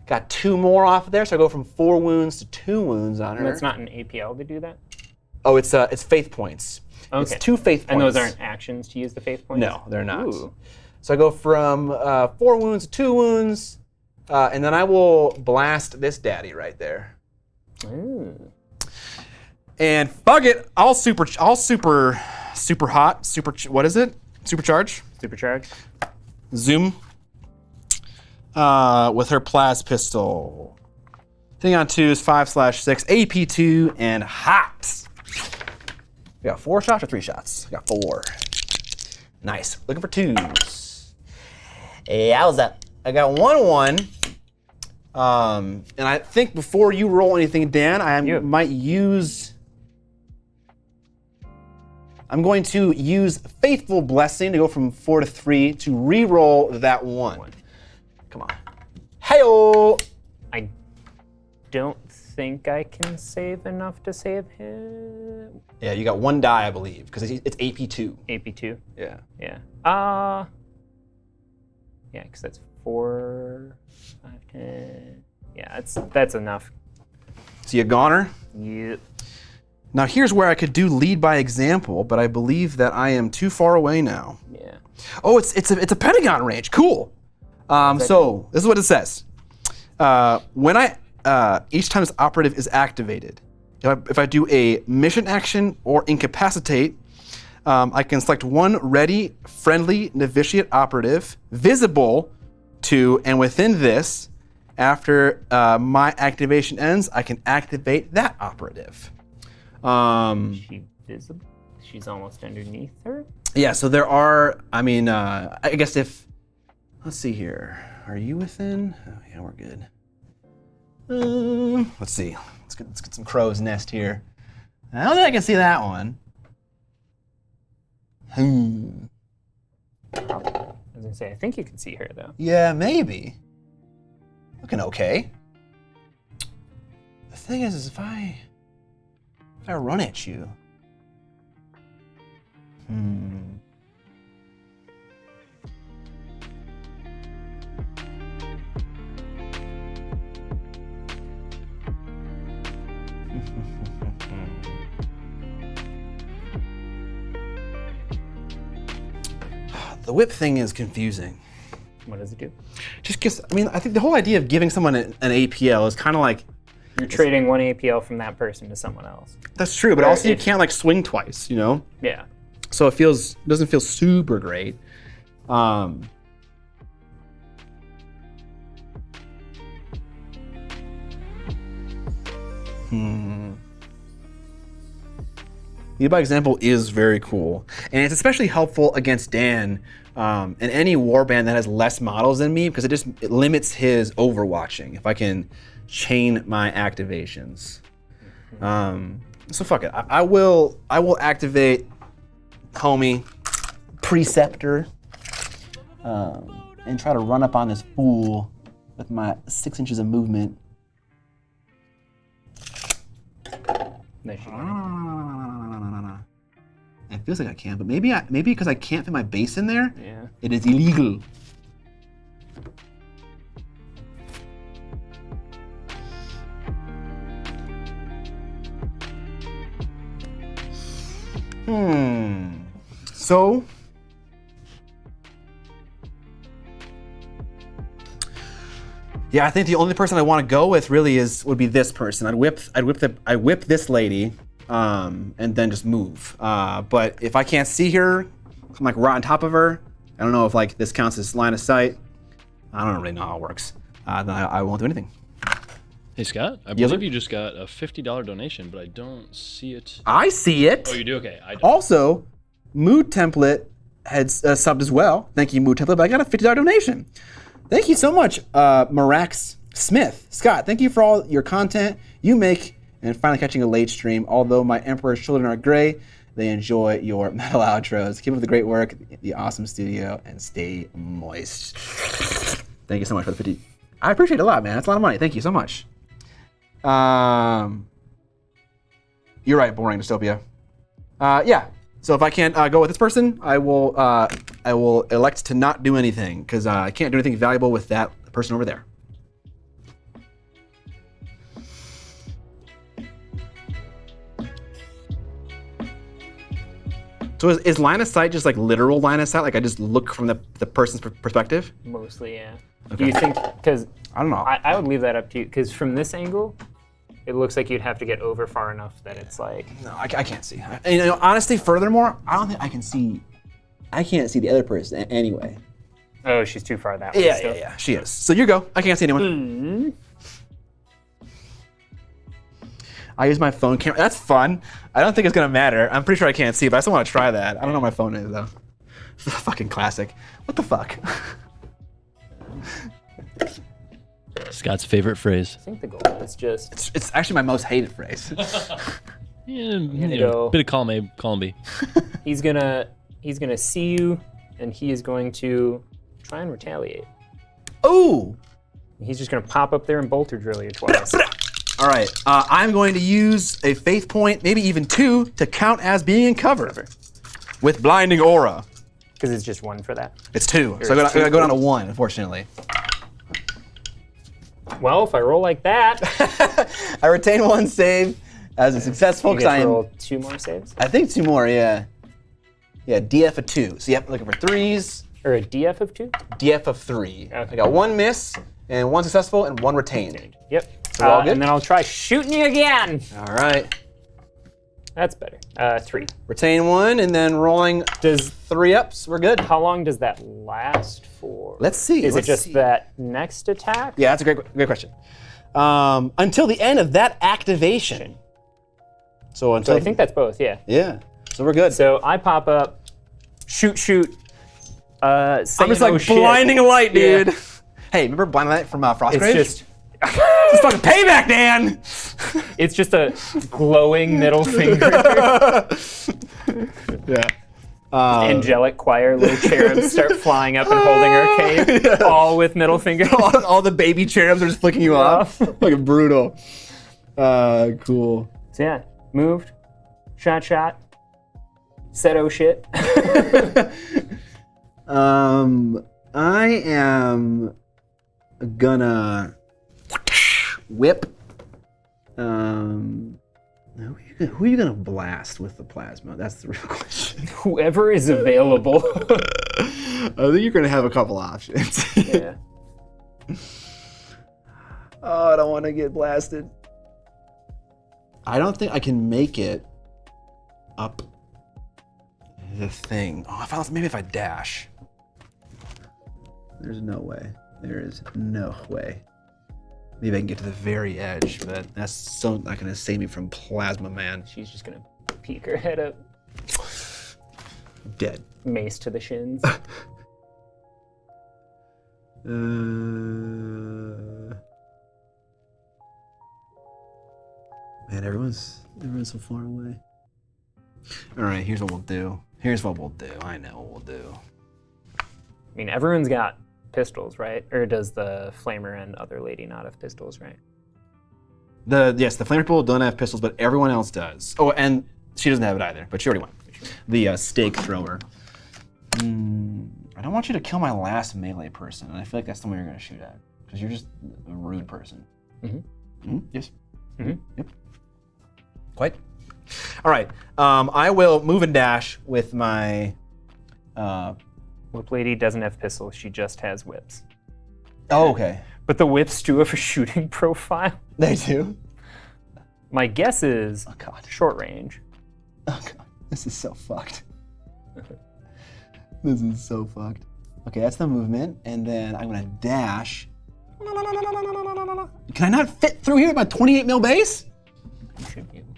Got 2 more off of there, so I go from 4 wounds to 2 wounds on her. And it's not an APL to do that? Oh, it's faith points. Okay. It's 2 faith points. And those aren't actions to use the faith points? No, they're not. Ooh. So I go from 4 wounds to 2 wounds, and then I will blast this daddy right there. Ooh. And fuck it, I'll super hot, what is it? Supercharge? Supercharge. Zoom. With her plas pistol. Hitting on 2 is 5/6, AP2, and hot. We got 4 shots or 3 shots? We got 4. Nice. Looking for 2s. Yowza. I got 1-1. And I think before you roll anything, Dan, might use... I'm going to use Faithful Blessing to go from 4 to 3 to re-roll that 1. Come on. Hey-oh! I don't think I can save enough to save him. Yeah, you got 1 die, I believe, because it's AP2. AP2? Yeah. Yeah. Yeah, because that's 4, 5, 10. Yeah, that's enough. So you goner? Yep. Now here's where I could do lead by example, but I believe that I am too far away now. Yeah. Oh, it's a Pentagon range. Cool. So this is what it says. When each time this operative is activated, if I do a mission action or incapacitate, I can select 1 ready, friendly novitiate operative visible to and within this. After my activation ends, I can activate that operative. Is she visible? She's almost underneath her? Yeah, so there are, I guess if, let's see here. Are you within? Oh, yeah, we're good. Let's see. Let's get some crow's nest here. I don't think I can see that one. I was gonna say, I think you can see her though. Yeah, maybe. Looking okay. The thing is if I run at you. The whip thing is confusing. What does it do? Just gives, I think the whole idea of giving someone an APL is kind of like... You're trading 1 APL from that person to someone else. That's true, but also you can't like swing twice, you know? Yeah. So it doesn't feel super great. Lead by example is very cool. And it's especially helpful against Dan and any warband that has less models than me because it limits his overwatching if I can chain my activations. So fuck it. I will activate homie Preceptor and try to run up on this fool with my 6 inches of movement. It feels like I can, but maybe because I can't fit my base in there, yeah, it is illegal. So yeah, I think the only person I want to go with really would be this person. I'd whip this lady, and then just move. But if I can't see her, I'm like right on top of her. I don't know if like this counts as line of sight. I don't really know how it works. Then I won't do anything. Hey Scott, I believe you just got a $50 donation, but I don't see it. I see it. Oh, you do? Okay. I don't. Also, Mood Template had subbed as well. Thank you, Mood Template. But I got a $50 donation. Thank you so much, Marax Smith. Scott, thank you for all your content you make and finally catching a late stream. Although my Emperor's children are gray, they enjoy your metal outros. Keep up the great work, the awesome studio, and stay moist. Thank you so much for the 50. I appreciate it a lot, man. That's a lot of money. Thank you so much. You're right, boring dystopia. Yeah. So if I can't go with this person, I will elect to not do anything because I can't do anything valuable with that person over there. So is line of sight just like literal line of sight? Like I just look from the person's perspective? Mostly, yeah. Okay. Do you think, because I don't know. I would leave that up to you, because from this angle, it looks like you'd have to get over far enough that it's like... No, I can't see. And, honestly, furthermore, I don't think I can see... I can't see the other person anyway. Oh, she's too far that way. Yeah, she is. So you go. I can't see anyone. I use my phone camera. That's fun. I don't think it's going to matter. I'm pretty sure I can't see, but I still want to try that. I don't know what my phone is, though. Fucking classic. What the fuck? Scott's favorite phrase. I think the goal is just. It's actually my most hated phrase. Yeah, go. bit of column B. He's gonna see you, and he is going to try and retaliate. Ooh! He's just gonna pop up there and bolter drill you twice. All right, I'm going to use a faith point, maybe even 2, to count as being in cover. With blinding aura. Because it's just 1 for that. It's 2, so I gotta go down to 1, unfortunately. Well, if I roll like that, I retain 1 save as a successful you because get I to am. roll 2 more saves, I think 2 more, yeah. Yeah, DF of 2. So yep, looking for 3s. or a DF of 2. DF of 3. Okay. I got 1 miss and 1 successful and 1 retained. Yep. So we're all good? And then I'll try shooting you again. All right. That's better. 3. Retain 1 and then rolling Does 3 ups. We're good. how long does that last for? Let's see. Is it let's just see. that next attack? Yeah, that's a great question. Until the end of that activation. So until So I think that's both. Yeah. yeah. So we're good. So I pop up, shoot. I'm just like blinding light, dude. Hey, remember blinding light from Frostgrave? It's just. It's fucking payback, Dan. It's just a glowing middle finger. Yeah. Angelic choir, little cherubs start flying up and holding our cape, all with middle finger. all the baby cherubs are just flicking you off. Fucking brutal. Cool. So yeah, moved, shot, said oh shit. I am gonna whip. Who are you gonna blast with the plasma? That's the real question. Whoever is available. I think you're gonna have a couple options. Yeah. Oh, I don't want to get blasted. I don't think I can make it up the thing. Oh, maybe if I dash. There's no way. There is no way. Maybe I can get to the very edge, but that's still not gonna save me from Plasma Man. She's just gonna peek her head up, Dead. mace to the shins. Man, everyone's so far away. All right, here's what we'll do. I know what we'll do. I mean, everyone's got pistols, right? Or does the flamer and other lady not have pistols, right? Yes, the flamer people don't have pistols, but everyone else does. Oh, and she doesn't have it either, but she already won. The stake thrower. I don't want you to kill my last melee person, and I feel like that's the one you're gonna shoot at, because you're just a rude person. Yes. Yep. Quite. All right. I will move and dash with my. Whip lady doesn't have pistols, she just has whips. Oh, okay. But the whips do have a shooting profile. They do. My guess is Oh God. short range. Oh God. This is so fucked. This is so fucked. Okay, that's the movement, and then I'm gonna dash. Can I not fit through here with my 28 mil base? You should be able to.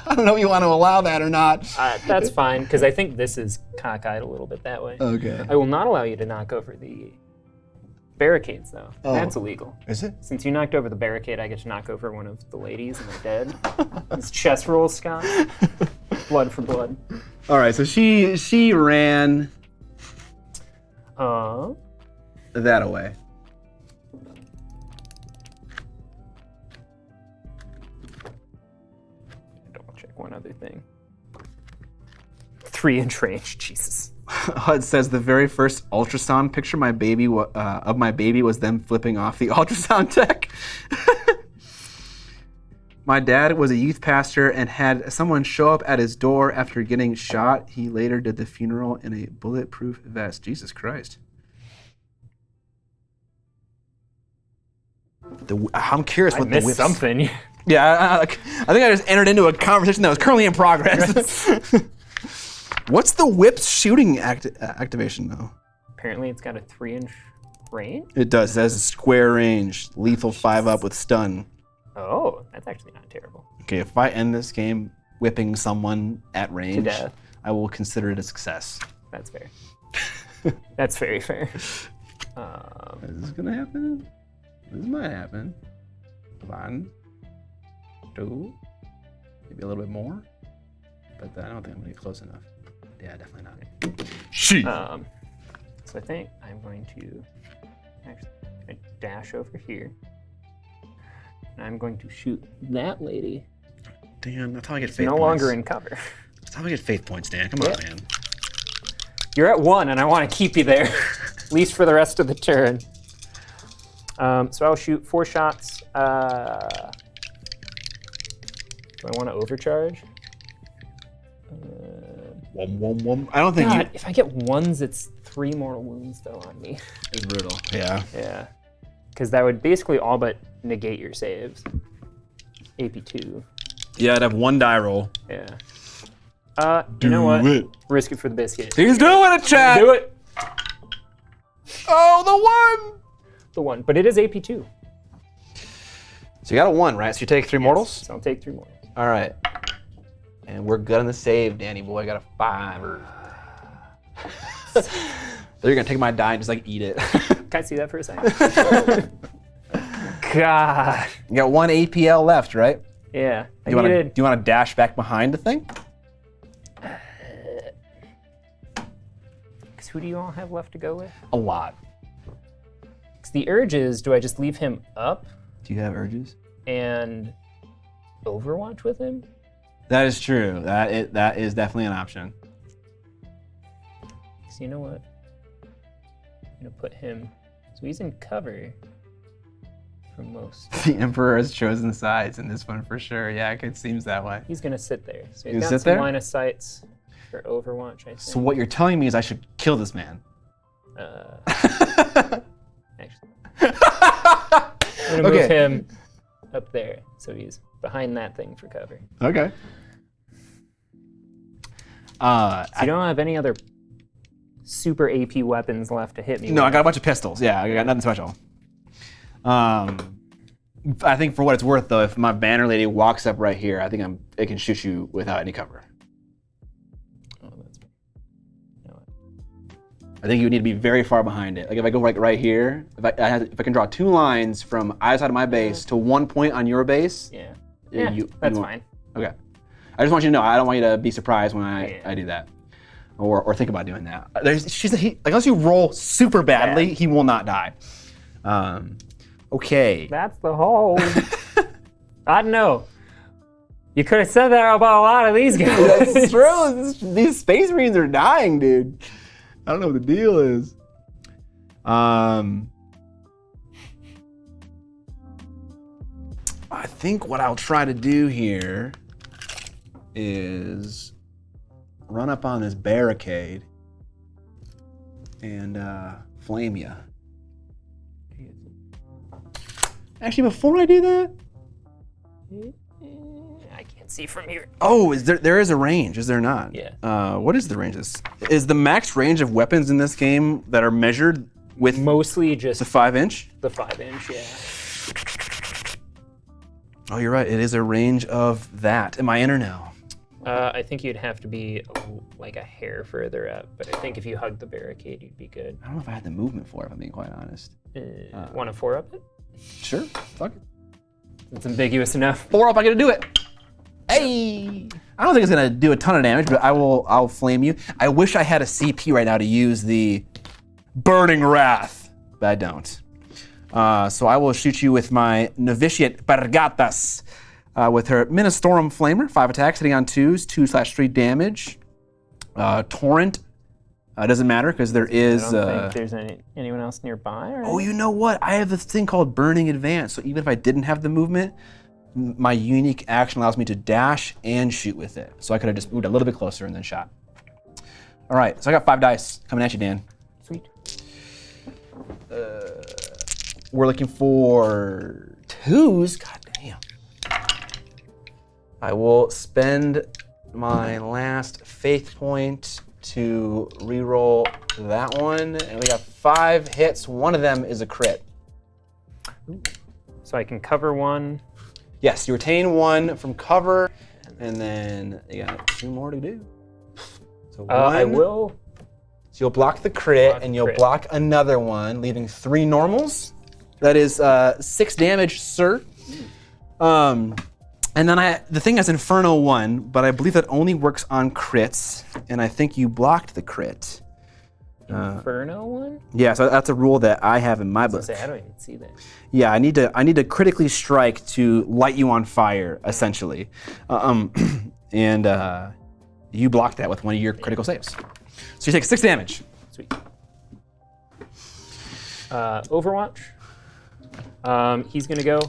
I don't know if you want to allow that or not. That's fine, because I think this is cockeyed a little bit that way. Okay. I will not allow you to knock over the barricades, though. Oh. That's illegal. Is it? Since you knocked over the barricade, I get to knock over one of the ladies, and they're dead. It's chess rules, Scott. Blood for blood. All right, so she ran that away. Double check one other thing. 3-inch range, Jesus. It says the very first ultrasound picture of my baby was them flipping off the ultrasound tech. My dad was a youth pastor and had someone show up at his door after getting shot. He later did the funeral in a bulletproof vest. Jesus Christ. I'm curious I what the missed whips. something. Yeah, I think I just entered into a conversation that was currently in progress. What's the whip's shooting activation though? Apparently it's got a 3-inch range. It does. It has a square range, lethal 5-up with stun. Oh, that's actually not terrible. Okay, if I end this game whipping someone at range, death. I will consider it a success. That's fair. That's very fair. Is this gonna happen? This might happen. 1, 2, maybe a little bit more. But I don't think I'm gonna be close enough. Yeah, definitely not. She. So I think I'm going to actually dash over here. And I'm going to shoot that lady. Dan, that's how I get She's faith no points. longer in cover. That's how I get faith points, Dan. Come on, man. You're at 1, and I want to keep you there, at least for the rest of the turn. So I'll shoot 4 shots. Do I want to overcharge? I don't think God, if I get 1s, it's 3 mortal wounds though on me. It's brutal. Yeah. Yeah, because that would basically all but negate your saves. AP2. Yeah, I'd have 1 die roll. Yeah. You know what? it. Risk it for the biscuit. He's doing it, chat. Do it. Oh, the 1. The 1, but it is AP2. So you got a 1, right? So you take 3 mortals? So I'll take 3 mortals. All right. And we're good on the save, Danny boy. I got a 5. They're gonna take my die and just like eat it. Can I see that for a second? God. You got 1 APL left, right? Yeah. Do you want to dash back behind the thing? Because who do you all have left to go with? A lot. Because the urge is, do I just leave him up Do you have urges? and Overwatch with him? That is true. That is definitely an option. So you know what? I'm gonna put him. So he's in cover for most. The Emperor has chosen sides in this one for sure. Yeah, it seems that way. He's gonna sit there. So he's He's got sit some there? line of sights for Overwatch, I think. So what you're telling me is I should kill this man. Actually, I'm gonna move Okay. him up there, so he's behind that thing for cover. Okay. So you don't have any other super AP weapons left to hit me No, I with. got a bunch of pistols. Yeah, I got nothing special. I think for what it's worth, though, if my banner lady walks up right here, I think it can shoot you without any cover. Oh, that's... You know what? I think you would need to be very far behind it. Like if I go right here, if I can draw 2 lines from either side of my base to 1 point on your base. Yeah. Yeah, Yeah, that's fine. Okay. I just want you to know, I don't want you to be surprised when Yeah. I do that. Or think about doing that. Unless you roll super badly, he will not die. Okay. That's the whole. I don't know. You could have said that about a lot of these guys. That's true. These Space Marines are dying, dude. I don't know what the deal is. I think what I'll try to do here is run up on this barricade and flame you. Actually, before I do that, I can't see from here. oh, there is a range, is there not? Yeah. What is the range? Is the max range of weapons in this game that are measured with Mostly just the 5-inch? the 5-inch, yeah. Oh, you're right. It is a range of that. Am I in or no? I think you'd have to be like a hair further up, but I think if you hugged the barricade, you'd be good. I don't know if I had the movement for it, if I'm being quite honest. Want to 4-up it? Sure. Fuck it. It's ambiguous enough. 4 up, I gotta do it. Hey! I don't think it's gonna do a ton of damage, but I'll flame you. I wish I had a CP right now to use the Burning Wrath, but I don't. So I will shoot you with my Novitiate Bargatas with her Ministorum Flamer, 5 attacks, hitting on 2s, 2/3 damage. Torrent, doesn't matter because there is. I don't think there's anyone else nearby. Or Oh, you know what? I have this thing called Burning Advance. So even if I didn't have the movement, my unique action allows me to dash and shoot with it. So I could have just moved a little bit closer and then shot. All right, so I got 5 dice coming at you, Dan. Sweet. We're looking for 2s. God damn. I will spend my last faith point to reroll that one. And we got 5 hits. One of them is a crit. So I can cover 1. Yes, you retain 1 from cover. And And then you got 2 more to do. So I will. So you'll block the crit, Block and the you'll crit. block another one, leaving 3 normals. That is 6 damage, sir. And then the thing has Inferno 1, but I believe that only works on crits, and I think you blocked the crit. Inferno one? Yeah, so that's a rule that I have in my book. I don't even see that. Yeah, I need to critically strike to light you on fire, essentially. And you blocked that with one of your critical saves. So you take 6 damage. Sweet. Overwatch. He's gonna go.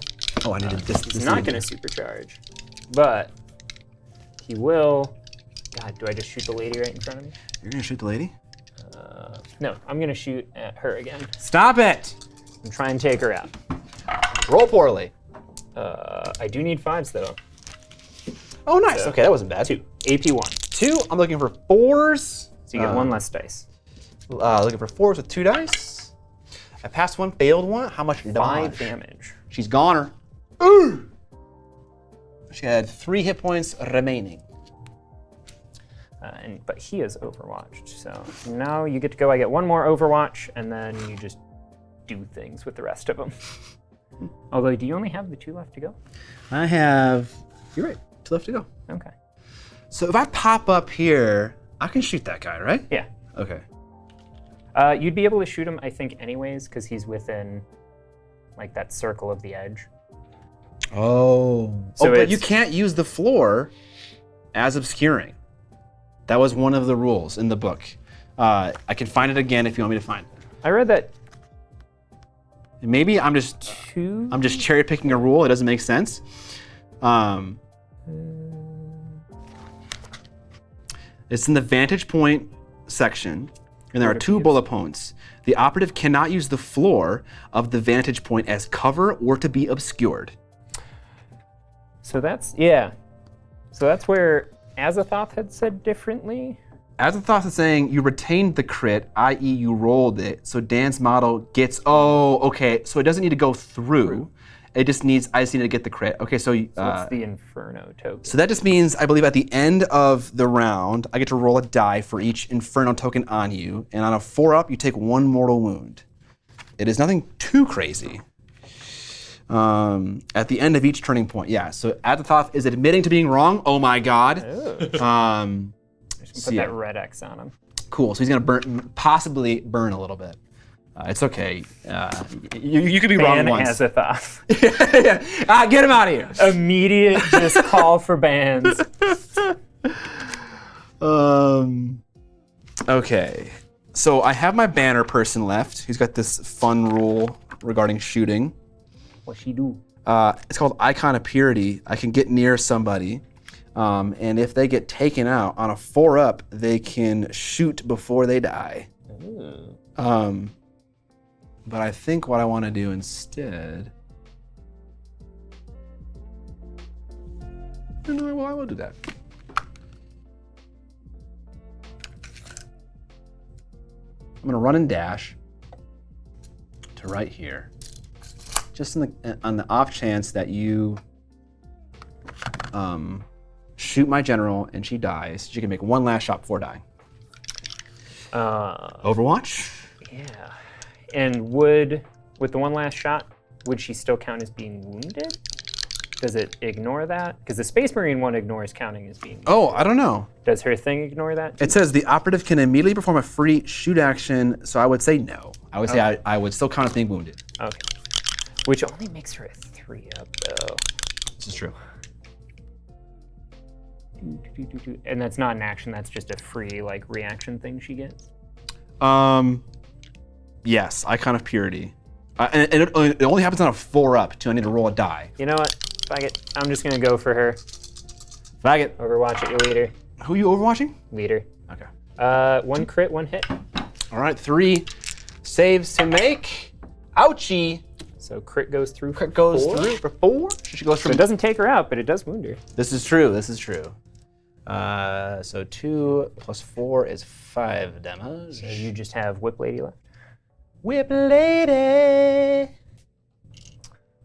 Oh, I needed this. He's not gonna supercharge, but he will. God, do I just shoot the lady right in front of me? You're gonna shoot the lady? No, I'm gonna shoot at her again Stop it! and try and take her out. Roll poorly. I do need 5s though. Oh, nice. Okay, that wasn't bad. 2. AP 1. 2. I'm looking for 4s. So you get 1 less dice. Looking for 4s with 2 dice. I passed 1, failed 1. How much 5 damage? damage. She's goner. Ooh! She had 3 hit points remaining. But he is overwatched, so now you get to go. I get 1 more overwatch, and then you just do things with the rest of them. Although, do you only have the 2 left to go? I have. You're right. 2 left to go. Okay. So if I pop up here, I can shoot that guy, right? Yeah. Okay. You'd be able to shoot him, I think, anyways, because he's within, like, that circle of the edge. Oh. So but it's- you can't use the floor as obscuring. That was one of the rules in the book. I can find it again if you want me to find it. I read that Maybe I'm just 2. cherry picking a rule. It doesn't make sense. It's in the vantage point section, and there are 2 bullet points. The operative cannot use the floor of the vantage point as cover or to be obscured. So that's, yeah. So that's where Azathoth had said differently. Azathoth is saying you retained the crit, i.e. you rolled it, so Dan's model gets, okay, so it doesn't need to go through. It just needs, I just need to get the crit. Okay, so What's the Inferno token? so that just means, I believe at the end of the round, I get to roll a die for each Inferno token on you, and on a 4-up, you take 1 mortal wound. It is nothing too crazy. At the end of each turning point, yeah. So Azathoth is admitting to being wrong. Oh my God. Put that red X on him. Cool. So he's gonna possibly burn a little bit. It's okay. You could be wrong Ban once. Azathoth. Yeah. Get him out of here. Immediate just call for bans. Okay. So I have my banner person left. He's got this fun rule regarding shooting. What she do? It's called Icon of Purity. I can get near somebody, and if they get taken out on a 4-up, they can shoot before they die. But I think what I want to do instead. No, well, I will do that. I'm gonna run and dash to right here. Just on the off chance that you shoot my general and she dies, she can make 1 last shot before dying. Overwatch? Yeah. And with the 1 last shot, would she still count as being wounded? Does it ignore that? Because the Space Marine one ignores counting as being wounded. Oh, I don't know. Does her thing ignore that? It says the operative can immediately perform a free shoot action, so I would say no. I would say I would still count as being wounded. Okay. Which only makes her a 3-up, though. This is true. And that's not an action, that's just a free, like, reaction thing she gets? Yes, Icon of Purity. And it only happens on a 4-up, too. I need to roll a die. You know what? Fuck it. I'm just gonna go for her. Fag it. Overwatch it, your leader. Who are you overwatching? Leader. Okay. 1 crit, 1 hit. All right, 3 saves to make. Ouchie. So crit goes through for Crit goes 4? through for 4. She goes So from. it doesn't take her out, but it does wound her. This is true. This is true. So 2 plus 4 is 5 damage. So you just have Whip Lady left. Whip lady.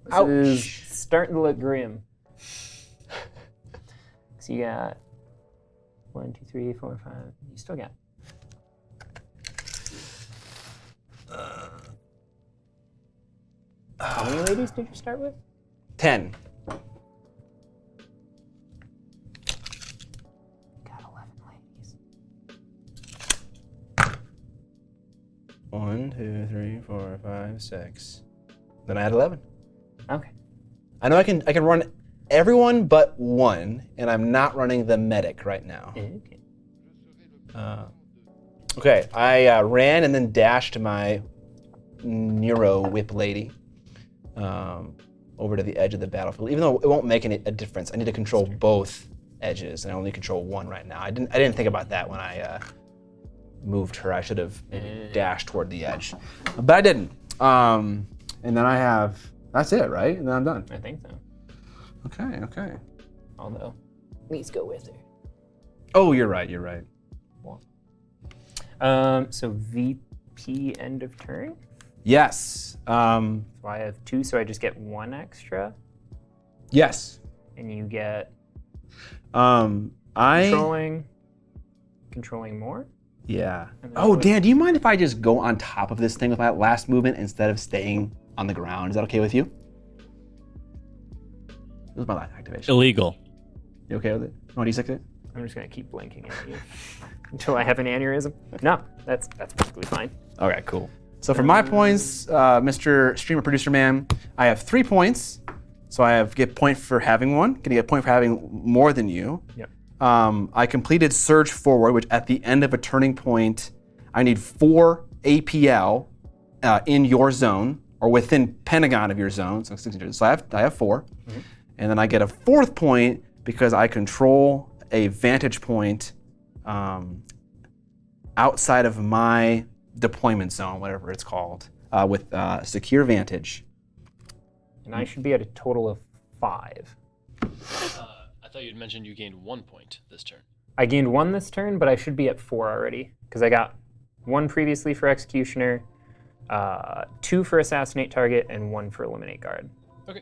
This is starting to look grim. So you got 1, 2, 3, 4, 5. You still got. How many ladies did you start with? 10. Got 11 ladies. 1, 2, 3, 4, 5, 6. Then I had 11. Okay. I know I can run everyone but one, and I'm not running the medic right now. Okay. Okay, I ran and then dashed my Nero whip lady over to the edge of the battlefield. Even though it won't make a difference, I need to control both edges, and I only control one right now. I didn't think about that when I moved her. I should have maybe dashed toward the edge, but I didn't. And then I have. That's it, right? And then I'm done. I think so. Okay. Although, please go with her. Oh, you're right. So VP end of turn. Yes. So I have 2, so I just get 1 extra, Yes. and you get I. controlling more. Yeah. And then Oh, what- Dan, do you mind if I just go on top of this thing with my last movement instead of staying on the ground? Is that okay with you? This is my last activation. Illegal. You okay with it? You want D6 it? I'm just gonna keep blinking at you until I have an aneurysm. No, that's perfectly fine. Okay, cool. So for my points, Mr. Streamer Producer Man, I have 3 points. So I get point for having one. Gonna get a point for having more than you. Yep. I completed Surge Forward, which at the end of a turning point, I need 4 APL in your zone or within Pentagon of your zone. So 16. So I have 4, and then I get a 4th point because I control a vantage point outside of my deployment zone, whatever it's called, with secure vantage. And I should be at a total of 5. I thought you'd mentioned you gained 1 point this turn. I gained 1 this turn, but I should be at 4 already because I got 1 previously for Executioner, 2 for Assassinate Target, and 1 for Eliminate Guard. Okay.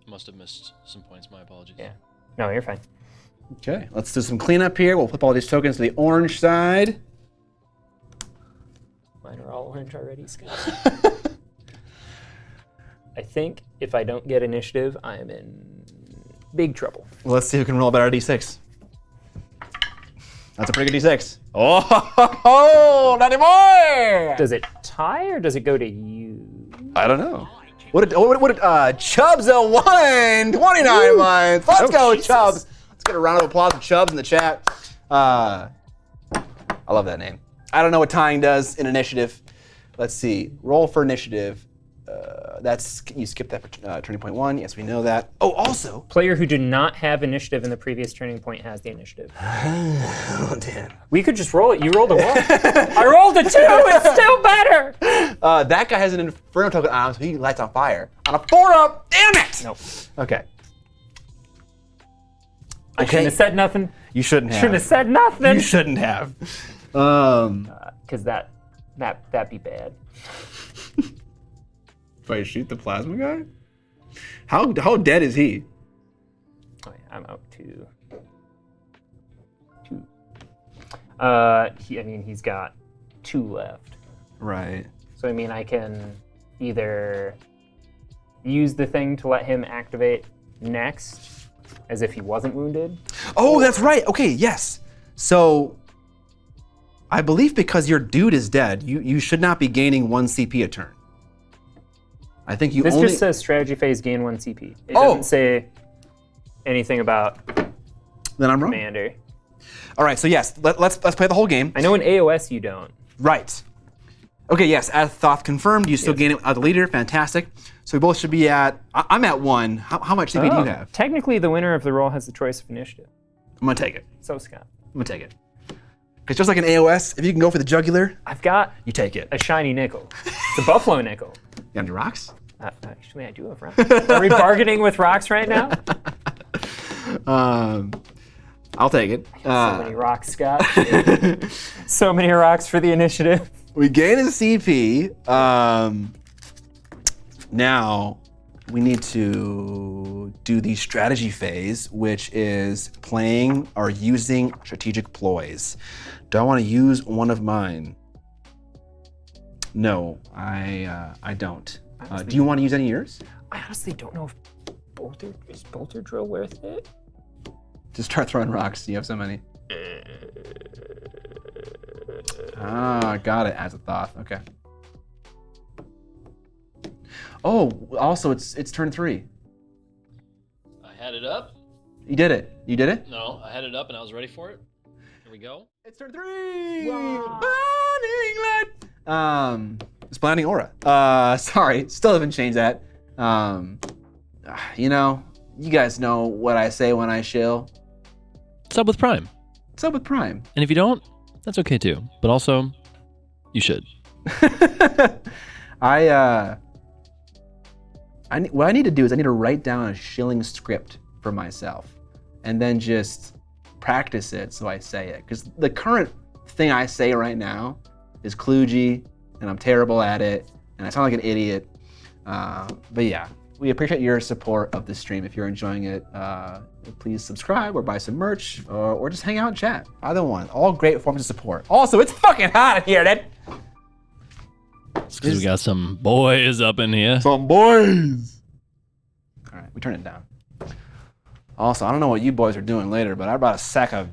Must have missed some points. My apologies. Yeah. No, you're fine. Okay, let's do some cleanup here. We'll flip all these tokens to the orange side. Mine are all orange already, Scott. I think if I don't get initiative, I am in big trouble. Well, let's see who can roll a better d6. That's a pretty good d6. Oh, not anymore! Does it tie or does it go to you? I don't know. What did Chubbs a 1? 29 months. Let's go, Jesus. Chubbs. Let's get a round of applause for Chubbs in the chat. I love that name. I don't know what tying does in initiative. Let's see. Roll for initiative. You skipped that for turning point 1. Yes, we know that. Oh, also. Player who did not have initiative in the previous turning point has the initiative. Oh, damn. We could just roll it. You rolled a 1. I rolled a 2. It's still better. That guy has an Inferno token on him, so he lights on fire. On a 4-up. Damn it! Nope. Okay. I shouldn't have said nothing. You shouldn't have. Shouldn't have said nothing. You shouldn't have. Because that'd be bad. If I shoot the plasma guy? How dead is he? Oh, yeah, I'm out to 2. He's got 2 left. Right. So I can either use the thing to let him activate next, as if he wasn't wounded. Oh, that's right. Okay, yes. So, I believe because your dude is dead, you should not be gaining 1 CP a turn. I think you This only... just says strategy phase gain 1 CP. It doesn't say anything about Then I'm wrong. commander. All right, so yes, let's play the whole game. I know in AOS you don't. Right. Okay, yes, as Thoth confirmed, you still gain it without the leader. Fantastic. So we both should be at... I'm at 1. How much CP do you have? Technically, the winner of the roll has the choice of initiative. I'm going to take it. So, Scott. I'm going to take it. Because just like in AOS, if you can go for the jugular, I've got you take it. a shiny nickel. It's a buffalo nickel. You have any rocks? Actually, I do have rocks. Are we bargaining with rocks right now? I'll take it. So many rocks, Scott. So many rocks for the initiative. We gain a CP. Now, we need to do the strategy phase, which is playing or using strategic ploys. Do I want to use one of mine? No, I don't. Do you want to use any of yours? I honestly don't know if is bolter drill worth it? Just start throwing rocks. You have so many. Ah, got it. As a thought. Okay. Oh, also it's turn 3. I had it up. You did it. You did it? No, I had it up and I was ready for it. Here we go. It's turn 3. Wow. Blinding light. It's blinding aura. Sorry, still haven't changed that. You know, you guys know what I say when I shill. Sub with Prime. Sub with Prime. And if you don't, that's okay too. But also, you should. What I need to do is I need to write down a shilling script for myself and then just practice it so I say it. Because the current thing I say right now is kludgy and I'm terrible at it and I sound like an idiot. But yeah, we appreciate your support of the stream. If you're enjoying it, please subscribe or buy some merch or just hang out and chat. Either one, all great forms of support. Also, it's fucking hot in here, dude. It's because we got some boys up in here. Some boys. All right, we turn it down. Also, I don't know what you boys are doing later, but I brought a sack of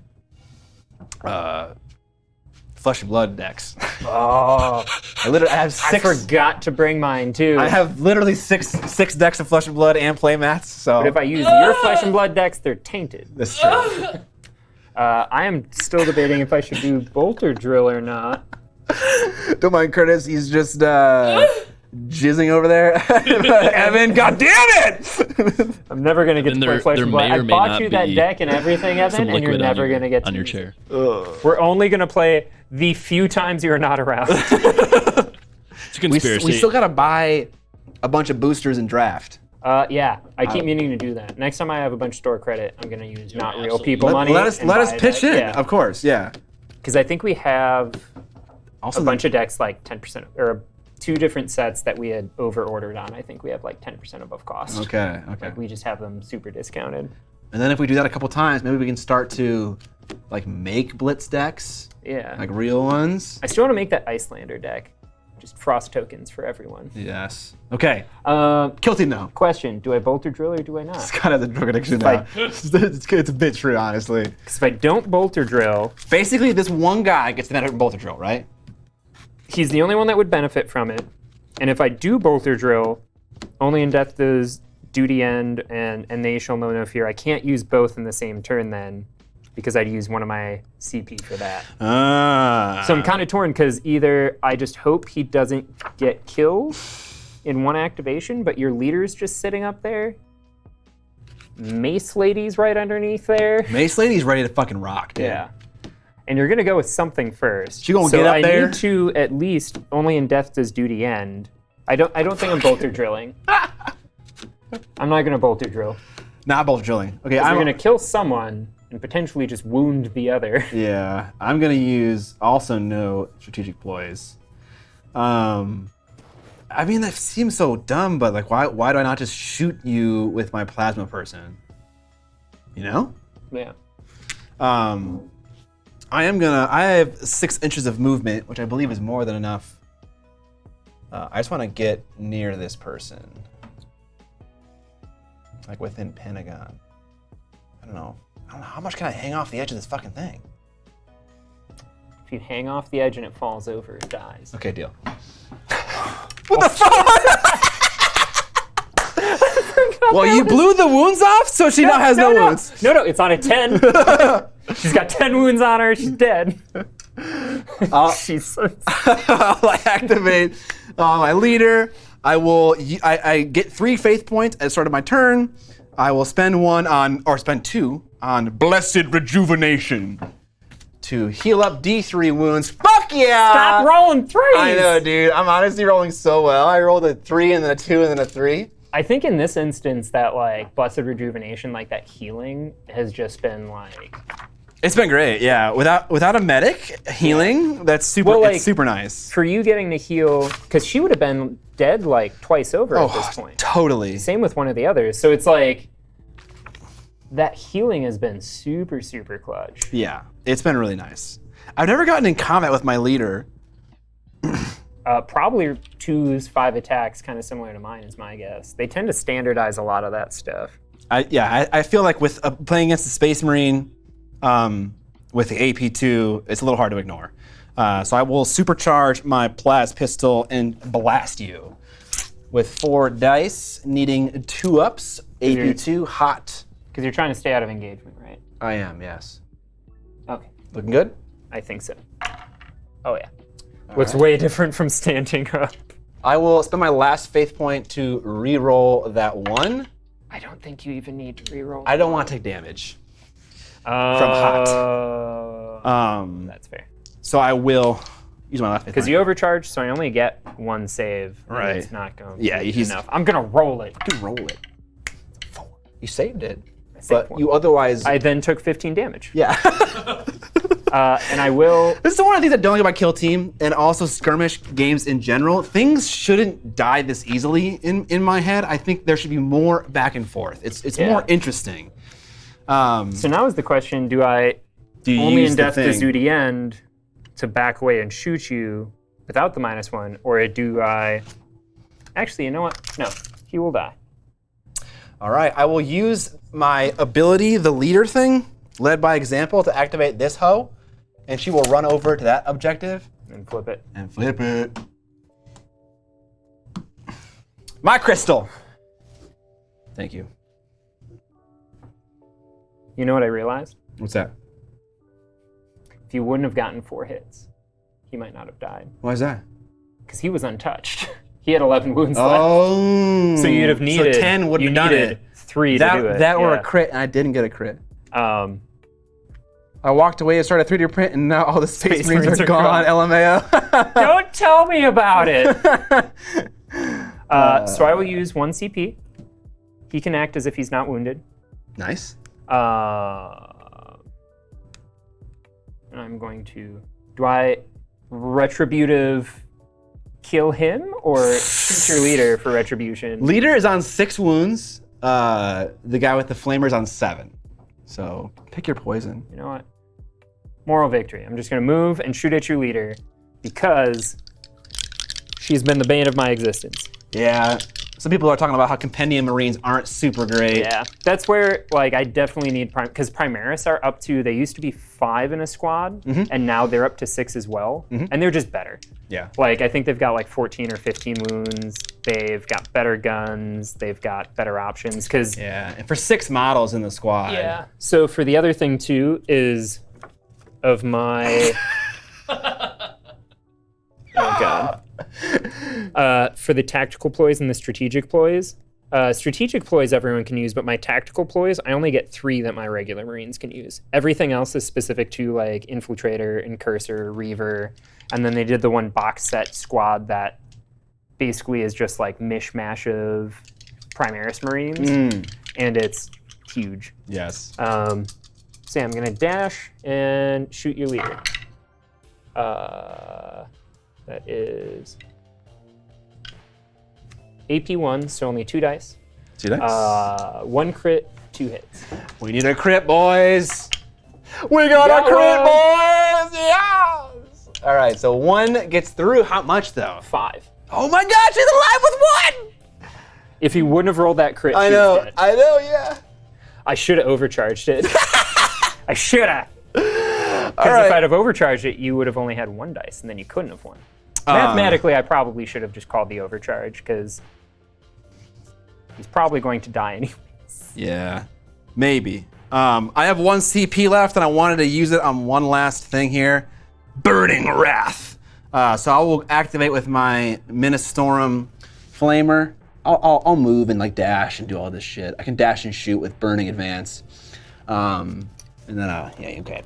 Flesh and Blood decks. Oh, I have 6. I forgot to bring mine too. I have literally six decks of Flesh and Blood and play mats. So, but if I use your Flesh and Blood decks, they're tainted. That's true. I am still debating if I should do bolter drill or not. Don't mind Curtis. He's just jizzing over there. Evan, God damn it! I'm never gonna get to play Flesh and Blood. I bought you that be deck and everything, Evan, and you're never gonna get to on your use chair. it. We're only gonna play the few times you're not around. It's a conspiracy. We still gotta buy a bunch of boosters and draft. Yeah, I keep meaning to do that. Next time I have a bunch of store credit, I'm gonna use not real absolutely. people money. Let us pitch in. Yeah. Of course, yeah. Because I think we have Also, a bunch of decks like 10% or 2 different sets that we had over ordered on. I think we have like 10% above cost. Okay. Like we just have them super discounted. And then if we do that a couple times, maybe we can start to like make blitz decks, Yeah. like real ones. I still want to make that Icelander deck. Just frost tokens for everyone. Yes. Okay. Kill team now. Question, do I bolt or drill or do I not? It's kind of the drug addiction now. It's a bit true, honestly. Because if I don't bolt or drill, Basically, this one guy gets the benefit from bolt or drill, right? he's the only one that would benefit from it. And if I do bolt or drill, only in death does duty end and they shall know no fear. I can't use both in the same turn then, because I'd use one of my CP for that. So I'm kind of torn because either I just hope he doesn't get killed in one activation, but your leader's just sitting up there. Mace Lady's right underneath there. Mace Lady's ready to fucking rock, dude. Yeah. And you're gonna go with something first. She gonna get up there? I need to at least only in death does duty end. I don't think I'm bolt or drilling. I'm not gonna bolt or drill. Not bolt drilling. Okay, I'm gonna kill someone and potentially just wound the other. Yeah, I'm gonna use also no strategic ploys. I mean that seems so dumb, but like why do I not just shoot you with my plasma person? You know? Yeah. I have 6 inches of movement, which I believe is more than enough. I just want to get near this person. Like within Pentagon. I don't know how much can I hang off the edge of this fucking thing? If you hang off the edge and it falls over, it dies. Okay, deal. What the fuck? Well, you blew the wounds off, so she now has no wounds. No, it's on a 10. She's got 10 wounds on her. She's dead. She's so I'll activate my leader. I get 3 faith points at the start of my turn. I will spend 2 on Blessed Rejuvenation to heal up D3 wounds. Fuck yeah! Stop rolling 3s. I know, dude. I'm honestly rolling so well. I rolled a 3 and then a 2 and then a 3. I think in this instance that like Blessed Rejuvenation, like that healing, has just been like It's been great, yeah. Without a medic healing, that's super. Well, it's super nice. For you getting to heal, because she would have been dead like twice over at this point. Totally. Same with one of the others. So it's like that healing has been super, super clutch. Yeah, it's been really nice. I've never gotten in combat with my leader. Probably 2s, 5 attacks, kind of similar to mine, is my guess. They tend to standardize a lot of that stuff. I feel like with playing against the Space Marine with the AP2, it's a little hard to ignore. So I will supercharge my Plas pistol and blast you with 4 dice, needing 2 ups. AP2 hot. Because you're trying to stay out of engagement, right? I am, yes. Okay. Looking good? I think so. Oh yeah. What's way different from standing up? I will spend my last faith point to re-roll that 1. I don't think you even need to reroll. I don't want to take damage from hot. That's fair. So I will use my last faith point. Because you overcharge, so I only get 1 save. And Right. It's not going to Yeah, be he's- enough. I'm going to roll it. You roll it. 4. You saved it. saved But 1. you otherwise... I then took 15 damage. yeah. And I will... This is one of the things that don't like about Kill Team and also skirmish games in general. Things shouldn't die this easily in my head. I think there should be more back and forth. It's more interesting. So now is the question, do I Do you only use in the Death to thing? Zooty End to back away and shoot you without the -1, or do I... Actually, you know what? No, he will die. All right, I will use my ability, the leader thing, led by example, to activate this hoe, and she will run over to that objective And flip it. and flip it. My crystal. Thank you. You know what I realized? What's that? If you wouldn't have gotten 4 hits, he might not have died. Why is that? Because he was untouched. He had 11 wounds left. Oh. So you'd have needed, So 10 would you have done needed it. 3 to do it. That or yeah. a crit, and I didn't get a crit. Um, I walked away and started a 3D print, and now all the Space Marines Marines are are gone, gone. LMAO. Don't tell me about it! So I will use 1 CP. He can act as if he's not wounded. Nice. And I'm going to... Do I retributive kill him or shoot your leader for retribution? Leader is on 6 wounds. The guy with the flamer's on 7. So pick your poison. You know what? Moral victory. I'm just going to move and shoot at your leader because she's been the bane of my existence. Yeah. Some people are talking about how Compendium Marines aren't super great. Yeah, that's where like I definitely need because Primaris are up to, they used to be 5 in a squad, and now they're up to 6 as well, and they're just better. Yeah. Like I think they've got like 14 or 15 wounds. They've got better guns. They've got better options because Yeah. And for 6 models in the squad. yeah. So for the other thing too is of my oh god. For the tactical ploys and the strategic ploys. Strategic ploys everyone can use, but my tactical ploys, I only get 3 that my regular Marines can use. Everything else is specific to like Infiltrator, Incursor, Reaver, and then they did the one box set squad that basically is just like mishmash of Primaris Marines, and it's huge. Yes. So yeah, I'm gonna dash and shoot your leader. That is AP1, so only 2 dice. 2 dice. 1 crit, 2 hits. We need a crit, boys. We got a crit, boys. Yes. All right. So 1 gets through. How much though? 5. Oh my gosh, he's alive with 1. If he wouldn't have rolled that crit, I he know. was dead. I know. Yeah. I should have overcharged it. I should have. Because right. if I'd have overcharged it, you would have only had 1 dice, and then you couldn't have won. Mathematically, I probably should have just called the overcharge, because he's probably going to die anyways. Yeah. Maybe. I have 1 CP left, and I wanted to use it on one last thing here. Burning Wrath. So I will activate with my Ministorum Flamer. I'll move and like dash and do all this shit. I can dash and shoot with Burning Advance. And then, yeah, okay,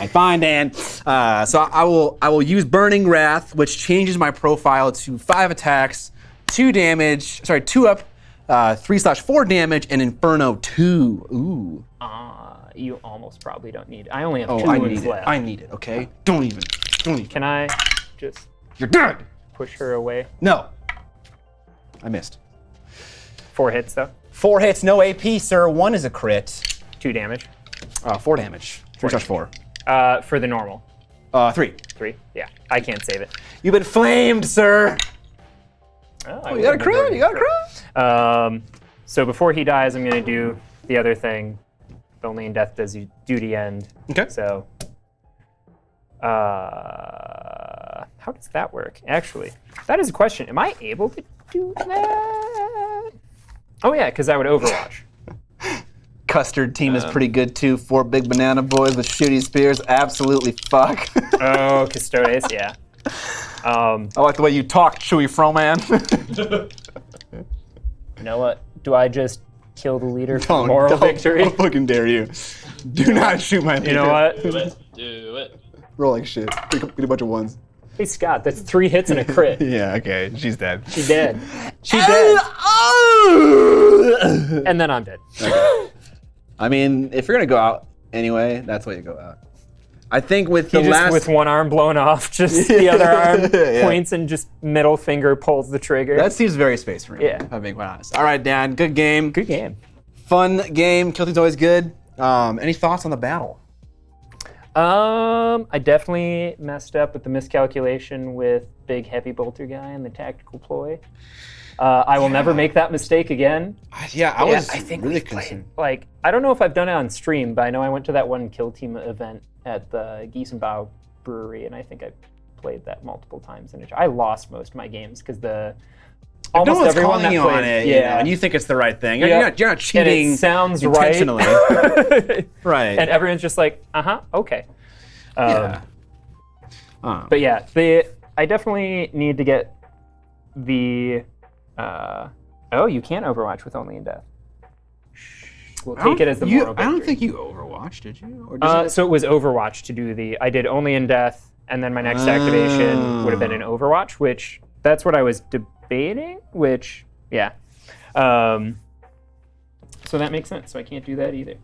fine, Dan. So I will use Burning Wrath, which changes my profile to 5 attacks, 2 damage, sorry, 2 up, 3/4 damage, and Inferno 2. Ooh. You almost probably don't need it. I only have Oh, two I wounds need it. left. I need it, okay? Don't even. Can I just You're dead! push her away? No. I missed. 4 hits, though. 4 hits, no AP, sir. 1 is a crit. 2 damage. 4 damage. 3/4. For the normal. 3. 3? Yeah, I can't save it. You've been flamed, sir. Oh, You got a crit? You got a crit? So before he dies, I'm going to do the other thing. Only in death does duty end. Okay. So, how does that work? Actually, that is a question. Am I able to do that? Oh yeah, because I would Overwatch. Custard team is pretty good too. 4 big banana boys with shooty spears. Absolutely fuck. Oh, Custodes, yeah. I like the way you talk, Chewy Froman. You know what? Do I just kill the leader for moral victory? I'll fucking dare you. Do not shoot my leader. You know what? Do it. Roll like shit. Get a bunch of 1s. Hey Scott, that's 3 hits and a crit. Yeah, okay. She's dead. She dead. She dead. And then I'm dead. I mean, if you're gonna go out anyway, that's why you go out. I think with the He just, last... with one arm blown off, just the other arm Yeah. points and just middle finger pulls the trigger. That seems very space for me, Yeah. if I'm being quite honest. All right, Dan, good game. good game. Fun game. Kill Team's always good. Any thoughts on the battle? I definitely messed up with the miscalculation with big heavy bolter guy and the tactical ploy. I will never make that mistake again. Yeah, I was I think really we've played, concerned. like, I don't know if I've done it on stream, but I know I went to that one Kill Team event at the Giesenbau Brewery, and I think I played that multiple times. And I lost most of my games because almost no one's everyone calling that you played, on it, yeah, you know, and you think it's the right thing. Yeah. You're not cheating and it sounds intentionally. right. Right. And everyone's just like, okay. Yeah. But yeah, I definitely need to get the. Oh, you can't Overwatch with Only in Death. We'll take it as the moral I don't victory. think you Overwatch, did you? Or So it was Overwatch to do I did Only in Death, and then my next activation would have been an Overwatch, which that's what I was debating, which, yeah. So that makes sense. So I can't do that either.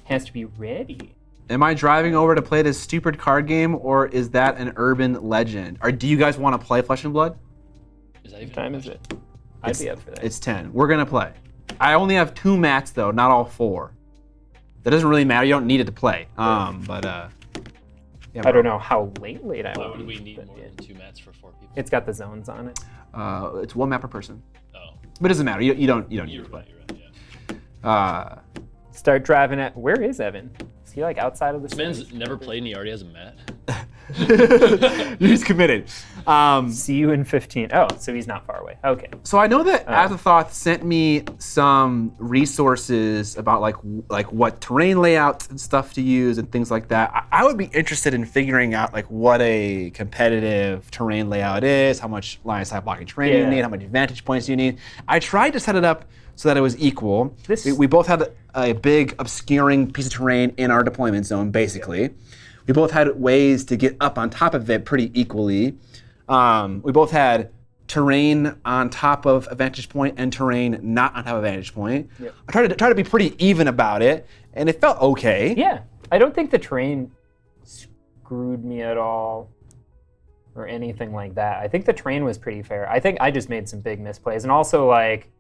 Has to be ready. Am I driving over to play this stupid card game, or is that an urban legend? Or do you guys want to play Flesh and Blood? Is that even What time is it? I'd be up for that. It's 10. We're going to play. I only have 2 mats, though, not all 4. That doesn't really matter. You don't need it to play. Yeah, I don't know how late I Why will would we be, need but more than 2 mats for 4 people? it's got the zones on it. It's 1 map per person. Oh, But it doesn't matter. You don't need you're to play. right, yeah. Start driving it. Where is Evan? Is he like outside of the This man's never played and he already has a mat. He's committed. See you in 15. Oh, so he's not far away. Okay. So I know that Azathoth sent me some resources about like what terrain layouts and stuff to use and things like that. I would be interested in figuring out like what a competitive terrain layout is, how much line of sight blocking terrain you need, how many vantage points you need. I tried to set it up so that it was equal. We both had a big obscuring piece of terrain in our deployment zone, basically. We both had ways to get up on top of it pretty equally. We both had terrain on top of a vantage point and terrain not on top of a vantage point. Yep. I tried to be pretty even about it, and it felt okay. Yeah, I don't think the terrain screwed me at all or anything like that. I think the terrain was pretty fair. I think I just made some big misplays, and also like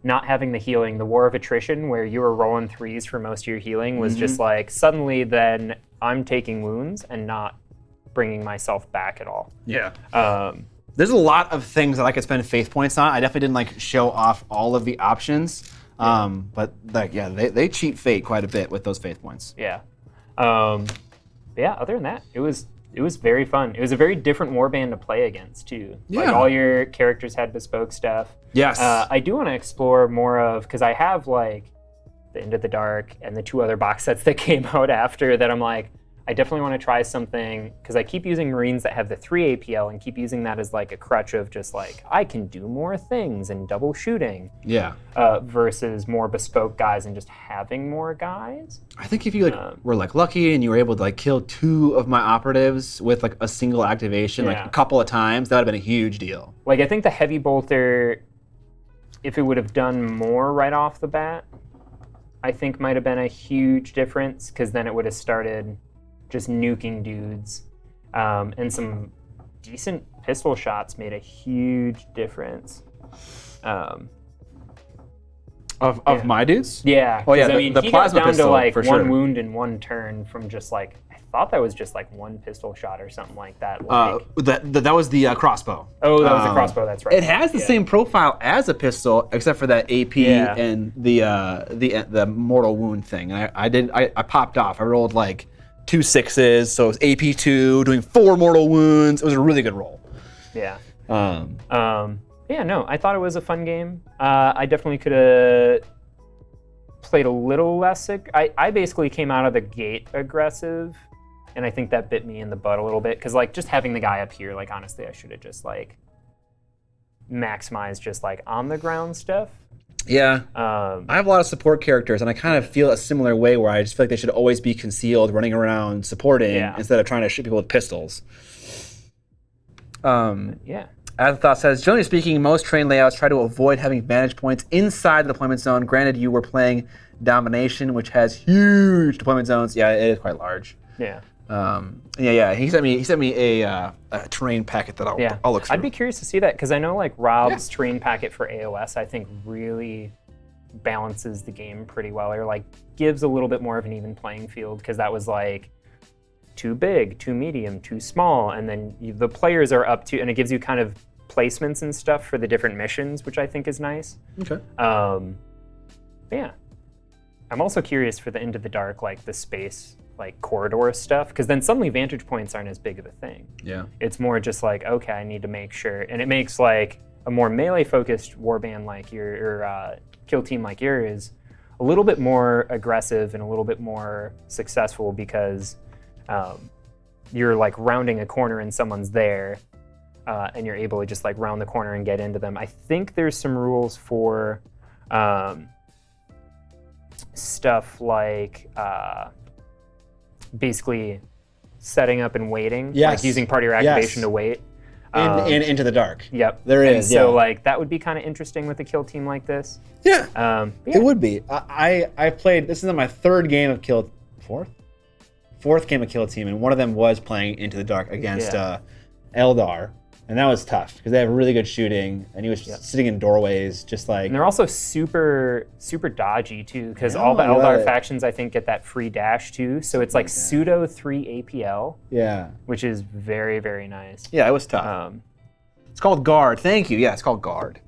not having the healing, the war of attrition, where you were rolling 3s for most of your healing, was just like suddenly then I'm taking wounds and not bringing myself back at all. Yeah. There's a lot of things that I could spend faith points on. I definitely didn't like show off all of the options, but like they cheat fate quite a bit with those faith points. Yeah. Yeah. Other than that, it was very fun. It was a very different warband to play against too. Yeah. Like all your characters had bespoke stuff. Yes. I do want to explore more of, because I have like the Into the Dark and the 2 other box sets that came out after that. I'm like, I definitely want to try something, because I keep using Marines that have the 3 APL and keep using that as like a crutch of just like, I can do more things and double shooting. Yeah. Versus more bespoke guys and just having more guys. I think if you were like lucky and you were able to like kill 2 of my operatives with like a single activation like a couple of times, that would have been a huge deal. Like I think the heavy bolter, if it would have done more right off the bat, I think might have been a huge difference, because then it would have started just nuking dudes. And some decent pistol shots made a huge difference. Of my dudes? Yeah. Oh, yeah, 'cause, I mean, the he got plasma down to pistol, like for one sure. wound in one turn from just like, I thought that was just like one pistol shot or something like that. That was the crossball. Oh, that was the crossbow. That's right. It has the same profile as a pistol, except for that AP Yeah. and the mortal wound thing. And I popped off. I rolled like 2 6s, so it was AP2 doing 4 mortal wounds. It was a really good roll. Yeah. Um, No, I thought it was a fun game. I definitely could have played a little less. I basically came out of the gate aggressive, and I think that bit me in the butt a little bit, because like just having the guy up here, like honestly, I should have just like maximized just like on the ground stuff. Yeah. I have a lot of support characters, and I kind of feel a similar way where I just feel like they should always be concealed, running around, supporting, instead of trying to shoot people with pistols. Yeah. As the thought says, generally speaking, most train layouts try to avoid having vantage points inside the deployment zone. Granted, you were playing Domination, which has huge deployment zones. Yeah, it is quite large. Yeah. He sent me a terrain packet that I'll look through. I'd be curious to see that, because I know like Rob's terrain packet for AOS, I think really balances the game pretty well, or like gives a little bit more of an even playing field, because that was like too big, too medium, too small, and then the players are up to, and it gives you kind of placements and stuff for the different missions, which I think is nice. Okay. Yeah. I'm also curious for the Into the Dark, like the space, like corridor stuff, because then suddenly vantage points aren't as big of a thing. Yeah. It's more just like, okay, I need to make sure, and it makes like a more melee-focused warband like your kill team like yours a little bit more aggressive and a little bit more successful, because you're like rounding a corner and someone's there, and you're able to just like round the corner and get into them. I think there's some rules for stuff like basically setting up and waiting, like using part of your activation to wait. In Into the Dark. Yep. There is. So like that would be kind of interesting with a kill team like this. Yeah. It would be. I played. This is my third game of fourth game of Kill Team, and one of them was playing Into the Dark against Eldar, and that was tough because they have really good shooting, and he was sitting in doorways, just like. And they're also super dodgy too, because all the Eldar factions I think get that free dash too, so it's like pseudo 3 APL. Yeah. Which is very, very nice. Yeah, it was tough. It's called Guard. Thank you. Yeah, it's called Guard.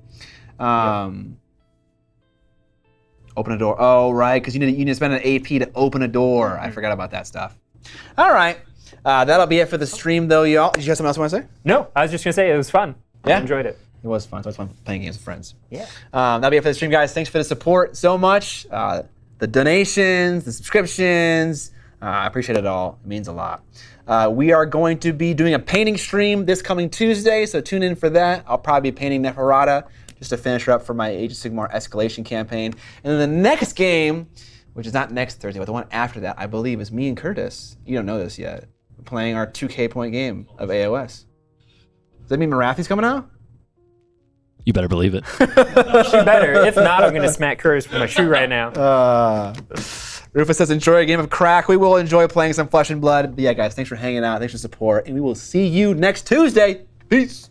Open a door. Oh, right, because you need to spend an AP to open a door. I forgot about that stuff. All right. That'll be it for the stream, though, y'all. Did you have something else you want to say? No, I was just going to say it was fun. Yeah? I enjoyed it. It was fun. So it's fun playing games with friends. Yeah. That'll be it for the stream, guys. Thanks for the support so much. The donations, the subscriptions. I appreciate it all. It means a lot. We are going to be doing a painting stream this coming Tuesday, so tune in for that. I'll probably be painting Neferata just to finish her up for my Age of Sigmar escalation campaign. And then the next game, which is not next Thursday, but the one after that, I believe, is me and Curtis. You don't know this yet. We're playing our 2K point game of AOS. Does that mean Marathi's coming out? You better believe it. She better. If not, I'm going to smack Curtis with my shoe right now. Rufus says, enjoy a game of crack. We will enjoy playing some Flesh and Blood. But yeah, guys, thanks for hanging out. Thanks for support. And we will see you next Tuesday. Peace.